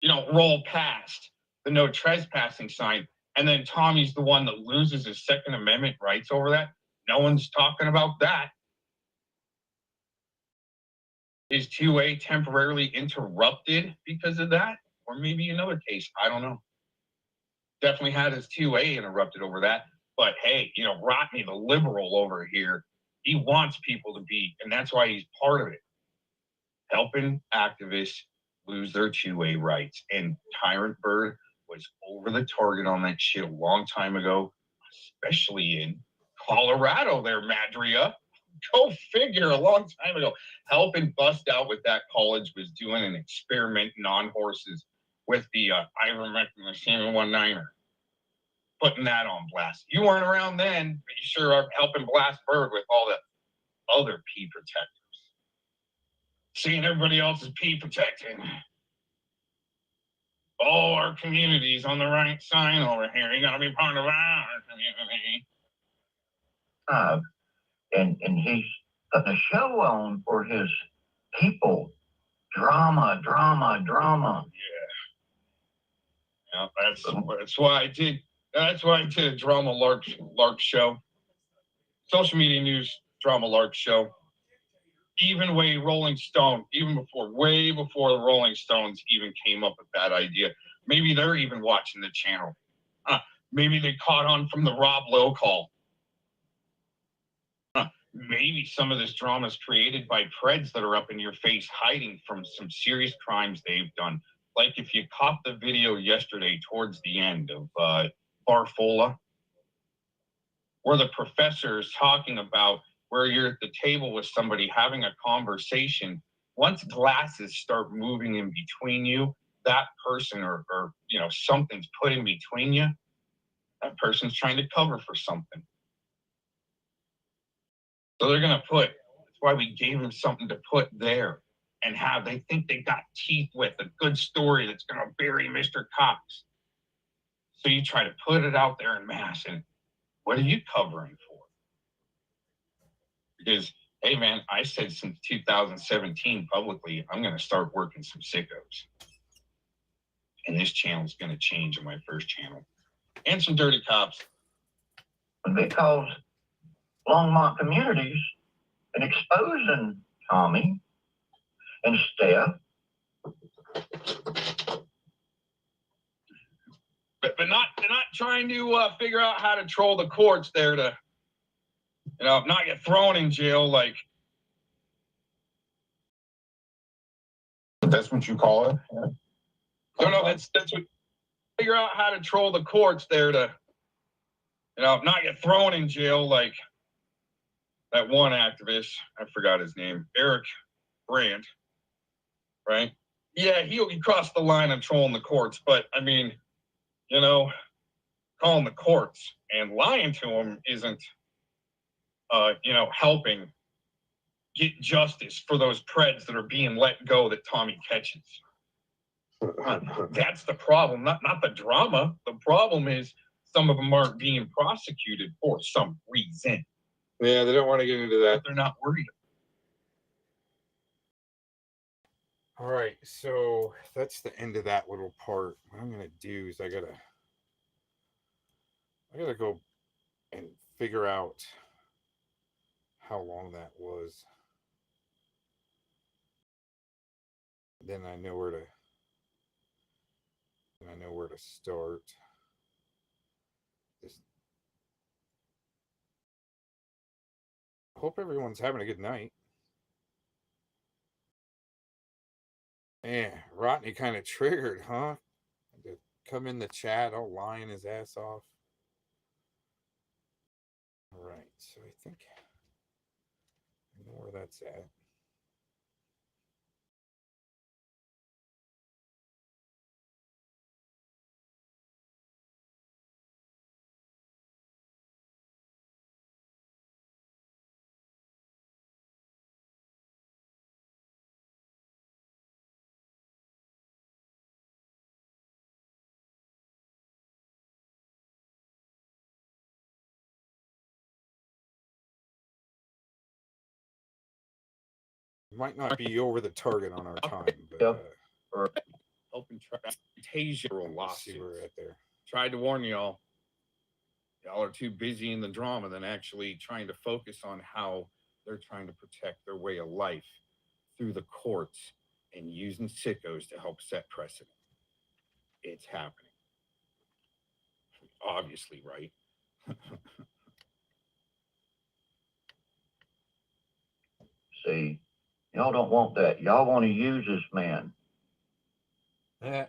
You don't roll past the no trespassing sign, and then Tommy's the one that loses his Second Amendment rights over that. No one's talking about that. Is 2A temporarily interrupted because of that? Or maybe another case, I don't know. Definitely had his 2A interrupted over that. But hey, you know, Rodney, the liberal over here, he wants people to be, and that's why he's part of it, helping activists lose their 2A rights. And Tyrant Bird was over the target on that shit a long time ago, especially in Colorado there, Madria. Go figure, a long time ago. Helping bust out with that college was doing an experiment on horses with the ivermectin, the 719er. Putting that on blast. You weren't around then, but you sure are helping blast Bird with all the other pee protectors. Seeing everybody else's pee protecting. All our communities on the right side over here. You gotta be part of our community. And he's putting a show on for his people. Drama. Yeah, that's why I did. That's why I did a drama lark show. Social media news drama lark show. Even way Rolling Stone, way before the Rolling Stones even came up with that idea. Maybe they're even watching the channel. Maybe they caught on from the Rob Lowe call. Maybe some of this drama is created by Preds that are up in your face hiding from some serious crimes they've done. Like if you caught the video yesterday towards the end of Barfola, where the professor is talking about where you're at the table with somebody having a conversation. Once glasses start moving in between you, that person or you know, something's put in between you, that person's trying to cover for something. So they're going to put, that's why we gave them something to put there and have, they think they got teeth with a good story that's going to bury Mr. Cox. So you try to put it out there in mass, and what are you covering for? Because, hey man, I said since 2017 publicly, I'm going to start working some sickos. And this channel's going to change on my first channel. And some dirty cops. Because Longmont communities and exposing Tommy and Steph. But not trying to figure out how to troll the courts there to, you know, not get thrown in jail like. That's what you call it? Yeah. No, that's what, figure out how to troll the courts there to, you know, not get thrown in jail like that one activist, I forgot his name, Eric Brandt, right? Yeah, he crossed the line on trolling the courts, but I mean, you know, calling the courts and lying to them isn't, you know, helping get justice for those Preds that are being let go that Tommy catches. That's the problem, not the drama. The problem is some of them aren't being prosecuted for some reason. Yeah, they don't want to get into that. But they're not worried. All right, so that's the end of that little part. What I'm gonna do is I gotta go and figure out how long that was. Then I know where to start. Just hope everyone's having a good night. Man, Rodney kind of triggered, huh? To come in the chat all lying his ass off. All right, so I think I know where that's at. Might not be over the target on our time, but helping try Tasia let's see where we're at there. tried to warn y'all. Y'all are too busy in the drama than actually trying to focus on how they're trying to protect their way of life through the courts and using sickos to help set precedent. It's happening. Obviously, right? See, y'all don't want that. Y'all want to use this man. Yeah.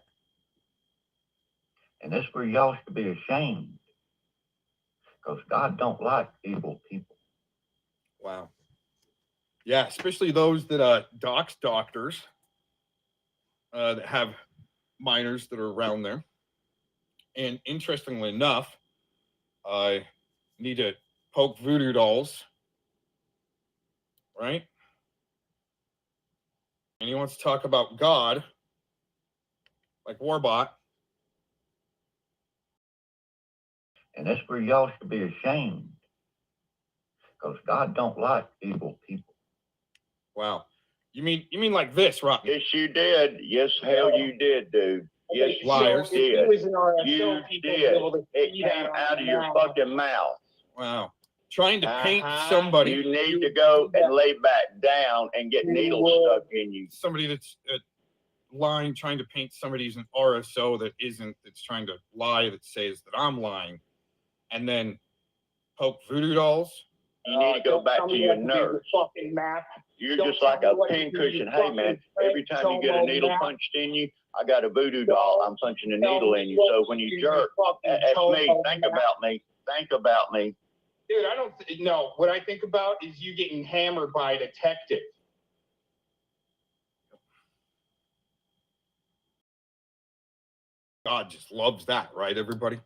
And that's where y'all should be ashamed. Because God don't like evil people. Wow. Yeah, especially those that dox doctors that have minors that are around there. And interestingly enough, I need to poke voodoo dolls, right? And he wants to talk about God, like Warbot. And that's where y'all should be ashamed. Because God don't like evil people. Wow. You mean like this, Rock? Yes, you did. Yes, hell you did, dude. Yes, Liars. you did. You did. It came out of your fucking mouth. Wow. Trying to paint somebody. You need to go and lay back down and get needles stuck in you. Somebody that's lying, trying to paint somebody's an RSO that isn't, that's trying to lie, that says that I'm lying, and then poke voodoo dolls. You need to go back to your nerves. You're just like a pincushion. Hey, man, every time you get a needle punched in you, I got a voodoo doll. I'm punching a needle in you. So when you jerk, that's me. Think about me. Think about me. Dude, I don't know. What I think about is you getting hammered by a detective. God just loves that, right, everybody?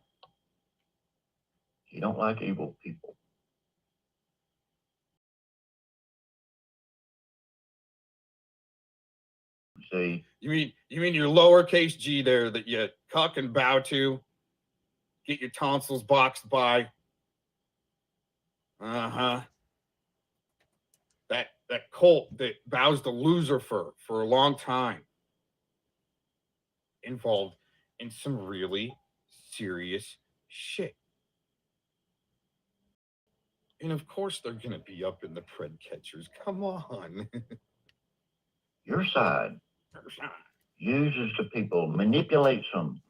You don't like evil people. See, You mean your lowercase g there that you cuck and bow to, get your tonsils boxed by. Uh-huh. That cult that bows to Lucifer for a long time, involved in some really serious shit. And of course they're gonna be up in the pred catchers. Come on. your side uses the people, manipulates them.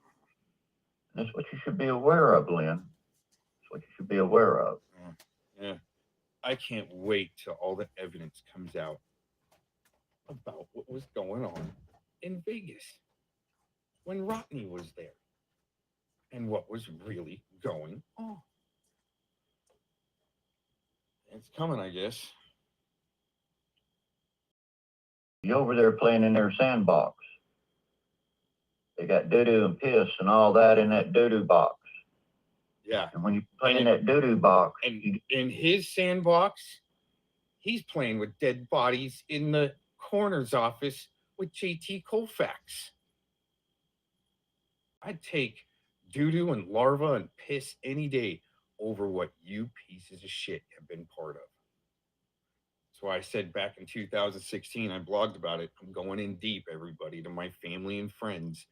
That's what you should be aware of, Lynn. That's what you should be aware of. Yeah. I can't wait till all the evidence comes out about what was going on in Vegas when Rodney was there and what was really going on. It's coming, I guess. You over there playing in their sandbox. They got doo-doo and piss and all that in that doo-doo box. Yeah. And when you play in that doo-doo box, and in his sandbox, he's playing with dead bodies in the coroner's office with JT Colfax. I'd take doo-doo and larva and piss any day over what you pieces of shit have been part of. That's why I said back in 2016, I blogged about it. I'm going in deep, everybody, to my family and friends.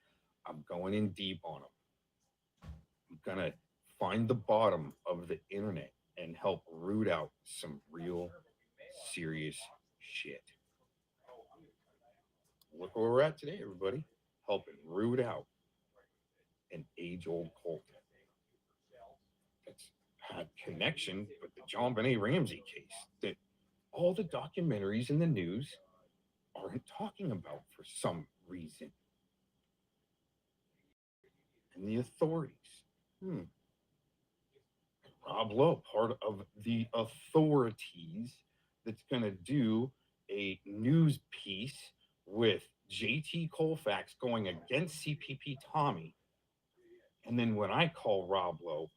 I'm going in deep on them. I'm going to find the bottom of the internet and help root out some real serious shit. Look where we're at today, everybody. Helping root out an age-old cult that's had connection with the John Benet Ramsey case that all the documentaries in the news aren't talking about for some reason. And the authorities. Rob Lowe, part of the authorities, that's going to do a news piece with JT Colfax going against CPP Tommy. And then when I call Rob Lowe,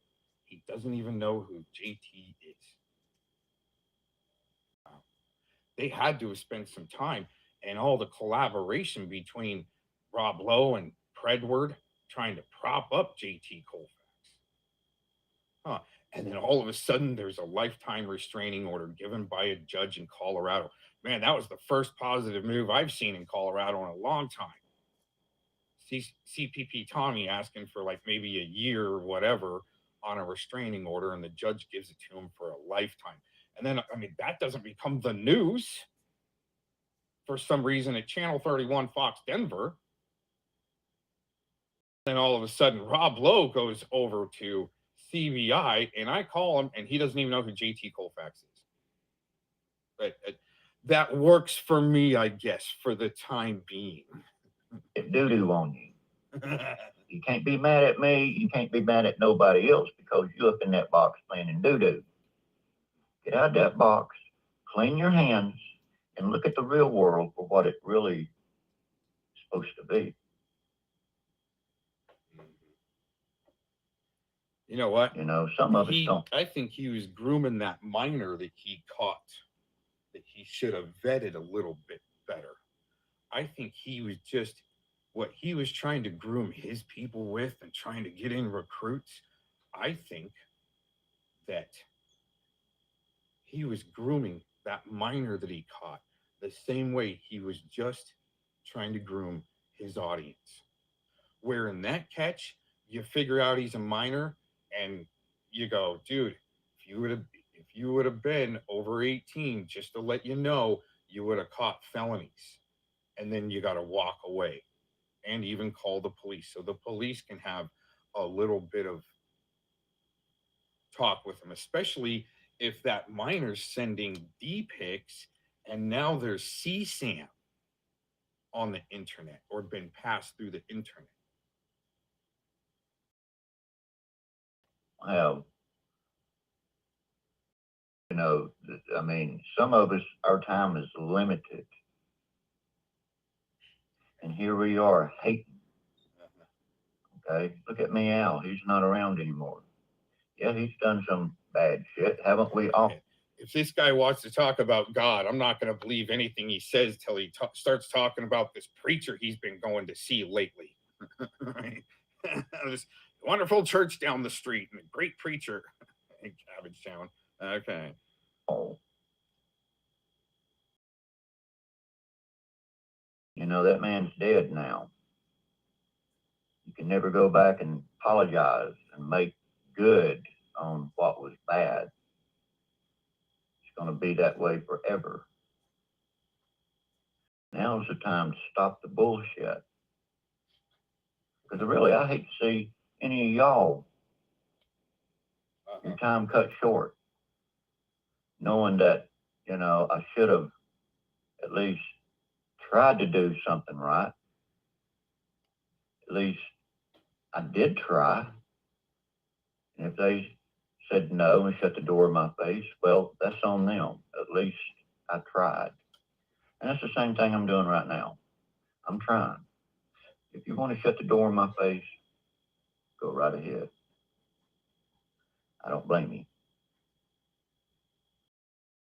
he doesn't even know who JT is. They had to have spent some time and all the collaboration between Rob Lowe and Predward trying to prop up JT Colfax. And then all of a sudden, there's a lifetime restraining order given by a judge in Colorado. Man, that was the first positive move I've seen in Colorado in a long time. CPP Tommy asking for like maybe a year or whatever on a restraining order, and the judge gives it to him for a lifetime. And then, I mean, that doesn't become the news for some reason at Channel 31 Fox Denver. Then all of a sudden, Rob Lowe goes over to CBI, and I call him, and he doesn't even know who JT Colfax is. But that works for me, I guess, for the time being. Doo-doo on you. You can't be mad at me. You can't be mad at nobody else because you're up in that box playing in doo-doo. Get out of that box, clean your hands, and look at the real world for what it really is supposed to be. You know what? You know, some of us don't. I think he was grooming that minor that he caught, that he should have vetted a little bit better. I think he was just what he was trying to groom his people with and trying to get in recruits. I think that he was grooming that minor that he caught the same way he was just trying to groom his audience. Where in that catch, you figure out he's a minor and you go, dude, if you would have been over 18, just to let you know, you would have caught felonies. And then you got to walk away and even call the police. So the police can have a little bit of talk with him, especially if that minor's sending D pics and now there's CSAM on the internet or been passed through the internet. Well, you know, I mean, some of us, our time is limited. And here we are hating. Okay, look at Meow. He's not around anymore. Yeah, he's done some bad shit, haven't we all? If this guy wants to talk about God, I'm not going to believe anything he says till he starts talking about this preacher he's been going to see lately. This wonderful church down the street and a great preacher in Cabbagetown. Okay. Oh. You know, that man's dead now. You can never go back and apologize and make good on what was bad. It's going to be that way forever. Now's the time to stop the bullshit. Because really, I hate to see any of y'all your time cut short, knowing that, you know, I should have at least tried to do something right. At least I did try. And if they said no and shut the door in my face, well, that's on them. At least I tried. And that's the same thing I'm doing right now. I'm trying. If you want to shut the door in my face, go right ahead. I don't blame you.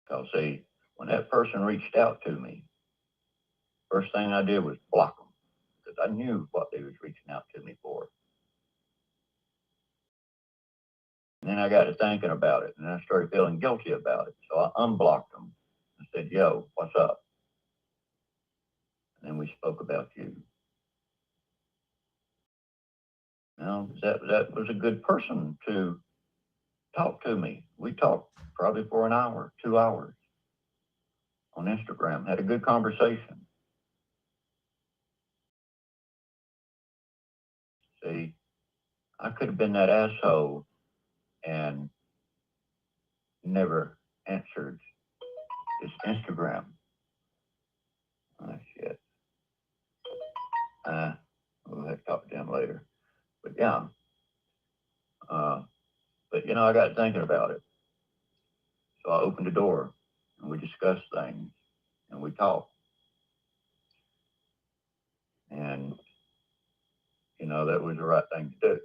Because, see, when that person reached out to me, first thing I did was block them. Because I knew what they was reaching out to me for. And then I got to thinking about it, and I started feeling guilty about it. So I unblocked them and said, yo, what's up? And then we spoke about you. Now, that was a good person to talk to me. We talked probably for an hour, 2 hours on Instagram, had a good conversation. See, I could have been that asshole and never answered his Instagram. Oh, shit. We'll have to talk to him later. But yeah. But, you know, I got thinking about it. So I opened the door and we discussed things and we talked. And, you know, that was the right thing to do.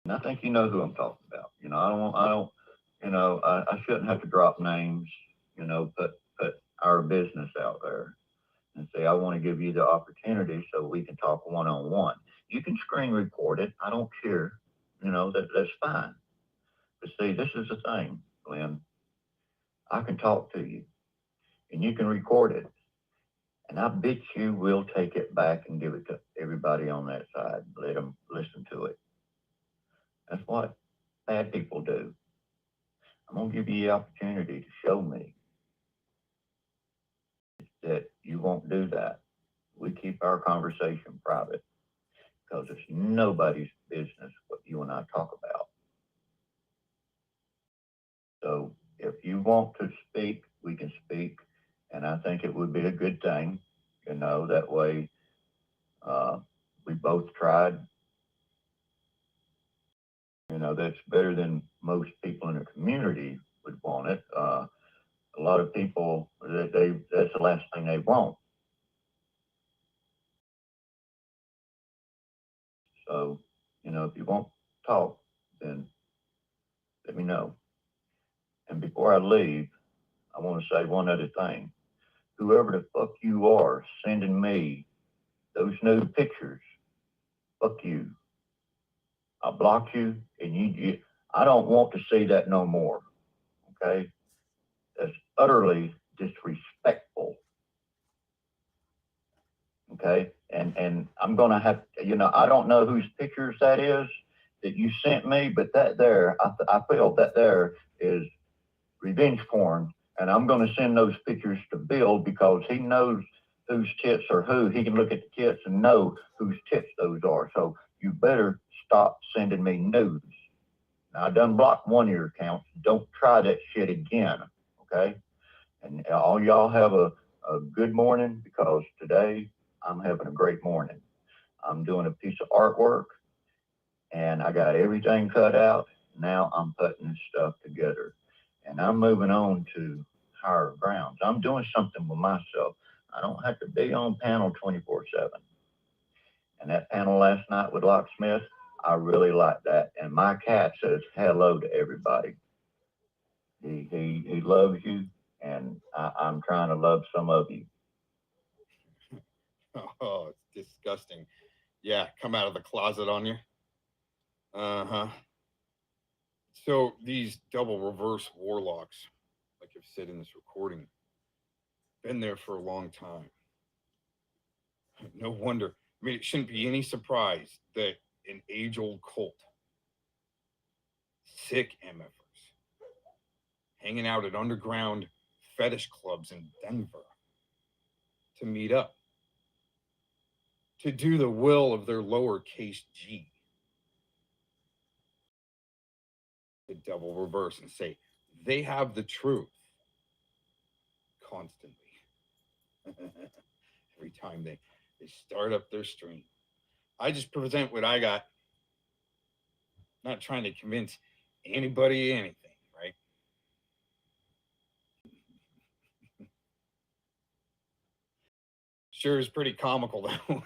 And I think you know who I'm talking about. You know, I shouldn't have to drop names, you know, put our business out there and say, I want to give you the opportunity so we can talk one-on-one. You can screen record it. I don't care. that's fine. But see, this is the thing, Glenn. I can talk to you, and you can record it, and I bet you will take it back and give it to everybody on that side. Let them listen to it. That's what bad people do. I'm going to give you the opportunity to show me that you won't do that. We keep our conversation private because it's nobody's business what you and I talk about. So if you want to speak, we can speak. And I think it would be a good thing, that way we both tried. That's better than most people in the community would want it. A lot of people, that's the last thing they want. So, if you want to talk, then let me know. And before I leave, I want to say one other thing. Whoever the fuck you are sending me those nude pictures, fuck you. I blocked you, and I don't want to see that no more. Okay? That's utterly disrespectful. Okay? And I'm gonna have I don't know whose pictures that is that you sent me, but that there, I feel that there is revenge porn, and I'm gonna send those pictures to Bill because he knows whose tits are who. He can look at the tits and know whose tits those are. So you better stop sending me nudes. Now, I done blocked one of your accounts. Don't try that shit again, okay? And all y'all have a good morning, because today I'm having a great morning. I'm doing a piece of artwork, and I got everything cut out. Now I'm putting this stuff together, and I'm moving on to higher grounds. I'm doing something with myself. I don't have to be on panel 24/7. And that panel last night with Locksmith, I really like that. And my cat says hello to everybody. He loves you, and I'm trying to love some of you. Oh, it's disgusting. Yeah, come out of the closet on you. Uh-huh. So these double reverse warlocks, like I've said in this recording, been there for a long time. No wonder. I mean, it shouldn't be any surprise that an age-old cult, sick MFers, hanging out at underground fetish clubs in Denver to meet up, to do the will of their lowercase g. The double reverse and say they have the truth constantly. Every time they start up their stream. I just present what I got. Not trying to convince anybody anything, right? Sure is pretty comical though.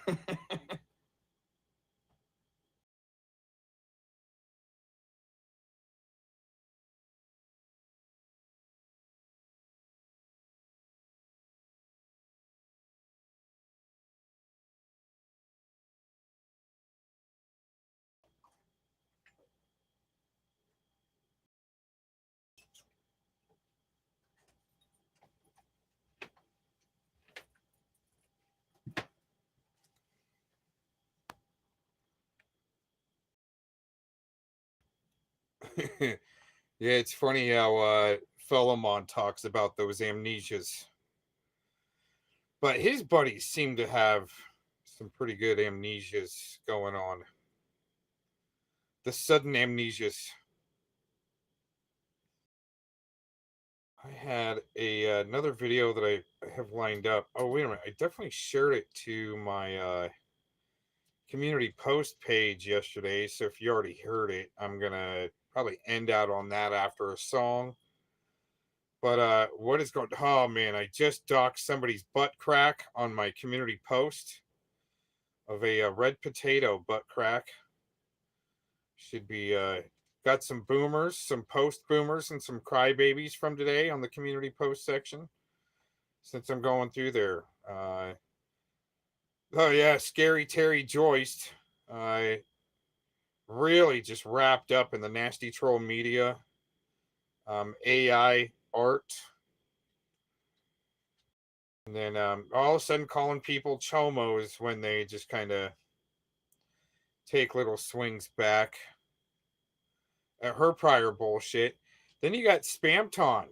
Yeah, it's funny how Philemon talks about those amnesias. But his buddies seem to have some pretty good amnesias going on. The sudden amnesias. I had another video that I have lined up. Oh, wait a minute. I definitely shared it to my community post page yesterday. So if you already heard it, I'm going to probably end out on that after a song. But what is going? Oh man, I just docked somebody's butt crack on my community post of a red potato butt crack. Should be got some boomers, some post boomers, and some crybabies from today on the community post section. Since I'm going through there, oh yeah, Scary Terry Joyce. really just wrapped up in the nasty troll media, AI art. And then all of a sudden calling people chomos when they just kind of take little swings back at her prior bullshit. Then you got Spamton.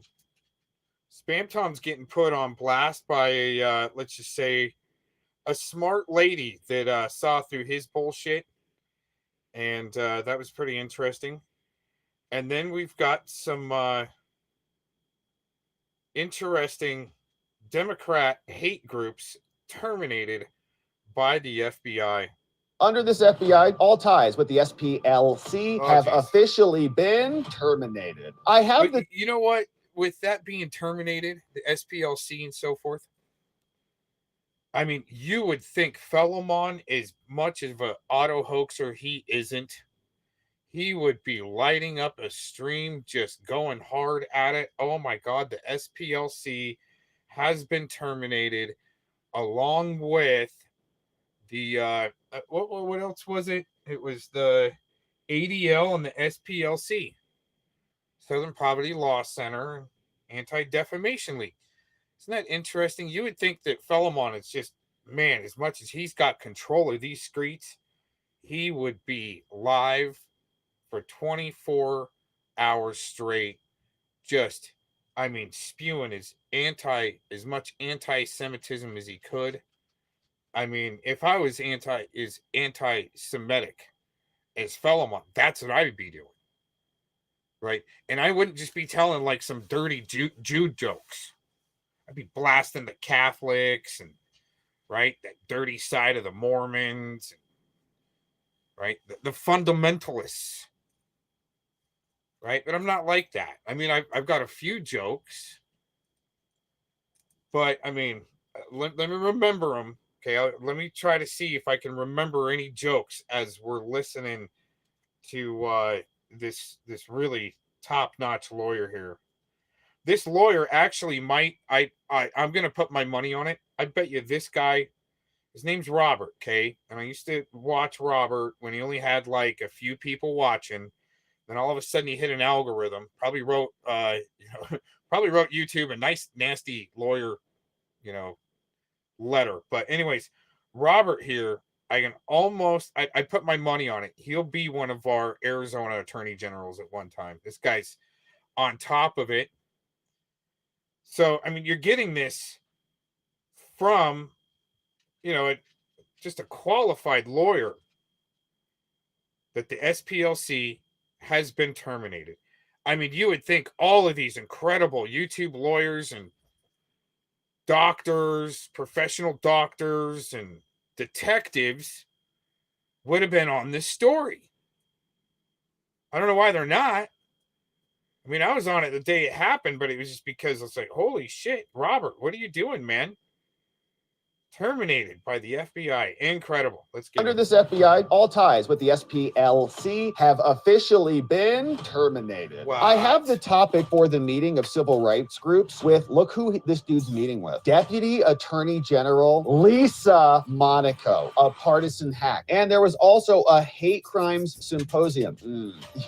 Spamton's getting put on blast by a, let's just say, a smart lady that saw through his bullshit. And that was pretty interesting. And then we've got some interesting Democrat hate groups terminated by the FBI. Under this FBI, all ties with the SPLC have officially been terminated. You know what? With that being terminated, the SPLC and so forth, I mean, you would think Philemon, as much of an auto hoaxer he isn't, he would be lighting up a stream, just going hard at it. Oh my God, the SPLC has been terminated, along with the what else was it? It was the ADL and the SPLC, Southern Poverty Law Center, and Anti-Defamation League. Isn't that interesting? You would think that Philemon is just, man, as much as he's got control of these streets, he would be live for 24 hours straight, just, I mean, spewing as much anti-Semitism as he could. I mean, if I was anti-Semitic as Philemon, that's what I would be doing, right? And I wouldn't just be telling like some dirty Jew jokes. I'd be blasting the Catholics and, right, that dirty side of the Mormons, right, the fundamentalists, right? But I'm not like that. I mean, I've got a few jokes, but I mean, let me remember them. Okay, let me try to see if I can remember any jokes as we're listening to this really top-notch lawyer here. This lawyer actually might, I'm going to put my money on it. I bet you this guy, his name's Robert, okay? And I used to watch Robert when he only had like a few people watching. Then all of a sudden he hit an algorithm, probably wrote YouTube a nice, nasty lawyer, letter. But anyways, Robert here, I put my money on it. He'll be one of our Arizona attorney generals at one time. This guy's on top of it. So, I mean, you're getting this from, just a qualified lawyer, that the SPLC has been terminated. I mean, you would think all of these incredible YouTube lawyers and doctors, professional doctors and detectives would have been on this story. I don't know why they're not. I mean, I was on it the day it happened, but it was just because I was like, holy shit, Robert, what are you doing, man? Terminated by the FBI. Incredible. Let's get under this FBI, all ties with the SPLC have officially been terminated. Wow. I have the topic for the meeting of civil rights groups with, look who this dude's meeting with. Deputy Attorney General Lisa Monaco, a partisan hack. And there was also a hate crimes symposium.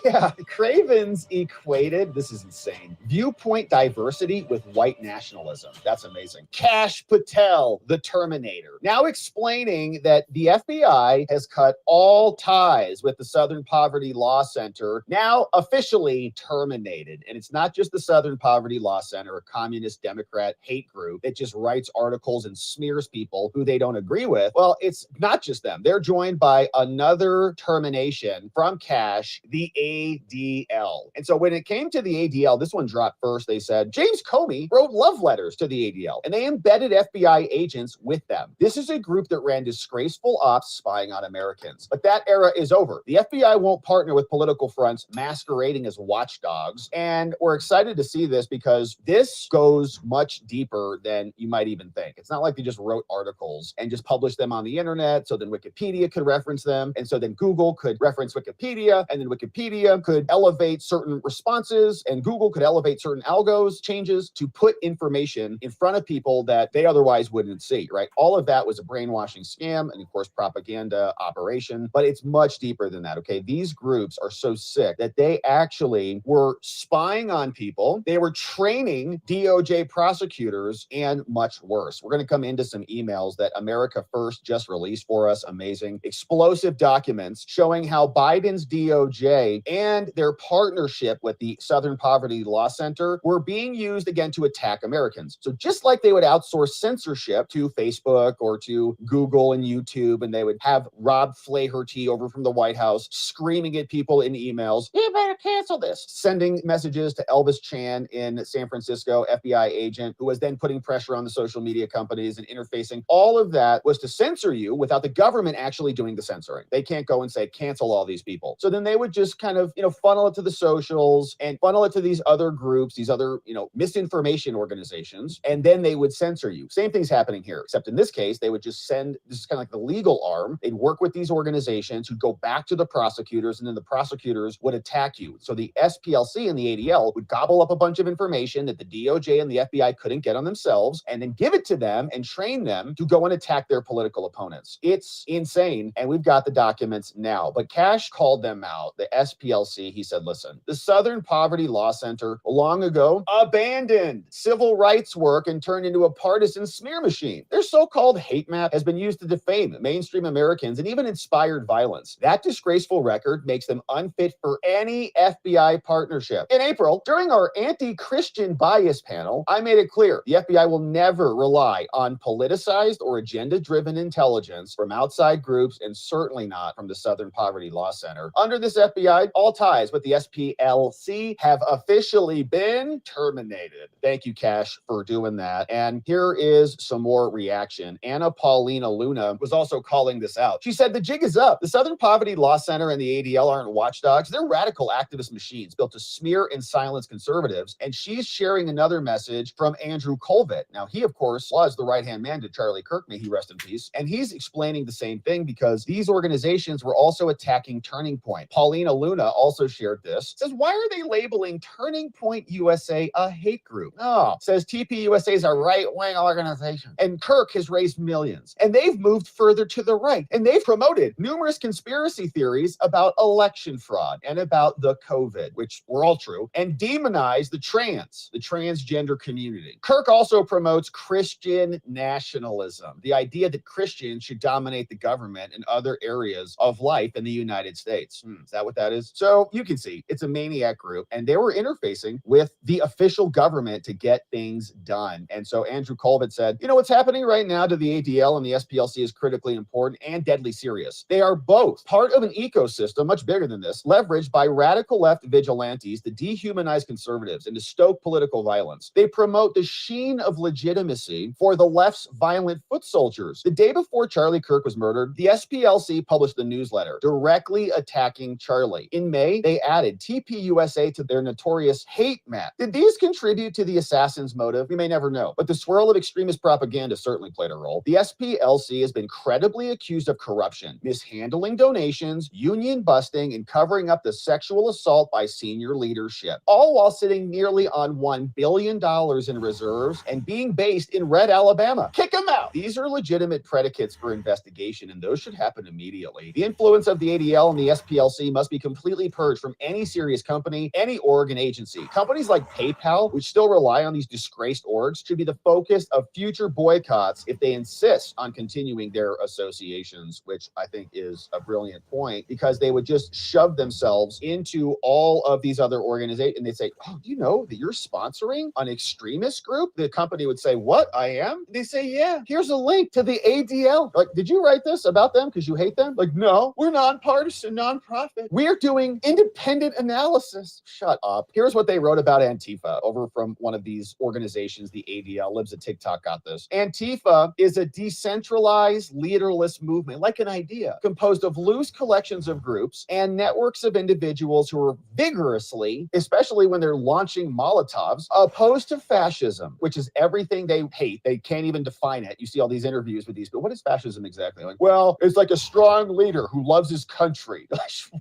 Yeah, Cravens equated, this is insane, viewpoint diversity with white nationalism. That's amazing. Kash Patel, the Terminator, now explaining that the FBI has cut all ties with the Southern Poverty Law Center, now officially terminated. And it's not just the Southern Poverty Law Center, a communist Democrat hate group that just writes articles and smears people who they don't agree with. Well, it's not just them. They're joined by another termination from Kash, the ADL. And so when it came to the ADL, this one dropped first. They said James Comey wrote love letters to the ADL, and they embedded FBI agents with them. This is a group that ran disgraceful ops spying on Americans. But that era is over. The FBI won't partner with political fronts masquerading as watchdogs. And we're excited to see this because this goes much deeper than you might even think. It's not like they just wrote articles and just published them on the internet so then Wikipedia could reference them. And so then Google could reference Wikipedia, and then Wikipedia could elevate certain responses, and Google could elevate certain algos changes to put information in front of people that they otherwise wouldn't see, right? all of that was a brainwashing scam and, of course, propaganda operation, but it's much deeper than that, okay? These groups are so sick that they actually were spying on people. They were training DOJ prosecutors and much worse. We're going to come into some emails that America First just released for us. Amazing. Explosive documents showing how Biden's DOJ and their partnership with the Southern Poverty Law Center were being used again to attack Americans. So just like they would outsource censorship to Facebook or to Google and YouTube, and they would have Rob Flaherty over from the White House screaming at people in emails, you better cancel this, sending messages to Elvis Chan in San Francisco, FBI agent, who was then putting pressure on the social media companies and interfacing. All of that was to censor you without the government actually doing the censoring. They can't go and say, cancel all these people. So then they would just kind of, funnel it to the socials and funnel it to these other groups, these other, misinformation organizations, and then they would censor you. Same thing's happening here, except in this case, they would just send, this is kind of like the legal arm. They'd work with these organizations who'd go back to the prosecutors, and then the prosecutors would attack you. So the SPLC and the ADL would gobble up a bunch of information that the DOJ and the FBI couldn't get on themselves, and then give it to them and train them to go and attack their political opponents. It's insane, and we've got the documents now. But Cash called them out, the SPLC. He said, listen, the Southern Poverty Law Center long ago abandoned civil rights work and turned into a partisan smear machine. Their so-called hate map has been used to defame mainstream Americans and even inspired violence. That disgraceful record makes them unfit for any FBI partnership. In April, during our anti-Christian bias panel, I made it clear the FBI will never rely on politicized or agenda-driven intelligence from outside groups, and certainly not from the Southern Poverty Law Center. Under this FBI, all ties with the SPLC have officially been terminated. Thank you, Cash, for doing that. And here is some more reaction. Anna Paulina Luna was also calling this out. She said, the jig is up. The Southern Poverty Law Center and the ADL aren't watchdogs. They're radical activist machines built to smear and silence conservatives. And she's sharing another message from Andrew Colvett. Now, he, of course, was the right-hand man to Charlie Kirk, may he rest in peace. And he's explaining the same thing because these organizations were also attacking Turning Point. Paulina Luna also shared this. Says, why are they labeling Turning Point USA a hate group? Oh, says TPUSA is a right-wing organization. And Kirk has raised millions. And they've moved further to the right. And they've promoted numerous conspiracy theories about election fraud and about the COVID, which were all true, and demonized the transgender community. Kirk also promotes Christian nationalism, the idea that Christians should dominate the government and other areas of life in the United States. Is that what that is? So you can see it's a maniac group, and they were interfacing with the official government to get things done. And so Andrew Colvett said, what's happening right now to the ADL and the SPLC is critically important and deadly serious. They are both part of an ecosystem much bigger than this, leveraged by radical left vigilantes to dehumanize conservatives and to stoke political violence. They promote the sheen of legitimacy for the left's violent foot soldiers. The day before Charlie Kirk was murdered, the SPLC published the newsletter directly attacking Charlie. In May, they added TPUSA to their notorious hate map. Did these contribute to the assassin's motive? We may never know, but the swirl of extremist propaganda certainly played a role. The SPLC has been credibly accused of corruption, mishandling donations, union busting, and covering up the sexual assault by senior leadership, all while sitting nearly on $1 billion in reserves and being based in Red, Alabama. Kick them out. These are legitimate predicates for investigation, and those should happen immediately. The influence of the ADL and the SPLC must be completely purged from any serious company, any org and agency. Companies like PayPal, which still rely on these disgraced orgs, should be the focus of future boycotts if they insist on continuing their associations, which I think is a brilliant point, because they would just shove themselves into all of these other organizations, and they'd say, oh, do you know that you're sponsoring an extremist group? The company would say, what, I am? They say, yeah, here's a link to the ADL. Like, did you write this about them because you hate them? Like, no, we're nonpartisan, nonprofit. We're doing independent analysis. Shut up. Here's what they wrote about Antifa over from one of these organizations, the ADL. Libs of TikTok got this. Antifa is a decentralized, leaderless movement, like an idea, composed of loose collections of groups and networks of individuals who are vigorously, especially when they're launching Molotovs, opposed to fascism, which is everything they hate. They can't even define it. You see all these interviews with these, but what is fascism exactly? Like, well, it's like a strong leader who loves his country.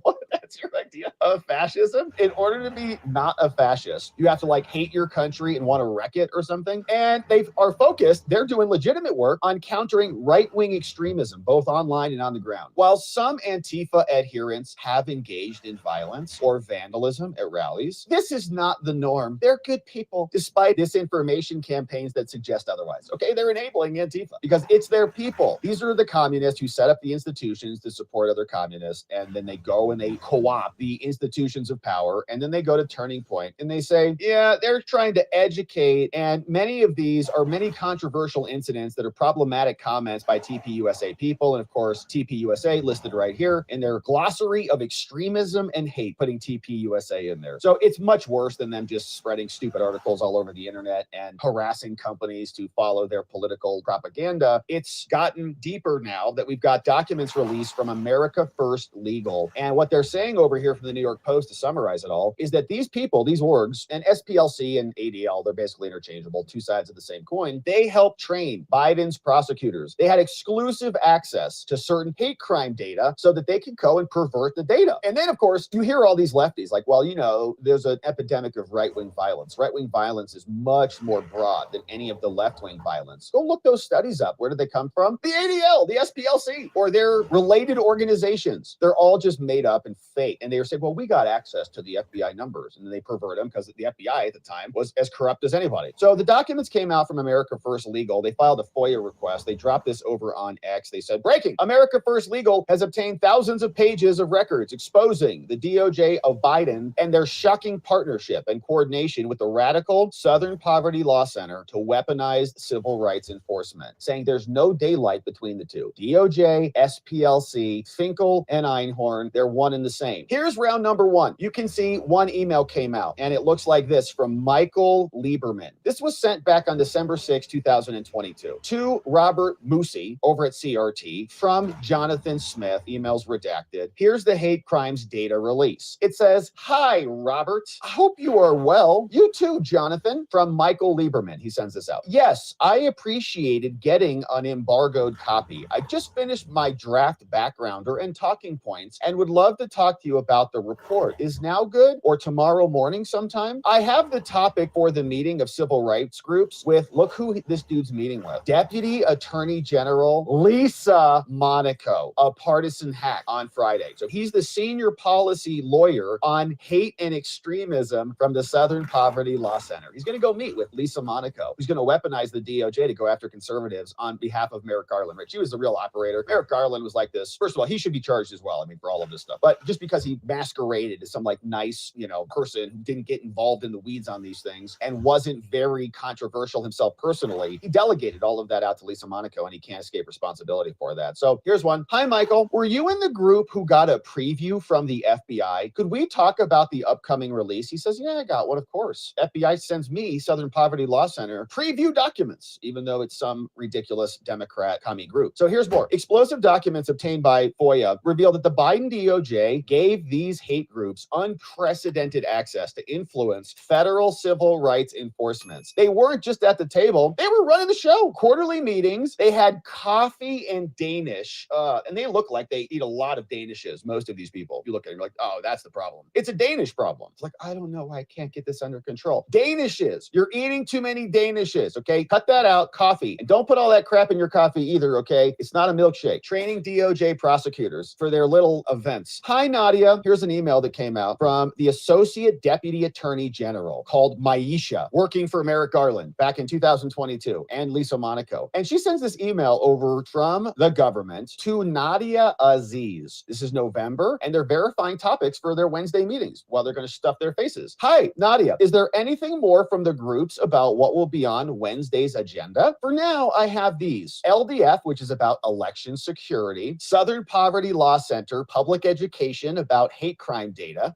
What? What's your idea of fascism? In order to be not a fascist, you have to like hate your country and want to wreck it or something. And they are focused, they're doing legitimate work on countering right-wing extremism, both online and on the ground. While some Antifa adherents have engaged in violence or vandalism at rallies, this is not the norm. They're good people, despite disinformation campaigns that suggest otherwise. Okay, they're enabling Antifa because it's their people. These are the communists who set up the institutions to support other communists, and then they go and they co-opt the institutions of power, and then they go to Turning Point and they say, yeah, they're trying to educate, and many of these are many controversial incidents that are problematic comments by TPUSA people, and of course, TPUSA listed right here in their glossary of extremism and hate, putting TPUSA in there. So it's much worse than them just spreading stupid articles all over the internet and harassing companies to follow their political propaganda. It's gotten deeper now that we've got documents released from America First Legal. And what they're saying over here from the New York Post, to summarize it all, is that these people, these orgs, and SPLC and ADL, they're basically interchangeable, two sides of the same coin, they helped train Biden's prosecutors. They had exclusive access to certain hate crime data so that they could go and pervert the data. And then, of course, you hear all these lefties like, well, you know, there's an epidemic of right-wing violence. Right-wing violence is much more broad than any of the left-wing violence. Go look those studies up. Where did they come from? The ADL, the SPLC, or their related organizations. They're all just made up and fake. And they were saying, well, we got access to the FBI numbers. And then they pervert them because the FBI at the time was as corrupt as anybody. So the documents came out from America First Legal. They filed a FOIA request. They dropped this over on X. They said, breaking, America First Legal has obtained thousands of pages of records exposing the DOJ of Biden and their shocking partnership and coordination with the radical Southern Poverty Law Center to weaponize civil rights enforcement, saying there's no daylight between the two. DOJ, SPLC, Finkel, and Einhorn, they're one and the same. Here's round number one. You can see one email came out, and it looks like this from Michael Lieberman. This was sent back on December 6, 2022 to Robert Musi over at CRT from Jonathan Smith, emails redacted. Here's the hate crimes data release. It says, hi, Robert. I hope you are well. You too, Jonathan, from Michael Lieberman. He sends this out. Yes, I appreciated getting an embargoed copy. I just finished my draft backgrounder and talking points and would love to talk to you about the report. Is now good or tomorrow morning sometime? I have the topic for the meeting of civil rights groups with, look who this dude's meeting with, Deputy Attorney General Lisa Monaco, a partisan hack, on Friday. So he's the senior policy lawyer on hate and extremism from the Southern Poverty Law Center. He's going to go meet with Lisa Monaco, who's going to weaponize the DOJ to go after conservatives on behalf of Merrick Garland. Right? She was the real operator. Merrick Garland was like this. First of all, he should be charged as well. I mean, for all of this stuff. But just because he masqueraded as some like nice, person who didn't get involved in the weeds on these things and wasn't very controversial himself personally, he delegated all of that out to Lisa Monaco, and he can't escape responsibility for that. So here's one. Hi, Michael. Were you in the group who got a preview from the FBI? Could we talk about the upcoming release? He says, yeah, I got one, of course. FBI sends me, Southern Poverty Law Center, preview documents, even though it's some ridiculous Democrat commie group. So here's more. Explosive documents obtained by FOIA reveal that the Biden DOJ gave these hate groups unprecedented access to influence federal civil rights enforcements. They weren't just at the table, they were running the show. Quarterly meetings, they had coffee and Danish, and they look like they eat a lot of Danishes, most of these people. You look at it, you're like, oh, that's the problem. It's a Danish problem. It's like, I don't know why I can't get this under control. Danishes, you're eating too many Danishes, okay? Cut that out, coffee. And don't put all that crap in your coffee either, okay? It's not a milkshake. Training DOJ prosecutors for their little events. Hi, Nadia. Here's an email that came out from the Associate Deputy Attorney General called Maisha, working for Merrick Garland back in 2022, and Lisa Monaco. And she sends this email over from the government to Nadia Aziz. This is November, and they're verifying topics for their Wednesday meetings while they're going to stuff their faces. Hi, Nadia. Is there anything more from the groups about what will be on Wednesday's agenda? For now, I have these. LDF, which is about election security. Southern Poverty Law Center, public education about hate crime data.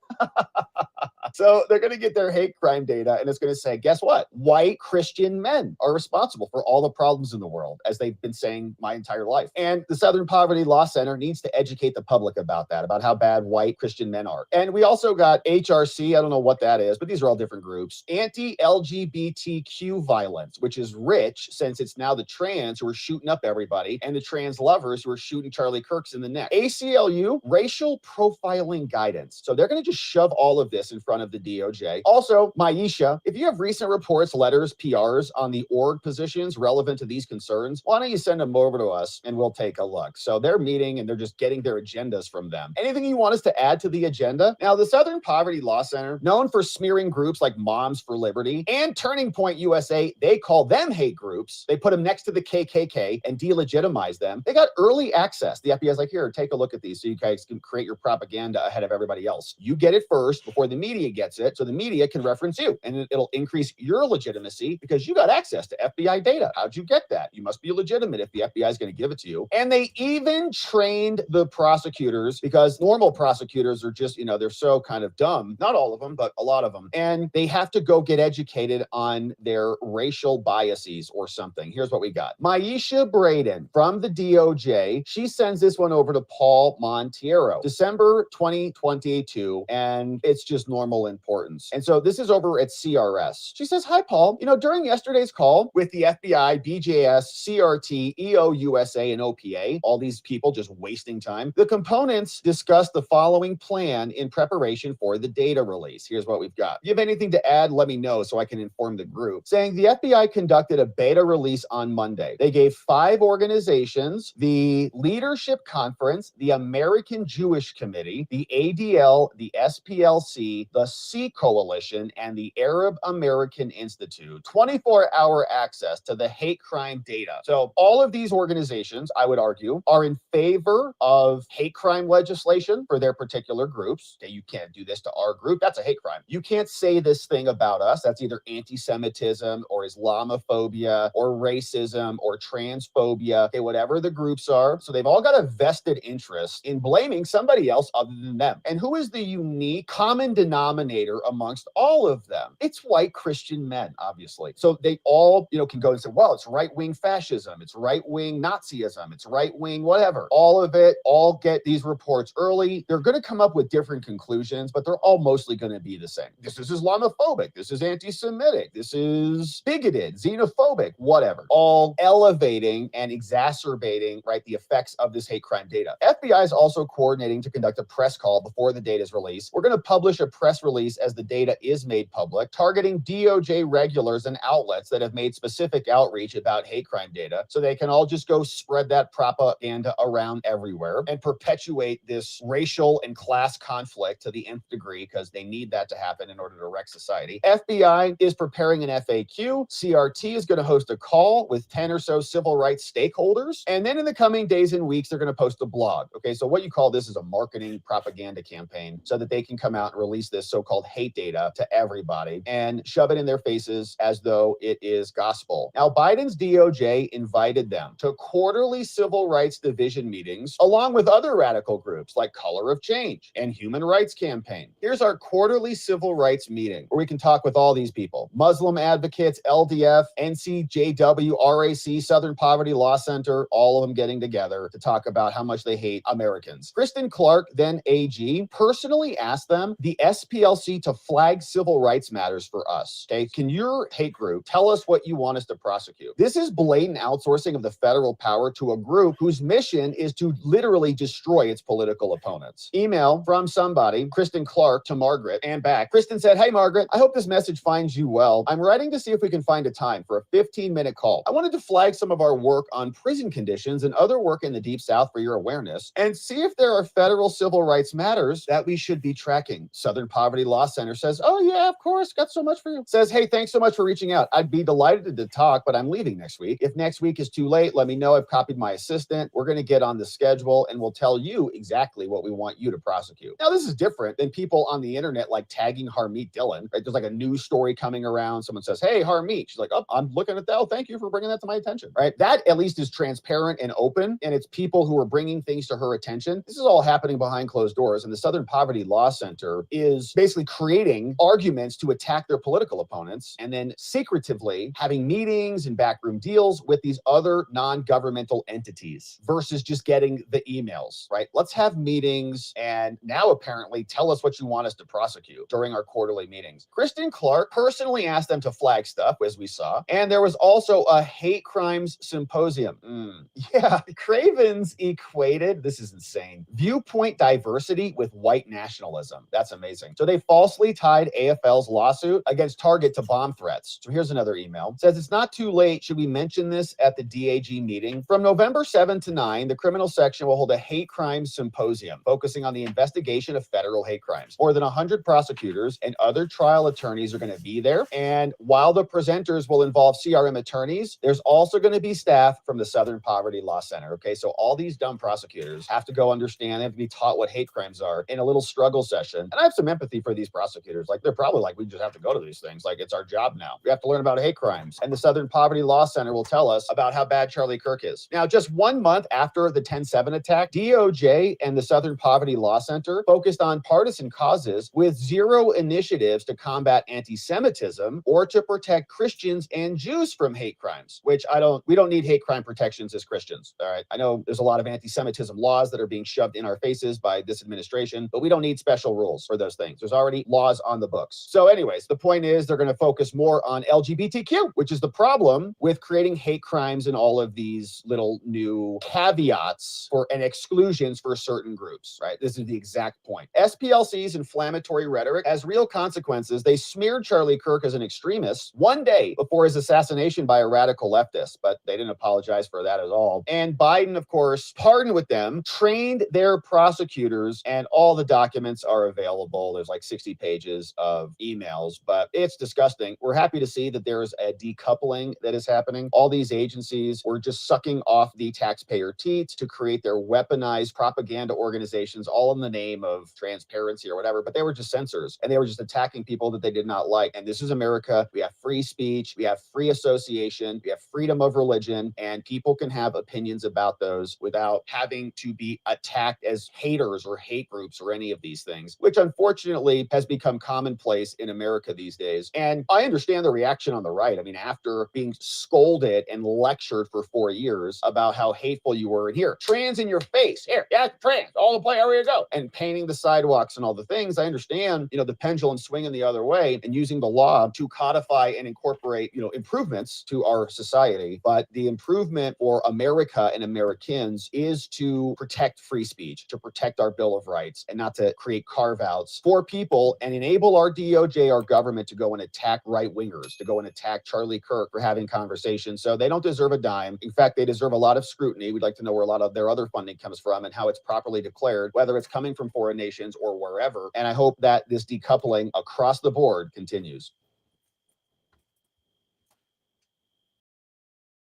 So they're going to get their hate crime data, and it's going to say, guess what? White Christian men are responsible for all the problems in the world, as they've been saying my entire life. And the Southern Poverty Law Center needs to educate the public about that, about how bad white Christian men are. And we also got HRC, I don't know what that is, but these are all different groups. Anti-LGBTQ violence, which is rich since it's now the trans who are shooting up everybody and the trans lovers who are shooting Charlie Kirks in the neck. ACLU, racial profiling profiling guidance. So they're going to just shove all of this in front of the DOJ. Also, Maisha, if you have recent reports, letters, PRs on the org positions relevant to these concerns, why don't you send them over to us and we'll take a look. So they're meeting and they're just getting their agendas from them. Anything you want us to add to the agenda? Now, the Southern Poverty Law Center, known for smearing groups like Moms for Liberty and Turning Point USA, they call them hate groups. They put them next to the KKK and delegitimize them. They got early access. The FBI's like, here, take a look at these so you guys can create your propaganda ahead of everybody else. You get it first before the media gets it, so the media can reference you, and it'll increase your legitimacy because you got access to FBI data. How'd you get that? You must be legitimate if the FBI is going to give it to you. And they even trained the prosecutors, because normal prosecutors are just, they're so kind of dumb. Not all of them, but a lot of them. And they have to go get educated on their racial biases or something. Here's what we got. Maisha Braden from the DOJ, she sends this one over to Paul Monteiro, December 2022, and it's just normal importance. And so this is over at CRS. She says, hi, Paul. During yesterday's call with the FBI, BJS, CRT, EOUSA, and OPA, all these people just wasting time, the components discussed the following plan in preparation for the data release. Here's what we've got. If you have anything to add, let me know so I can inform the group. Saying the FBI conducted a beta release on Monday. They gave 5 organizations, the Leadership Conference, the American Jewish Committee, the ADL, the SPLC, the C Coalition, and the Arab American Institute, 24-hour access to the hate crime data. So all of these organizations, I would argue, are in favor of hate crime legislation for their particular groups. Okay, you can't do this to our group. That's a hate crime. You can't say this thing about us. That's either anti-Semitism or Islamophobia or racism or transphobia, okay, whatever the groups are. So they've all got a vested interest in blaming somebody else other than them. And who is the unique common denominator amongst all of them? It's white Christian men, obviously. So they all, can go and say, well, it's right-wing fascism, it's right-wing Nazism, it's right-wing whatever. All of it, all get these reports early. They're going to come up with different conclusions, but they're all mostly going to be the same. This is Islamophobic, this is anti-Semitic, this is bigoted, xenophobic, whatever. All elevating and exacerbating, right, the effects of this hate crime data. FBI is also coordinating to conduct a press call before the data is released. We're going to publish a press release as the data is made public, targeting DOJ regulars and outlets that have made specific outreach about hate crime data, so they can all just go spread that propaganda around everywhere and perpetuate this racial and class conflict to the nth degree, because they need that to happen in order to wreck society. FBI is preparing an FAQ. CRT is going to host a call with 10 or so civil rights stakeholders. And then in the coming days and weeks, they're going to post a blog. Okay, so what you call this is a marketing propaganda campaign so that they can come out and release this so-called hate data to everybody and shove it in their faces as though it is gospel. Now, Biden's DOJ invited them to quarterly civil rights division meetings along with other radical groups like Color of Change and Human Rights Campaign. Here's our quarterly civil rights meeting where we can talk with all these people: Muslim advocates, LDF, NCJW, RAC, Southern Poverty Law Center, all of them getting together to talk about how much they hate Americans. Kristen Clark, then AG, personally asked them, the SPLC, to flag civil rights matters for us. Okay, can your hate group tell us what you want us to prosecute? This is blatant outsourcing of the federal power to a group whose mission is to literally destroy its political opponents. Email from somebody, Kristen Clark, to Margaret and back. Kristen said, hey, Margaret, I hope this message finds you well. I'm writing to see if we can find a time for a 15-minute call. I wanted to flag some of our work on prison conditions and other work in the Deep South for your awareness, and see if there are federal civil rights matters that we should be tracking. Southern Poverty Law Center says, oh yeah, of course, got so much for you. Says, hey, thanks so much for reaching out. I'd be delighted to talk, but I'm leaving next week. If next week is too late, let me know. I've copied my assistant. We're going to get on the schedule and we'll tell you exactly what we want you to prosecute. Now, this is different than people on the internet like tagging Harmeet Dillon, right? There's like a news story coming around. Someone says, hey, Harmeet. She's like, oh, I'm looking at that. Oh, thank you for bringing that to my attention, right? That at least is transparent and open, and it's people who are bringing things to her attention. This is all happening behind closed doors, and the Southern Poverty Law Center is basically creating arguments to attack their political opponents and then secretively having meetings and backroom deals with these other non-governmental entities versus just getting the emails, right? Let's have meetings and now apparently tell us what you want us to prosecute during our quarterly meetings. Kristen Clark personally asked them to flag stuff, as we saw, and there was also a hate crimes symposium. Yeah, Cravens equated, this is insane, viewpoint diversity with white nationalism. That's amazing. So they falsely tied AFL's lawsuit against Target to bomb threats. So here's another email. It says, it's not too late. Should we mention this at the DAG meeting? From November 7 to 9, the criminal section will hold a hate crimes symposium focusing on the investigation of federal hate crimes. More than 100 prosecutors and other trial attorneys are going to be there. And while the presenters will involve CRM attorneys, there's also going to be staff from the Southern Poverty Law Center. Okay, so all these dumb prosecutors have to go understand, they have to be taught what hate crimes are in a little struggle session. And I have some empathy for these prosecutors. Like, they're probably like, we just have to go to these things. Like, it's our job now. We have to learn about hate crimes. And the Southern Poverty Law Center will tell us about how bad Charlie Kirk is. Now, just 1 month after the 10/7 attack, DOJ and the Southern Poverty Law Center focused on partisan causes with zero initiatives to combat anti-Semitism or to protect Christians and Jews from hate crimes, which we don't need hate crime protections as Christians. All right. I know there's a lot of anti-Semitism laws that are being shoved in our faces by this administration, but we don't need special rules for those things. There's already laws on the books. So anyways, the point is they're going to focus more on LGBTQ, which is the problem with creating hate crimes and all of these little new caveats and exclusions for certain groups, right? This is the exact point. SPLC's inflammatory rhetoric has real consequences. They smeared Charlie Kirk as an extremist 1 day before his assassination by a radical leftist, but they didn't apologize for that at all. And Biden, of course, pardoned with them, trained their prosecutors, and all the documents are available. There's like 60 pages of emails, but it's disgusting. We're happy to see that there's a decoupling that is happening. All these agencies were just sucking off the taxpayer teats to create their weaponized propaganda organizations, all in the name of transparency or whatever, but they were just censors, and they were just attacking people that they did not like. And this is America. We have free speech, we have free association, we have freedom of religion, and people can have opinions about those without having to be attacked as haters or hate groups or any of these things, which unfortunately has become commonplace in America these days. And I understand the reaction on the right. I mean, after being scolded and lectured for 4 years about how hateful you were, and here, trans in your face, here, yeah, trans, all the play, everywhere you go, and painting the sidewalks and all the things. I understand, the pendulum swinging the other way and using the law to codify and incorporate, improvements to our society. But the improvement for America and Americans is to protect free speech, to protect our Bill of Rights, and not to create carve-outs for people and enable our DOJ, our government, to go and attack right-wingers, to go and attack Charlie Kirk for having conversations. So they don't deserve a dime. In fact, they deserve a lot of scrutiny. We'd like to know where a lot of their other funding comes from and how it's properly declared, whether it's coming from foreign nations or wherever. And I hope that this decoupling across the board continues.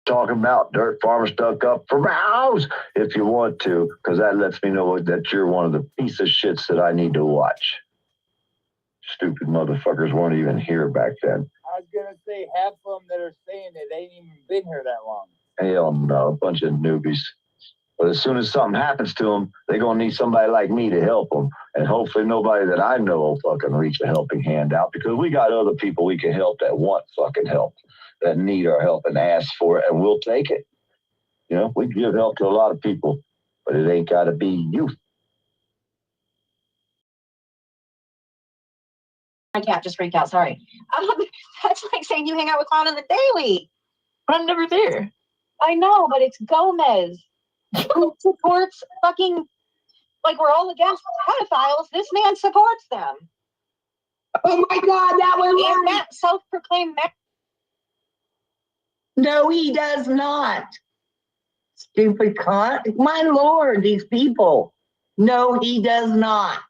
Talking about dirt farmer stuck up for house if you want to, because that lets me know that you're one of the piece of shits that I need to watch. Stupid motherfuckers weren't even here back then. I was gonna say half of them that are saying it ain't even been here that long. Hell no, a bunch of newbies. But as soon as something happens to them, they're gonna need somebody like me to help them. And hopefully nobody that I know will fucking reach a helping hand out, because we got other people we can help that want fucking help, that need our help and ask for it, and we'll take it. We give help to a lot of people, but it ain't gotta be you. My cat just freaked out, sorry. That's like saying you hang out with Clown on the daily. But I'm never there. I know, but it's Gomez who supports fucking, like, we're all against pedophiles. This man supports them. Oh my God, that was that self-proclaimed man. No, he does not. Stupid cunt. My Lord, these people. No, he does not.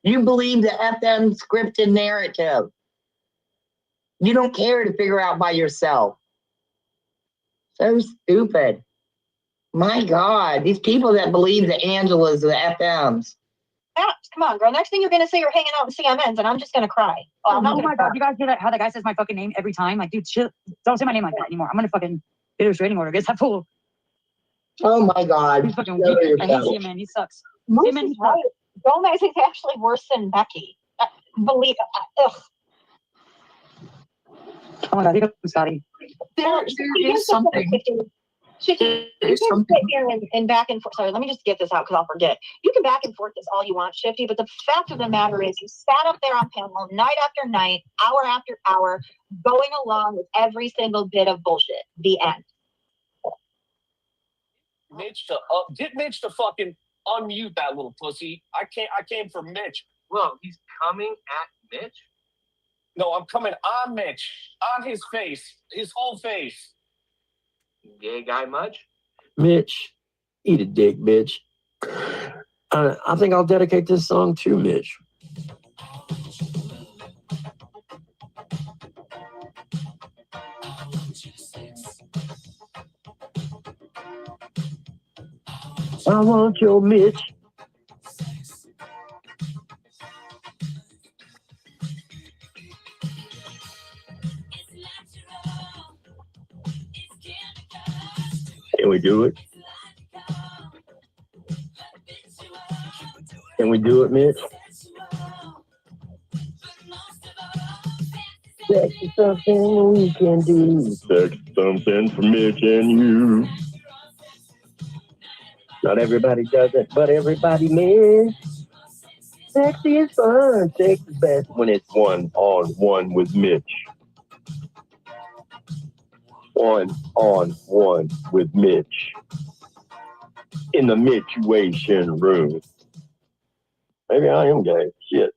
You believe the FM scripted narrative. You don't care to figure out by yourself. So stupid. My God, these people that believe the Angelas, the FMs. Come on, girl. Next thing you're going to say you're hanging out with CMNs, and I'm just going to cry. Oh my God, you guys hear that? How that guy says my fucking name every time? Like, dude, shit, don't say my name like that anymore. I'm going to fucking get a restraining order. Get that fool. Oh my God. He's fucking weak. I hate CMN. He sucks. CMN, he sucks. Gomez is actually worse than Becky. Believe it. Ugh. Oh my God, here comes Scotty. There is something. You can sit here and back and forth. Sorry, let me just get this out because I'll forget. You can back and forth this all you want, Shifty, but the fact of the matter is you sat up there on panel night after night, hour after hour, going along with every single bit of bullshit. The end. Mitch to get Mitch to fucking Unmute that little pussy. I came for Mitch. Well, he's coming at Mitch? No, I'm coming on Mitch. On his face. His whole face. Gay guy much? Mitch, eat a dick, bitch. I think I'll dedicate this song to Mitch. I want your Mitch. Can we do it? Can we do it, Mitch? Sex is something we can do. Sex is something for Mitch and you. Not everybody does it, but everybody man. Sex is fun. Sex is best when it's one-on-one with Mitch. One-on-one with Mitch. In the Mitchuation room. Maybe I am gay. Shit.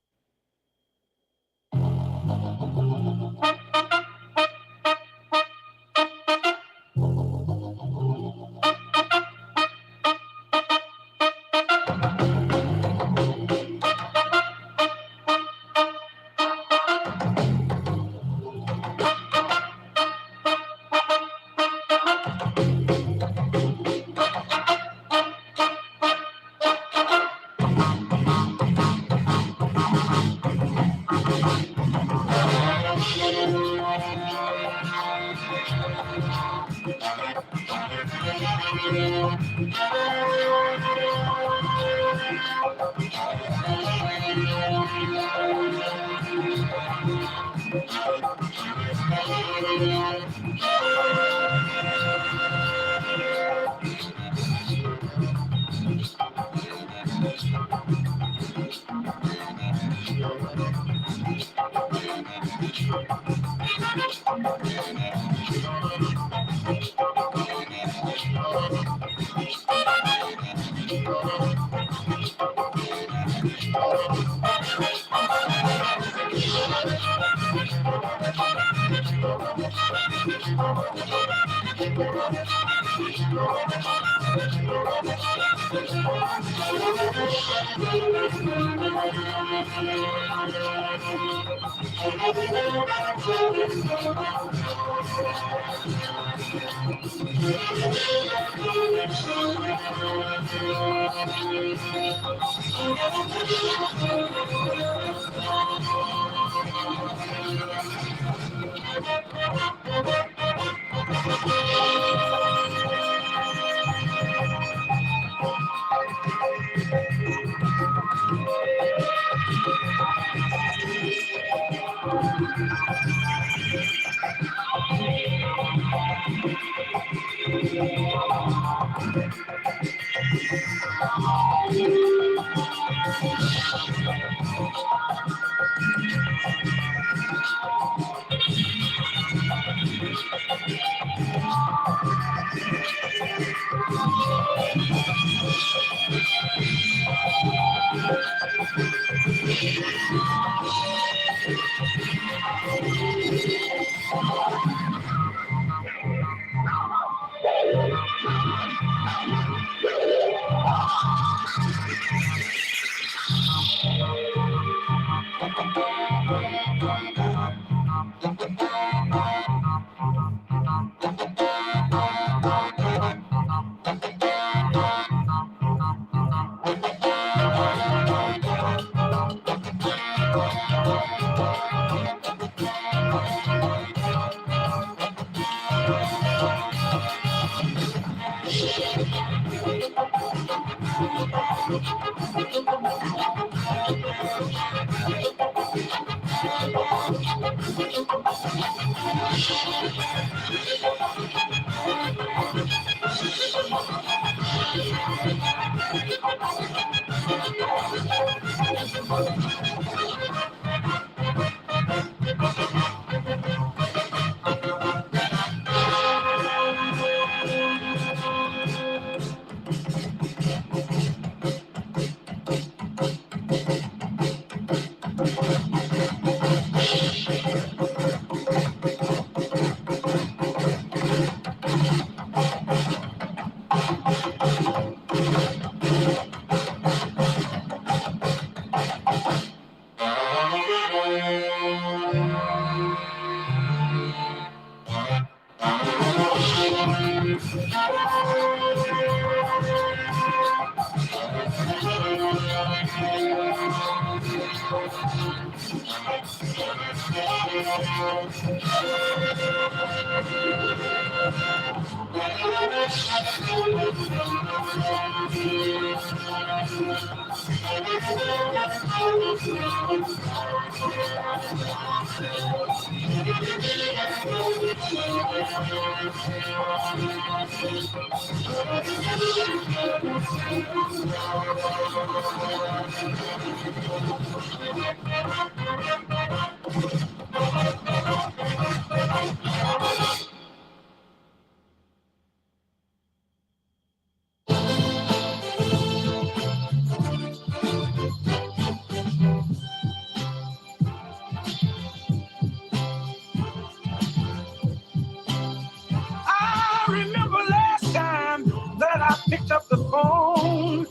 I remember last time that I picked up the phone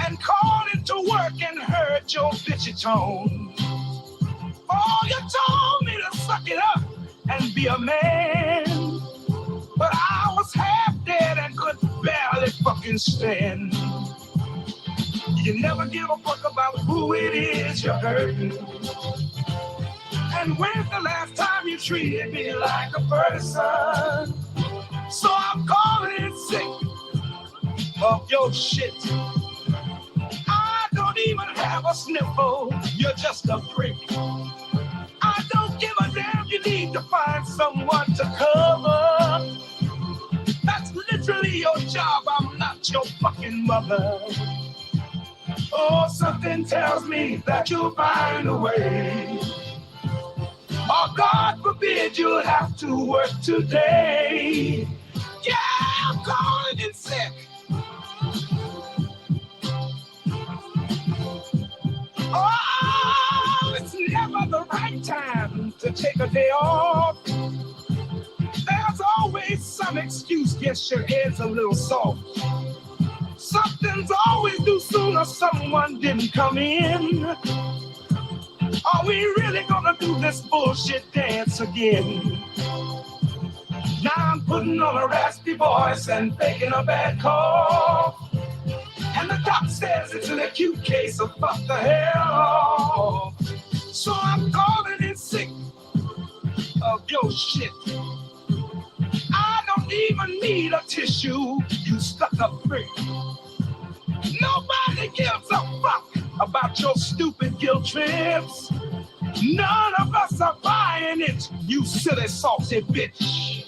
and called into work and heard your bitchy tone. Oh, you told me to suck it up and be a man, but I was half dead and could barely fucking stand. You never give a fuck about who it is you're hurting. And when's the last time you treated me like a person? So I'm calling in sick of your shit. I don't even have a sniffle, you're just a prick. I don't give a damn, you need to find someone to cover. That's literally your job, I'm not your fucking mother. Oh, something tells me that you'll find a way. Or God forbid you'll have to work today. Yeah, I'm calling in sick. Oh, it's never the right time to take a day off. There's always some excuse, guess your head's a little soft. Something's always due sooner, someone didn't come in. Are we really gonna do this bullshit dance again? Now I'm putting on a raspy voice and faking a bad cough. And the doc says it's an acute case of fuck the hell off. So I'm calling in sick of your shit. I don't even need a tissue, you stuck up prick. Nobody gives a fuck about your stupid guilt trips. None of us are buying it, you silly salty bitch.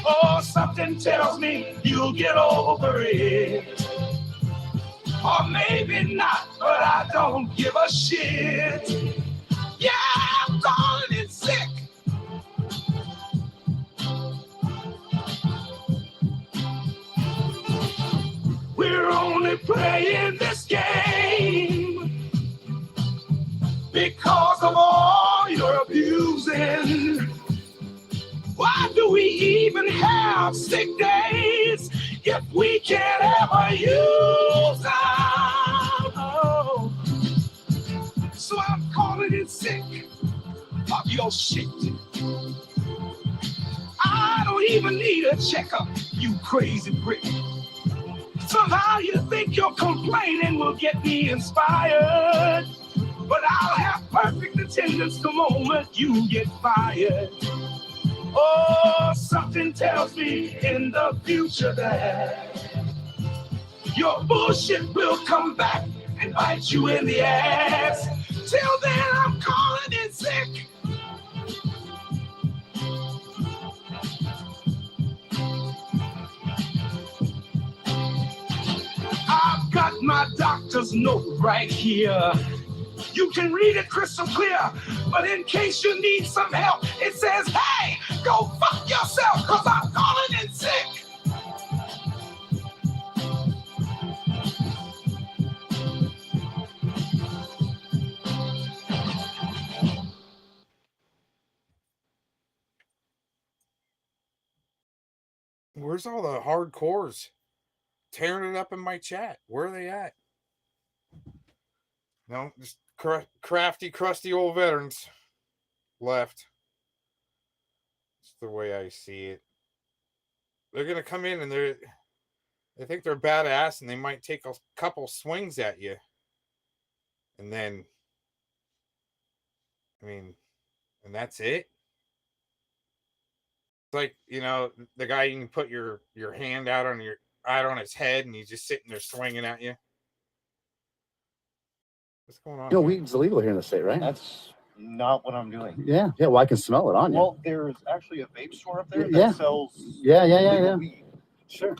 Oh, something tells me you'll get over it. Or maybe not, but I don't give a shit. Yeah, I'm calling it sick. We're only playing this game because of all your abusing. Why do we even have sick days if we can't ever use them? Oh. So I'm calling in sick of your shit. I don't even need a checkup, you crazy prick. Somehow you think your complaining will get me inspired, but I'll have perfect attendance the moment you get fired. Oh, something tells me in the future that your bullshit will come back and bite you in the ass. Till then, I'm calling in sick. I've got my doctor's note right here. You can read it crystal clear, but in case you need some help, it says, hey, go fuck yourself, cause I'm calling in sick. Where's all the hardcores tearing it up in my chat? Where are they at? No, just crafty, crusty old veterans left. That's the way I see it. They're going to come in and they think they're badass and they might take a couple swings at you. And then, I mean, and that's it. It's like, you know, the guy, you can put your hand out on his head, and he's just sitting there swinging at you. What's going on? You know, weed's illegal here in the state, right? That's not what I'm doing. Yeah. Well, I can smell it on you. Well, there's actually a vape store up there that sells Yeah. weed. Sure.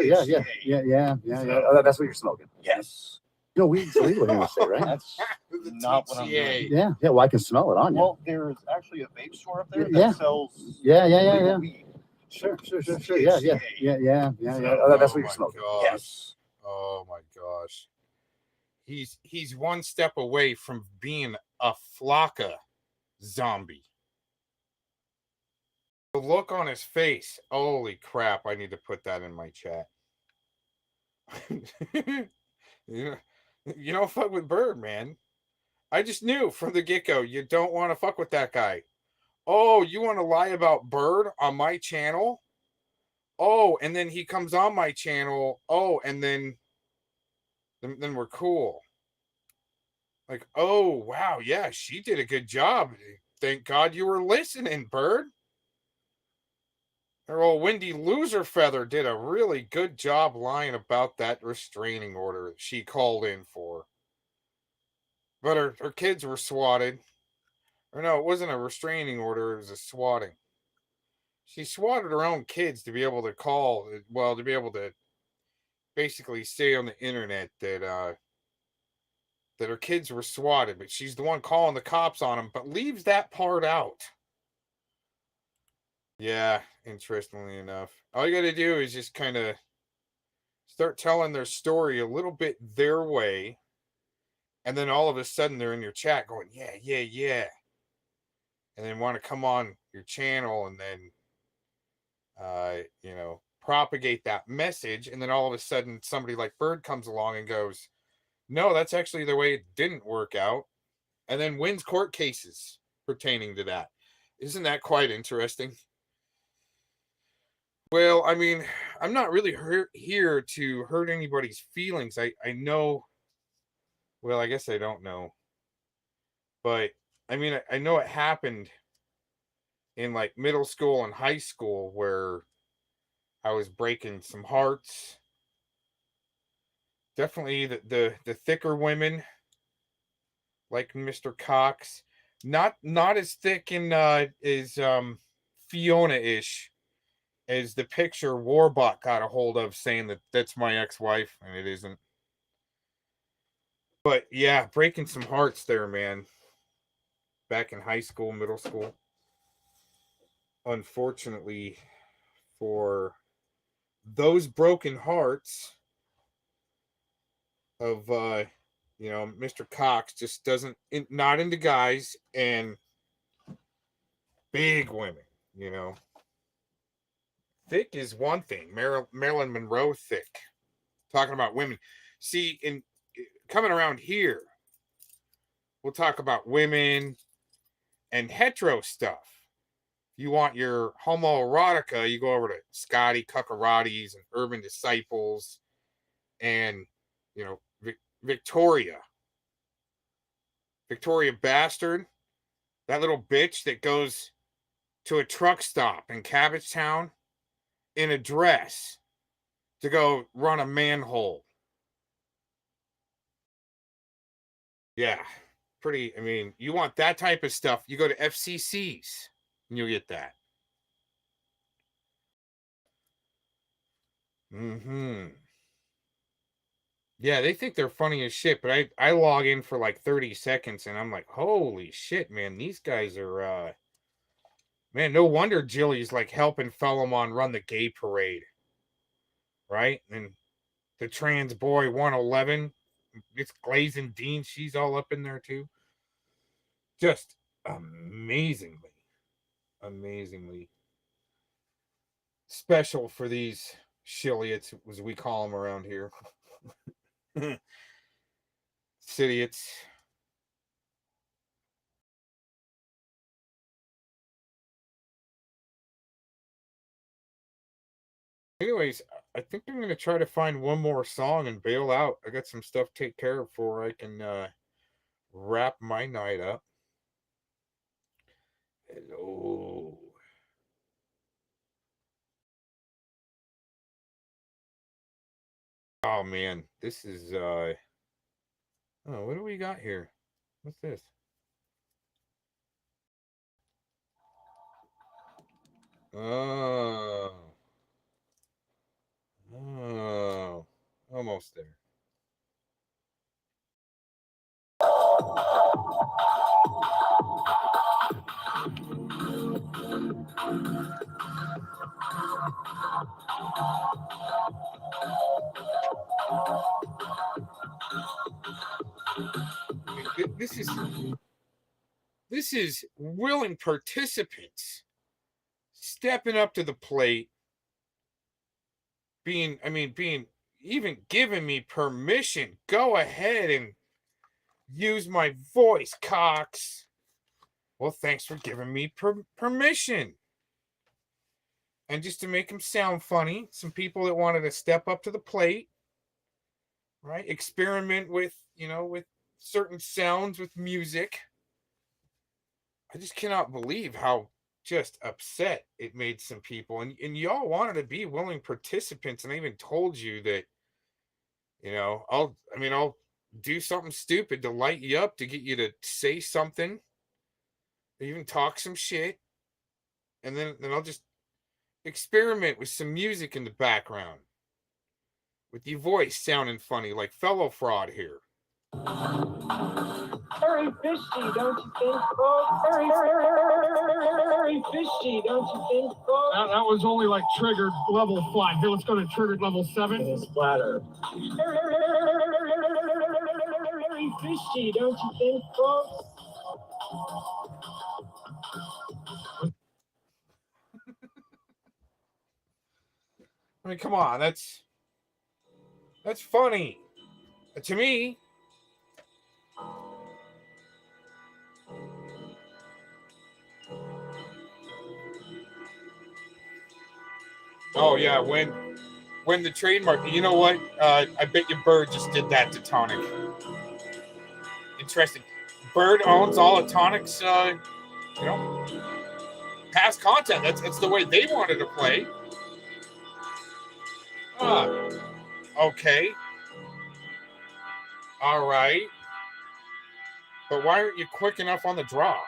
Yeah. Oh, that's what you're smoking. Yes. You know, weed's illegal here in the state, right? That's not what I'm doing. Yeah. Well, I can smell it on you. Well, there's actually a vape store up there that sells weed. Sure. Yeah. Oh, that's what you're smoking. Yes. Oh my gosh. He's one step away from being a Flocka zombie. The look on his face. Holy crap, I need to put that in my chat. You don't fuck with Bird, man. I just knew from the get-go you don't want to fuck with that guy. Oh, you want to lie about Bird on my channel? Oh, and then he comes on my channel. Oh, and then we're cool. Like, oh, wow, yeah, she did a good job. Thank God you were listening, Bird. Her old Windy Loser Feather did a really good job lying about that restraining order she called in for. But her kids were swatted. Or no, it wasn't a restraining order, it was a swatting. She swatted her own kids to be able to to be able to basically say on the internet that her kids were swatted, but she's the one calling the cops on them, but leaves that part out. Yeah, interestingly enough. All you got to do is just kind of start telling their story a little bit their way, and then all of a sudden they're in your chat going, yeah. And then want to come on your channel and then, propagate that message. And then all of a sudden somebody like Bird comes along and goes, no, that's actually the way it didn't work out. And then wins court cases pertaining to that. Isn't that quite interesting? Well, I mean, I'm not really here to hurt anybody's feelings. I know, well, I guess I don't know. But, I mean, I know it happened in like middle school and high school where I was breaking some hearts. Definitely the thicker women, like Mr. Cox, not as thick and as Fiona-ish as the picture Warbot got a hold of saying that that's my ex-wife, and it isn't. But yeah, breaking some hearts there, man. Back in high school, middle school. Unfortunately, for those broken hearts of Mr. Cox just not into guys and big women, Thick is one thing. Marilyn Monroe thick. Talking about women. See, in coming around here, we'll talk about women and hetero stuff. If you want your homoerotica, you go over to Scotty Cuckarotti's and Urban Disciples and, Victoria Bastard, that little bitch that goes to a truck stop in Cabbagetown in a dress to go run a manhole. Yeah, you want that type of stuff, you go to FCC's and you'll get that. Yeah, they think they're funny as shit, but I log in for like 30 seconds and I'm like, holy shit, man, these guys are, man, no wonder Jilly's like helping Felomon run the gay parade, right? And the trans boy 111, it's Glazing Dean, she's all up in there too. Just amazingly special for these shilliots, as we call them around here. Sidiots. Anyways, I think I'm going to try to find one more song and bail out. I got some stuff to take care of before I can wrap my night up. Hello. Oh man, this is oh, what do we got here? What's this? Oh. Oh. Almost there. This is willing participants stepping up to the plate, being even giving me permission. Go ahead and use my voice, Cox. Well, thanks for giving me permission. And just to make them sound funny, some people that wanted to step up to the plate, right? Experiment with, with certain sounds with music. I just cannot believe how just upset it made some people. And y'all wanted to be willing participants. And I even told you that, I'll do something stupid to light you up, to get you to say something, even talk some shit. And then I'll just experiment with some music in the background, with your voice sounding funny, like Fellow Fraud here. Very fishy, don't you think? Oh, very fishy, don't you think? Oh. That was only like triggered level 5. Here, let's go to triggered level 7. Splatter. Very fishy, don't you think? Oh. I mean, come on, that's funny to me. Oh yeah, when the trademark, you know what? I bet your Bird just did that to Tonic. Interesting. Bird owns all of Tonic's, past content. That's the way they wanted to play. Okay. All right. But why aren't you quick enough on the draw?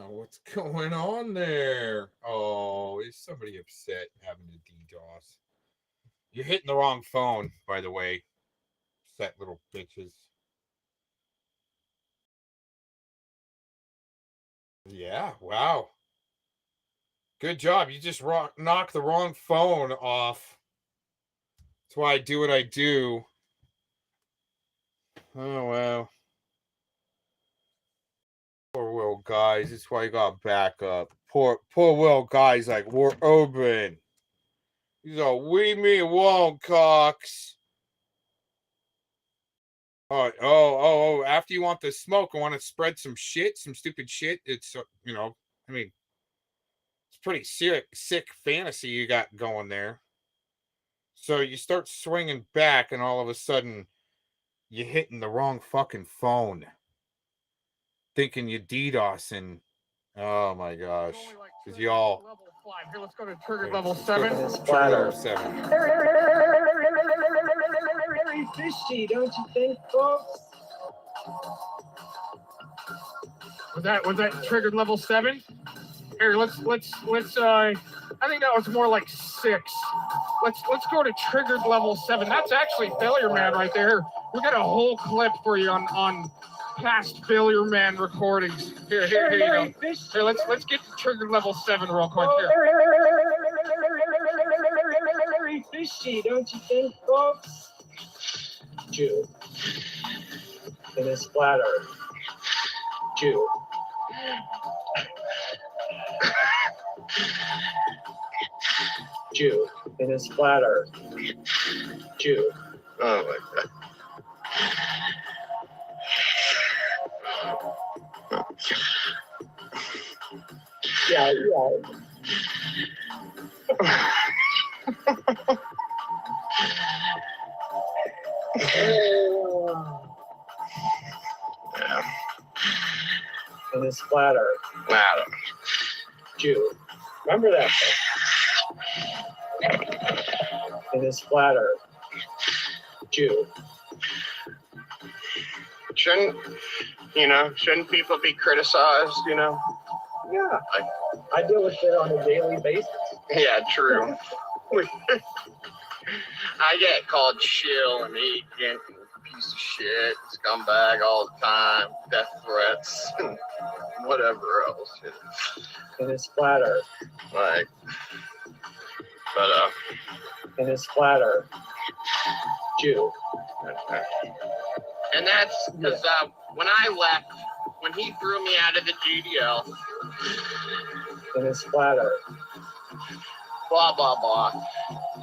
what's going on there? Oh, is somebody upset having a DDoS? You're hitting the wrong phone, by the way. Set little bitches. Yeah, wow. Good job. You just knocked the wrong phone off. That's why I do what I do. Oh, well. Poor Will, guys. That's why you got backup. Poor Will, guys. Like, we're open. He's all, we me won't, Cox. Oh, after you want the smoke, I want to spread some shit, some stupid shit. It's, you know, I mean, it's pretty sick fantasy you got going there. So you start swinging back, and all of a sudden, you're hitting the wrong fucking phone. Thinking you're DDoSing. Oh my gosh. Because y'all. Level 5. Here, let's go to trigger level 7. Trigger level 7. Very fishy, don't you think, folks? Was that triggered level 7? Here, let's I think that was more like 6. Let's go to triggered level 7. That's actually Failure Man right there. We got a whole clip for you on past Failure Man recordings. Here you go. Here, let's get to triggered level 7 real quick here. Very fishy, don't you think, folks? Jew. In a splatter. Jew. Jew. In a splatter. Jew. Oh my God. Yeah. And a splatter. Wow. Jew. Remember that thing. And a splatter. Jew. Shouldn't people be criticized, Yeah. I deal with it on a daily basis. Yeah, true. I get called shill and agent, piece of shit, scumbag all the time, death threats, and whatever else. And a splatter. Like, And a splatter. Jew. And that's because when I left, when he threw me out of the GDL, And a splatter. blah, blah, blah,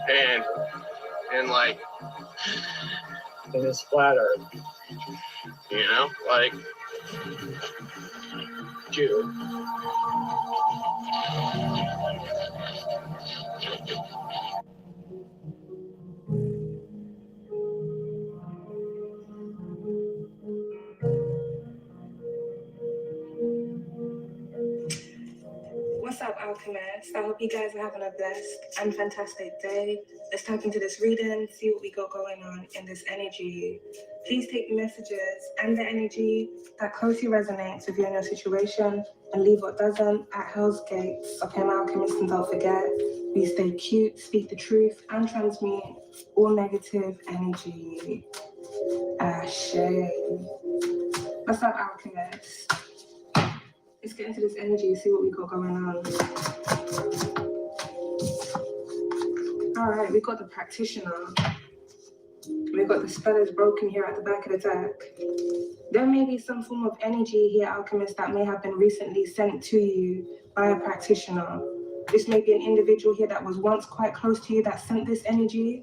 and like, And a splatter. like, Jew. What's up, Alchemist? I hope you guys are having a blessed and fantastic day. Let's tap into this reading, see what we got going on in this energy. Please take the messages and the energy that closely resonates with you and your situation and leave what doesn't at Hell's Gates. Okay, my Alchemist, and don't forget, we stay cute, speak the truth, and transmute all negative energy. Ashe. What's up, Alchemist? Let's get into this energy, see what we got going on. All right, we got the practitioner. We got the spellers broken here at the back of the deck. There may be some form of energy here, Alchemist, that may have been recently sent to you by a practitioner. This may be an individual here that was once quite close to you that sent this energy.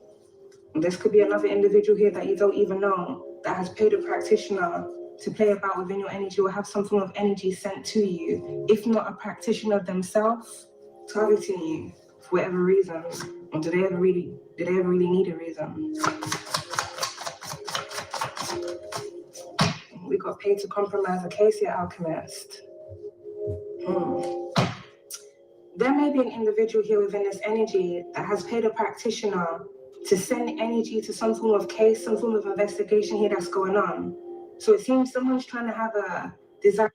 This could be another individual here that you don't even know that has paid a practitioner to play about within your energy or have some form of energy sent to you, if not a practitioner themselves, targeting you for whatever reason. Or did they ever really need a reason? We got paid to compromise a case here, Alchemist. There may be an individual here within this energy that has paid a practitioner to send energy to some form of case, some form of investigation here that's going on. So it seems someone's trying to have a desire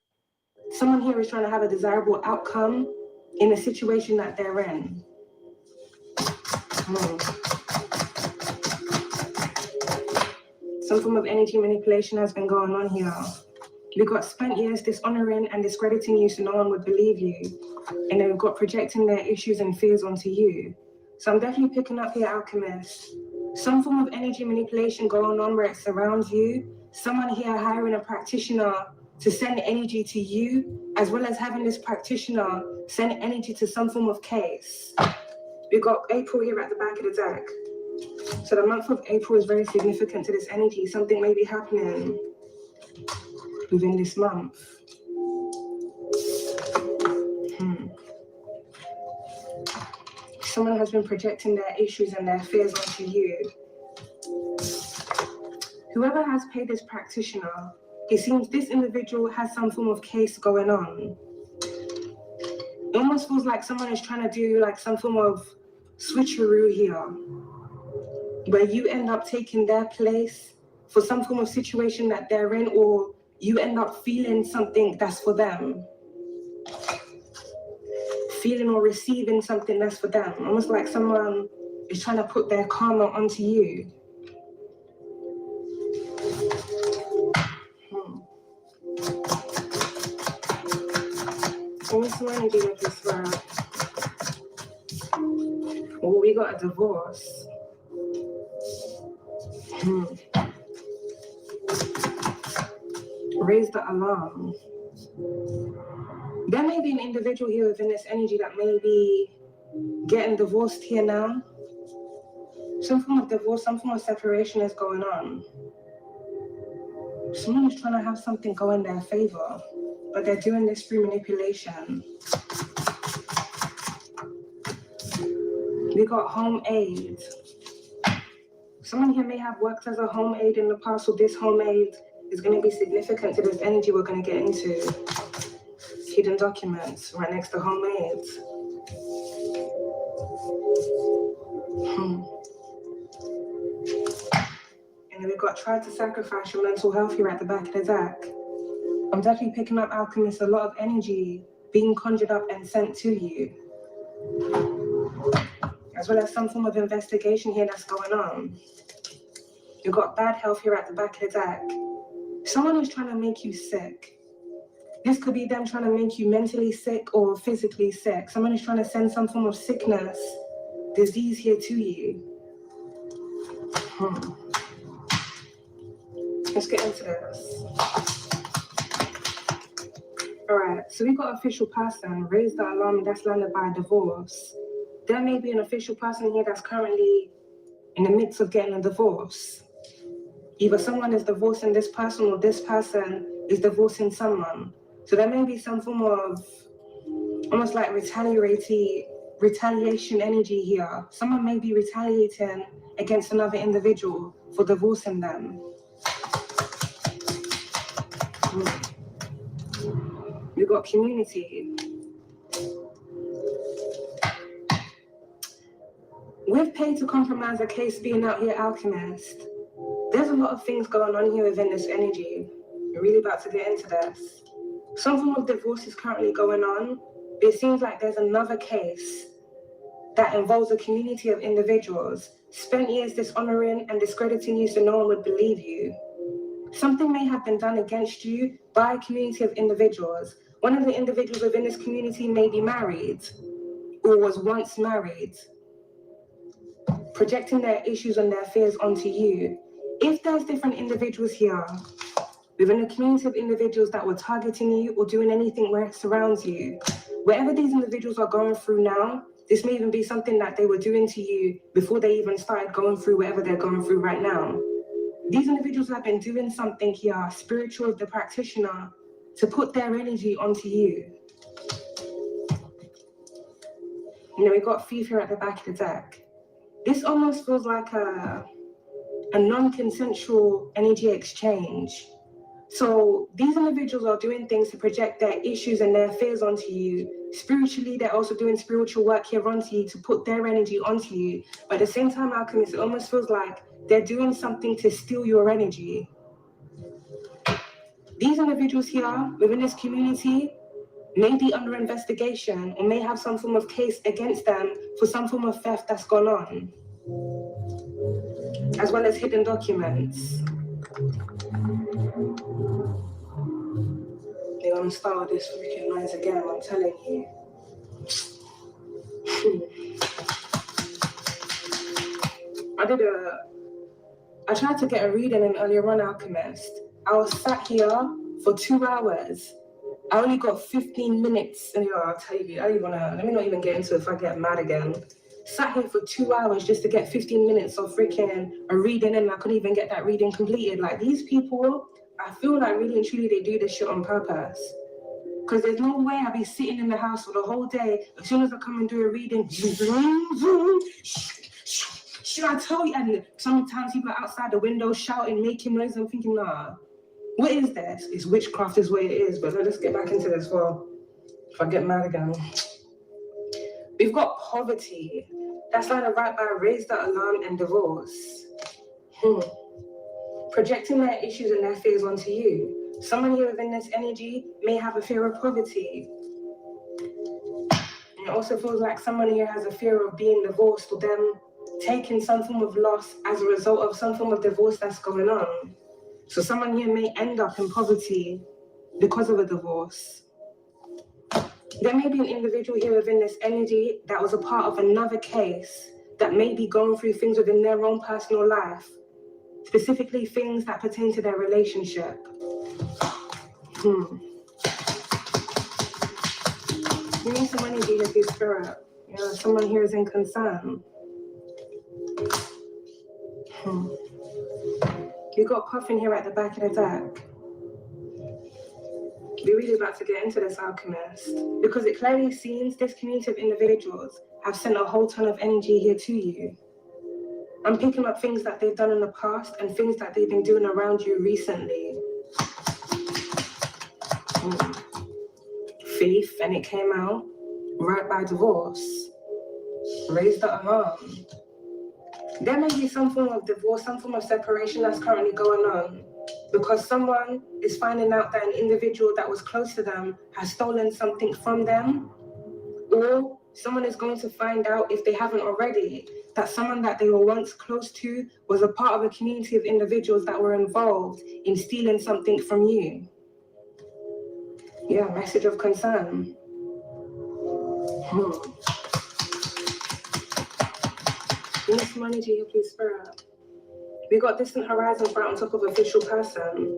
Someone here is trying to have a desirable outcome in a situation that they're in. Some form of energy manipulation has been going on here. We've got spent years dishonoring and discrediting you so no one would believe you. And then we've got projecting their issues and fears onto you. So I'm definitely picking up here, Alchemist. Some form of energy manipulation going on where it surrounds you. Someone here hiring a practitioner to send energy to you, as well as having this practitioner send energy to some form of case. We've got April here at the back of the deck. So the month of April is very significant to this energy. Something may be happening within this month. Someone has been projecting their issues and their fears onto you. Whoever has paid this practitioner, it seems this individual has some form of case going on. It almost feels like someone is trying to do like some form of switcheroo here, where you end up taking their place for some form of situation that they're in, or you end up feeling something that's for them. Feeling or receiving something that's for them. Almost like someone is trying to put their karma onto you. What's the energy with this world? Oh, we got a divorce. Raise the alarm. There may be an individual here within this energy that may be getting divorced here now. Some form of divorce, some form of separation is going on. Someone is trying to have something go in their favor, but they're doing this through manipulation. We got home aid. Someone here may have worked as a home aid in the past, so this home aid is going to be significant to this energy we're going to get into. Hidden documents right next to home aids. And then we've got try to sacrifice your mental health here at the back of the deck. I'm definitely picking up, Alchemist, a lot of energy being conjured up and sent to you. As well as some form of investigation here that's going on. You've got bad health here at the back of the deck. Someone is trying to make you sick. This could be them trying to make you mentally sick or physically sick. Someone is trying to send some form of sickness, disease here to you. Let's get into this. All right, so we've got official person, raise the alarm, that's landed by divorce. There may be an official person here that's currently in the midst of getting a divorce. Either someone is divorcing this person or this person is divorcing someone. So there may be some form of almost like retaliation energy here. Someone may be retaliating against another individual for divorcing them. We've got community. With pay to compromise a case being out here, Alchemist, there's a lot of things going on here within this energy. We're really about to get into this. Some form of divorce is currently going on, but it seems like there's another case that involves a community of individuals, spent years dishonoring and discrediting you so no one would believe you. Something may have been done against you by a community of individuals. One of the individuals within this community may be married or was once married, projecting their issues and their fears onto you. If there's different individuals here within a community of individuals that were targeting you or doing anything where it surrounds you, whatever these individuals are going through now, this may even be something that they were doing to you before they even started going through whatever they're going through right now. These individuals have been doing something here, spiritual of the practitioner, to put their energy onto you. You know, we got Thief here at the back of the deck. This almost feels like a non-consensual energy exchange. So these individuals are doing things to project their issues and their fears onto you. Spiritually, they're also doing spiritual work here onto you to put their energy onto you. But at the same time, Alchemist, it almost feels like they're doing something to steal your energy. These individuals here within this community may be under investigation or may have some form of case against them for some form of theft that's gone on, as well as hidden documents. They're gonna start with this freaking noise again, I'm telling you. I tried to get a reading in earlier on Alchemist. I was sat here for 2 hours. I only got 15 minutes, and I'll tell you, let me not even get into it if I get mad again. Sat here for 2 hours just to get 15 minutes of freaking a reading, and I couldn't even get that reading completed. Like, these people, I feel like really and truly they do this shit on purpose. Because there's no way I'll be sitting in the house for the whole day. As soon as I come and do a reading, should I tell you? And sometimes people are outside the window shouting, making noise. I'm thinking, nah, what is this? It's witchcraft is what it is. But let's get back into this. Well, if I get mad again. We've got poverty. That's like a right by raise the alarm and divorce. Projecting their issues and their fears onto you. Someone here within this energy may have a fear of poverty. And it also feels like someone here has a fear of being divorced or them taking some form of loss as a result of some form of divorce that's going on. So someone here may end up in poverty because of a divorce. There may be an individual here within this energy that was a part of another case that may be going through things within their own personal life, specifically things that pertain to their relationship. You need some energy with your spirit. You know, someone here is in concern. You got puffing here at the back of the deck. We're really about to get into this, Alchemist, because it clearly seems this community of individuals have sent a whole ton of energy here to you. I'm picking up things that they've done in the past and things that they've been doing around you recently. Thief, and it came out right by divorce. Raise the alarm. There may be some form of divorce, some form of separation that's currently going on because someone is finding out that an individual that was close to them has stolen something from them, or someone is going to find out, if they haven't already, that someone that they were once close to was a part of a community of individuals that were involved in stealing something from you. Yeah, message of concern. You need some energy here, please, Spirit. We got distant horizons right on top of official person.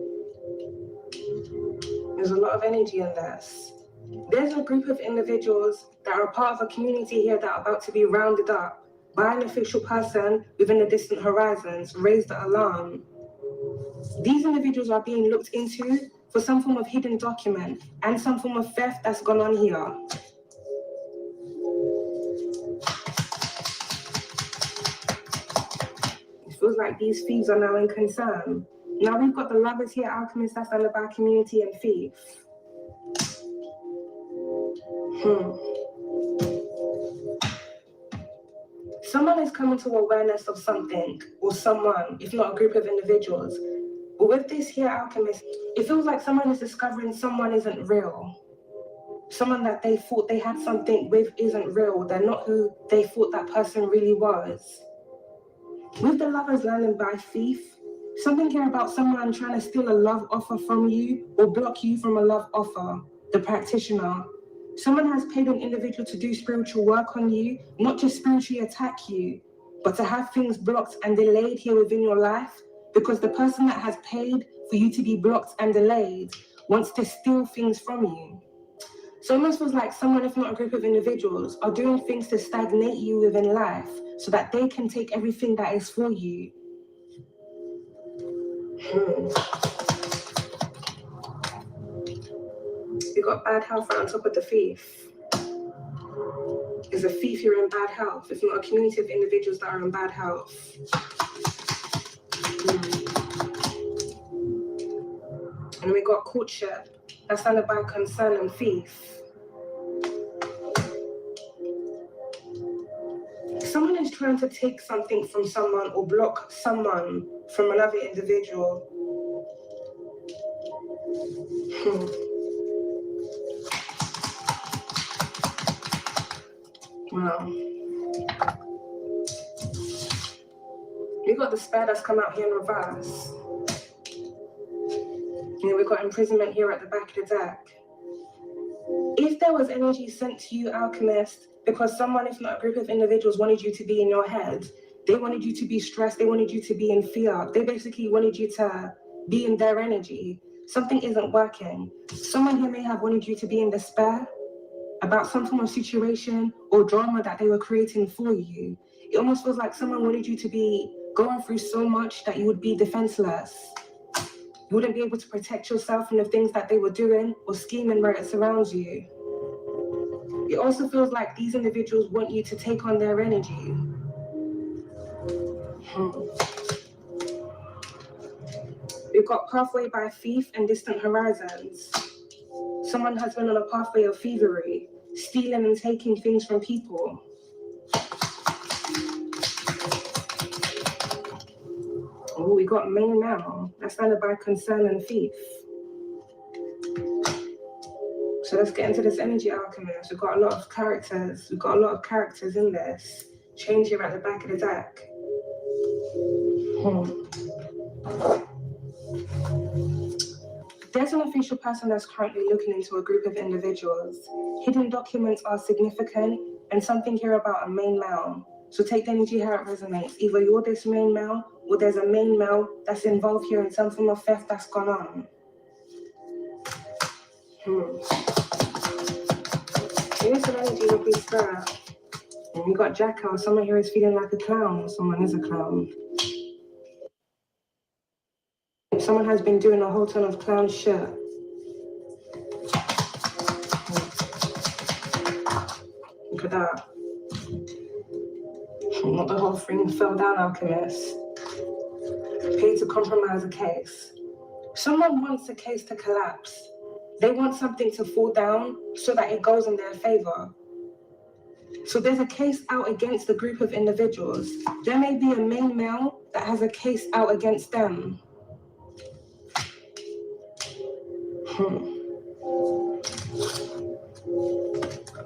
There's a lot of energy in this. There's a group of individuals that are part of a community here that are about to be rounded up by an official person within the distant horizons. Raise the alarm. These individuals are being looked into for some form of hidden document and some form of theft that's gone on here. It feels like these thieves are now in concern. Now we've got the lovers here, Alchemist, that's under by community and thief. Someone is coming to awareness of something or someone, if not a group of individuals. But with this here, Alchemist, it feels like someone is discovering someone isn't real. Someone that they thought they had something with isn't real. They're not who they thought that person really was. With the lovers landing by thief, something here about someone trying to steal a love offer from you or block you from a love offer, the practitioner. Someone has paid an individual to do spiritual work on you, not just spiritually attack you, but to have things blocked and delayed here within your life, because the person that has paid for you to be blocked and delayed wants to steal things from you. So it almost feels like someone, if not a group of individuals, are doing things to stagnate you within life so that they can take everything that is for you. You got bad health right on top of the thief. Is a thief here in bad health, if not a community of individuals that are in bad health. And we got courtship. That's under by concern and thief. Someone is trying to take something from someone or block someone from another individual. Wow. We got the spare that's come out here in reverse. And we got imprisonment here at the back of the deck. If there was energy sent to you, Alchemist, because someone, if not a group of individuals, wanted you to be in your head, they wanted you to be stressed, they wanted you to be in fear, they basically wanted you to be in their energy, something isn't working. Someone here may have wanted you to be in despair about some form of situation or drama that they were creating for you. It almost feels like someone wanted you to be going through so much that you would be defenseless. You wouldn't be able to protect yourself from the things that they were doing or scheming where it surrounds you. It also feels like these individuals want you to take on their energy. We've got pathway by thief and distant horizons. Someone has been on a pathway of thievery, stealing and taking things from people. Oh, we got main now. That's standard by concern and thief. So let's get into this energy, Alchemist. We've got a lot of characters. We've got a lot of characters in this. Change here at the back of the deck. There's an official person that's currently looking into a group of individuals. Hidden documents are significant, and something here about a main male. So take the energy how it resonates. Either you're this main male, or there's a main male that's involved here in some form of theft that's gone on. Innocent energy would be spirit. And we got Jackal. Someone here is feeling like a clown. Someone is a clown. Someone has been doing a whole ton of clown shit. Look at that. Not the whole thing fell down, Alchemist. Paid to compromise a case. Someone wants a case to collapse. They want something to fall down so that it goes in their favor. So there's a case out against a group of individuals. There may be a main male that has a case out against them.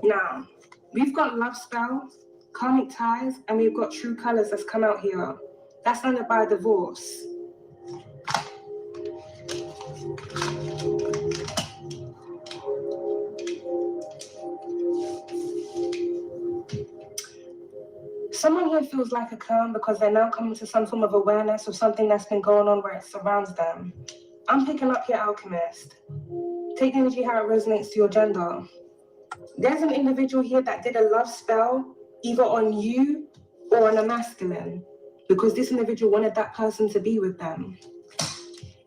Now, we've got love spells, karmic ties, and we've got true colors that's come out here. That's funded by divorce. Someone here feels like a clown because they're now coming to some form of awareness of something that's been going on where it surrounds them. I'm picking up your Alchemist. Take the energy how it resonates to your gender. There's an individual here that did a love spell either on you or on a masculine because this individual wanted that person to be with them.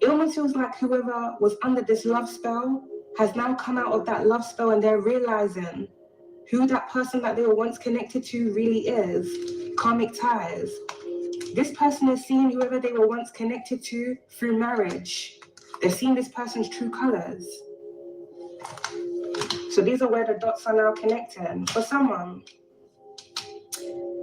It almost feels like whoever was under this love spell has now come out of that love spell and they're realizing who that person that they were once connected to really is. Karmic ties. This person is seeing whoever they were once connected to through marriage. They're seeing this person's true colors. So these are where the dots are now connecting. For someone,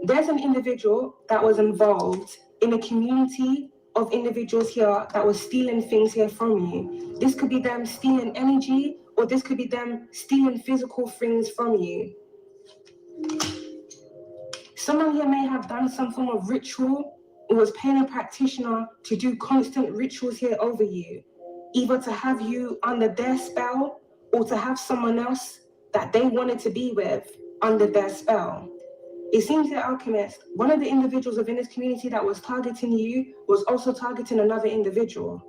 there's an individual that was involved in a community of individuals here that was stealing things here from you. This could be them stealing energy, or this could be them stealing physical things from you. Someone here may have done some form of ritual or was paying a practitioner to do constant rituals here over you, either to have you under their spell or to have someone else that they wanted to be with under their spell. It seems that Alchemist, one of the individuals within this community that was targeting you was also targeting another individual.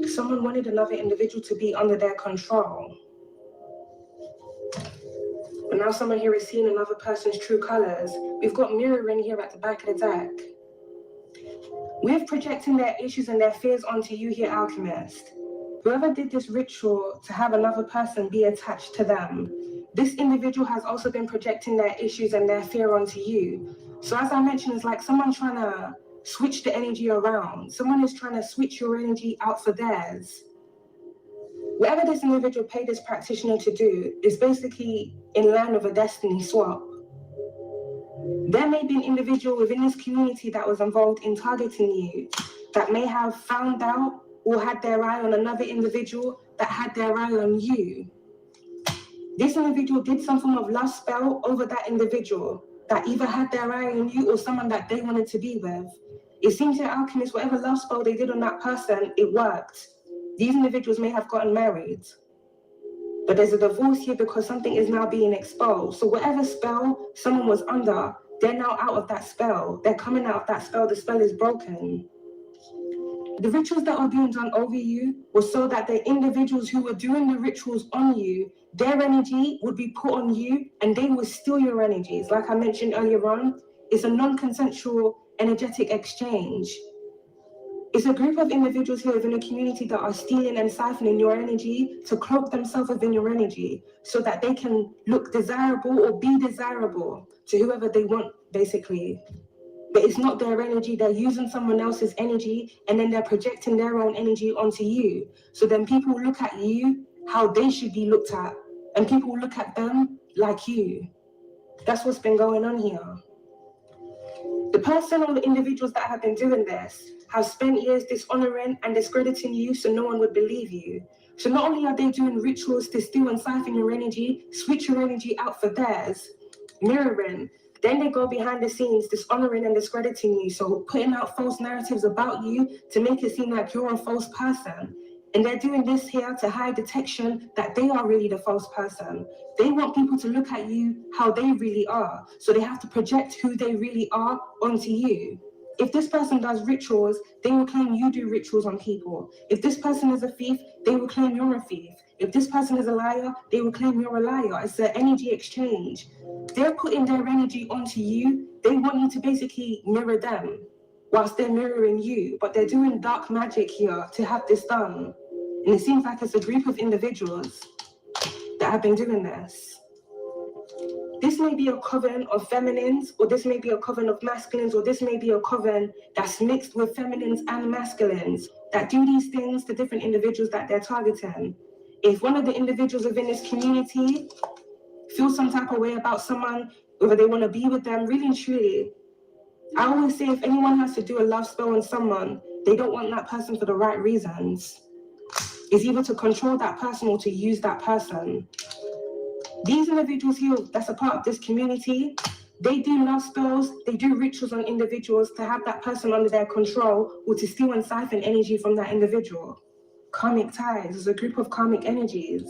Someone wanted another individual to be under their control. But now someone here is seeing another person's true colors. We've got mirroring here at the back of the deck. We're projecting their issues and their fears onto you here, Alchemist. Whoever did this ritual to have another person be attached to them, this individual has also been projecting their issues and their fear onto you. So as I mentioned, it's like someone trying to switch the energy around. Someone is trying to switch your energy out for theirs. Whatever this individual paid this practitioner to do is basically in line with a destiny swap. There may be an individual within this community that was involved in targeting you, that may have found out or had their eye on another individual that had their eye on you. This individual did some form of lust spell over that individual that either had their eye on you or someone that they wanted to be with. It seems to alchemists, whatever lust spell they did on that person, it worked. These individuals may have gotten married. But there's a divorce here because something is now being exposed. So whatever spell someone was under, they're now out of that spell. They're coming out of that spell. The spell is broken. The rituals that are being done over you were so that the individuals who were doing the rituals on you, their energy would be put on you and they would steal your energies. Like I mentioned earlier on, it's a non-consensual energetic exchange. It's a group of individuals here within a community that are stealing and siphoning your energy to cloak themselves within your energy so that they can look desirable or be desirable to whoever they want, basically. But it's not their energy. They're using someone else's energy and then they're projecting their own energy onto you. So then people look at you how they should be looked at, and people look at them like you. That's what's been going on here. The person or the individuals that have been doing this have spent years dishonoring and discrediting you so no one would believe you. So not only are they doing rituals to steal and siphon your energy, switch your energy out for theirs, mirroring, then they go behind the scenes dishonoring and discrediting you, so putting out false narratives about you to make it seem like you're a false person. And they're doing this here to hide detection that they are really the false person. They want people to look at you how they really are, so they have to project who they really are onto you. If this person does rituals, they will claim you do rituals on people. If this person is a thief, they will claim you're a thief. If this person is a liar, they will claim you're a liar. It's an energy exchange. They're putting their energy onto you. They want you to basically mirror them whilst they're mirroring you. But they're doing dark magic here to have this done. And it seems like it's a group of individuals that have been doing this. This may be a coven of feminines, or this may be a coven of masculines, or this may be a coven that's mixed with feminines and masculines that do these things to different individuals that they're targeting. If one of the individuals within this community feels some type of way about someone, whether they want to be with them, really and truly, I always say if anyone has to do a love spell on someone, they don't want that person for the right reasons. It's either to control that person or to use that person. These individuals here, that's a part of this community, they do love spells, they do rituals on individuals to have that person under their control or to steal and siphon energy from that individual. Karmic ties is a group of karmic energies.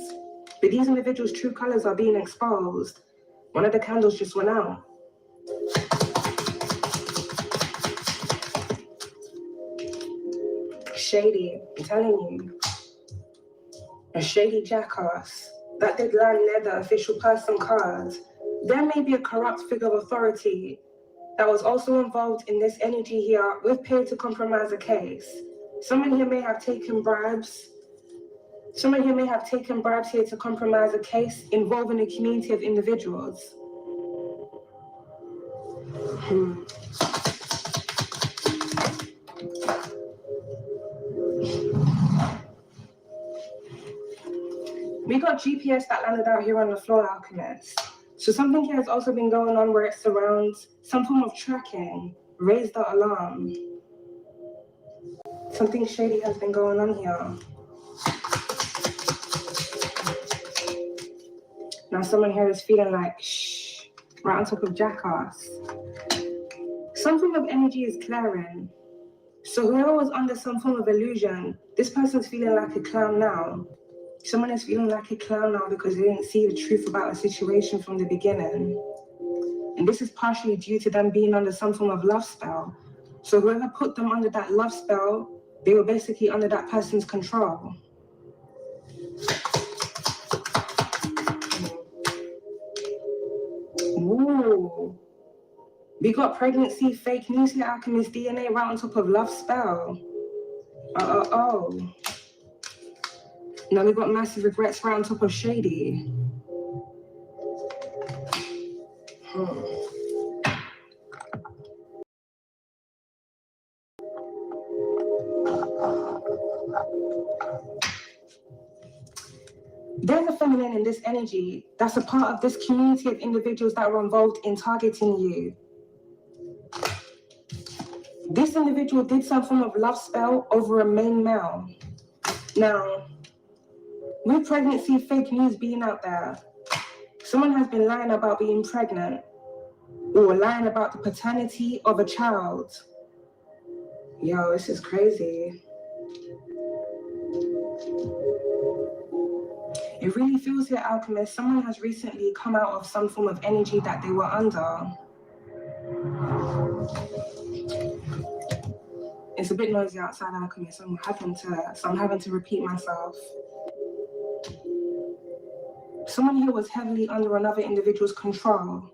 But these individuals' true colors are being exposed. One of the candles just went out. Shady, I'm telling you. A shady jackass. That did land near the official person card. There may be a corrupt figure of authority that was also involved in this energy here with pay to compromise a case. Someone here may have taken bribes. Someone here may have taken bribes here to compromise a case involving a community of individuals. We got GPS that landed out here on the floor, Alchemist. So something here has also been going on where it surrounds some form of tracking. Raise the alarm. Something shady has been going on here. Now someone here is feeling like, shh, right on top of jackass. Some form of energy is clearing. So whoever was under some form of illusion, this person's feeling like a clown now. Someone is feeling like a clown now because they didn't see the truth about a situation from the beginning. And this is partially due to them being under some form of love spell. So whoever put them under that love spell, they were basically under that person's control. Ooh. We got pregnancy, fake news here, alchemist DNA right on top of love spell. Oh. Now we got massive regrets right on top of shady. There's a feminine in this energy that's a part of this community of individuals that were involved in targeting you. This individual did some form of love spell over a main male. Now, with pregnancy fake news being out there, someone has been lying about being pregnant or lying about the paternity of a child. Yo, this is crazy. It really feels here, Alchemist, someone has recently come out of some form of energy that they were under. It's a bit noisy outside, Alchemist, so I'm having to repeat myself. Someone here was heavily under another individual's control.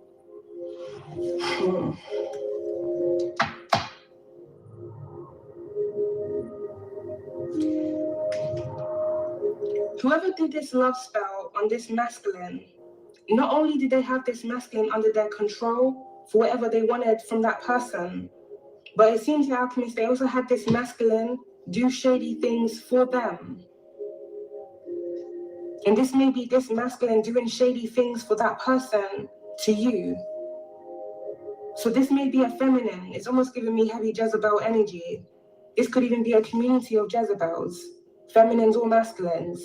Whoever did this love spell on this masculine, not only did they have this masculine under their control for whatever they wanted from that person, but it seems to Alchemist they also had this masculine do shady things for them. And this may be this masculine doing shady things for that person to you. So this may be a feminine. It's almost giving me heavy Jezebel energy. This could even be a community of Jezebels, feminines or masculines.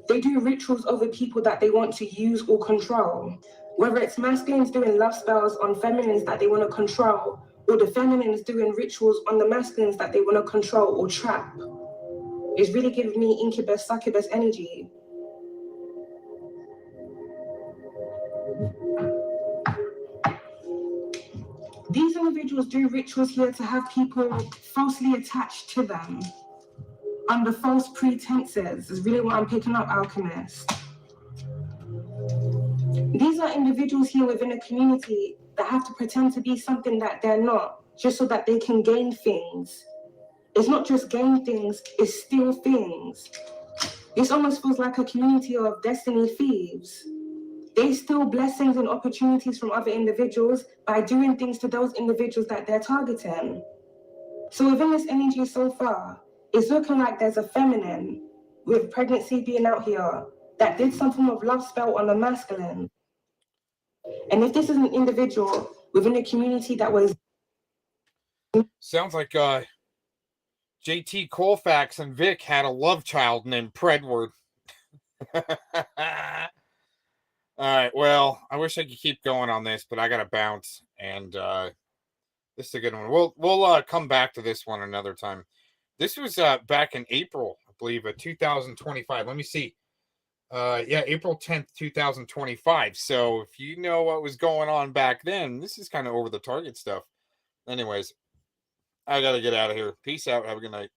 They do rituals over people that they want to use or control. Whether it's masculines doing love spells on feminines that they want to control, or the feminines doing rituals on the masculines that they want to control or trap. It's really giving me incubus, succubus energy. These individuals do rituals here to have people falsely attached to them under false pretenses, is really what I'm picking up, Alchemist. These are individuals here within a community that have to pretend to be something that they're not, just so that they can gain things. It's not just gain things, it's steal things. This almost feels like a community of destiny thieves. They steal blessings and opportunities from other individuals by doing things to those individuals that they're targeting. So within this energy so far, it's looking like there's a feminine with pregnancy being out here that did some form of love spell on the masculine. And if this is an individual within a community that was... Sounds like JT Colfax and Vic had a love child named Predward. All right, well, I wish I could keep going on this, but I gotta bounce, and this is a good one. We'll come back to this one another time. This was back in April, I believe, of 2025. Let me see. Yeah, April 10th, 2025. So if you know what was going on back then, this is kind of over the target stuff. Anyways, I gotta get out of here. Peace out. Have a good night.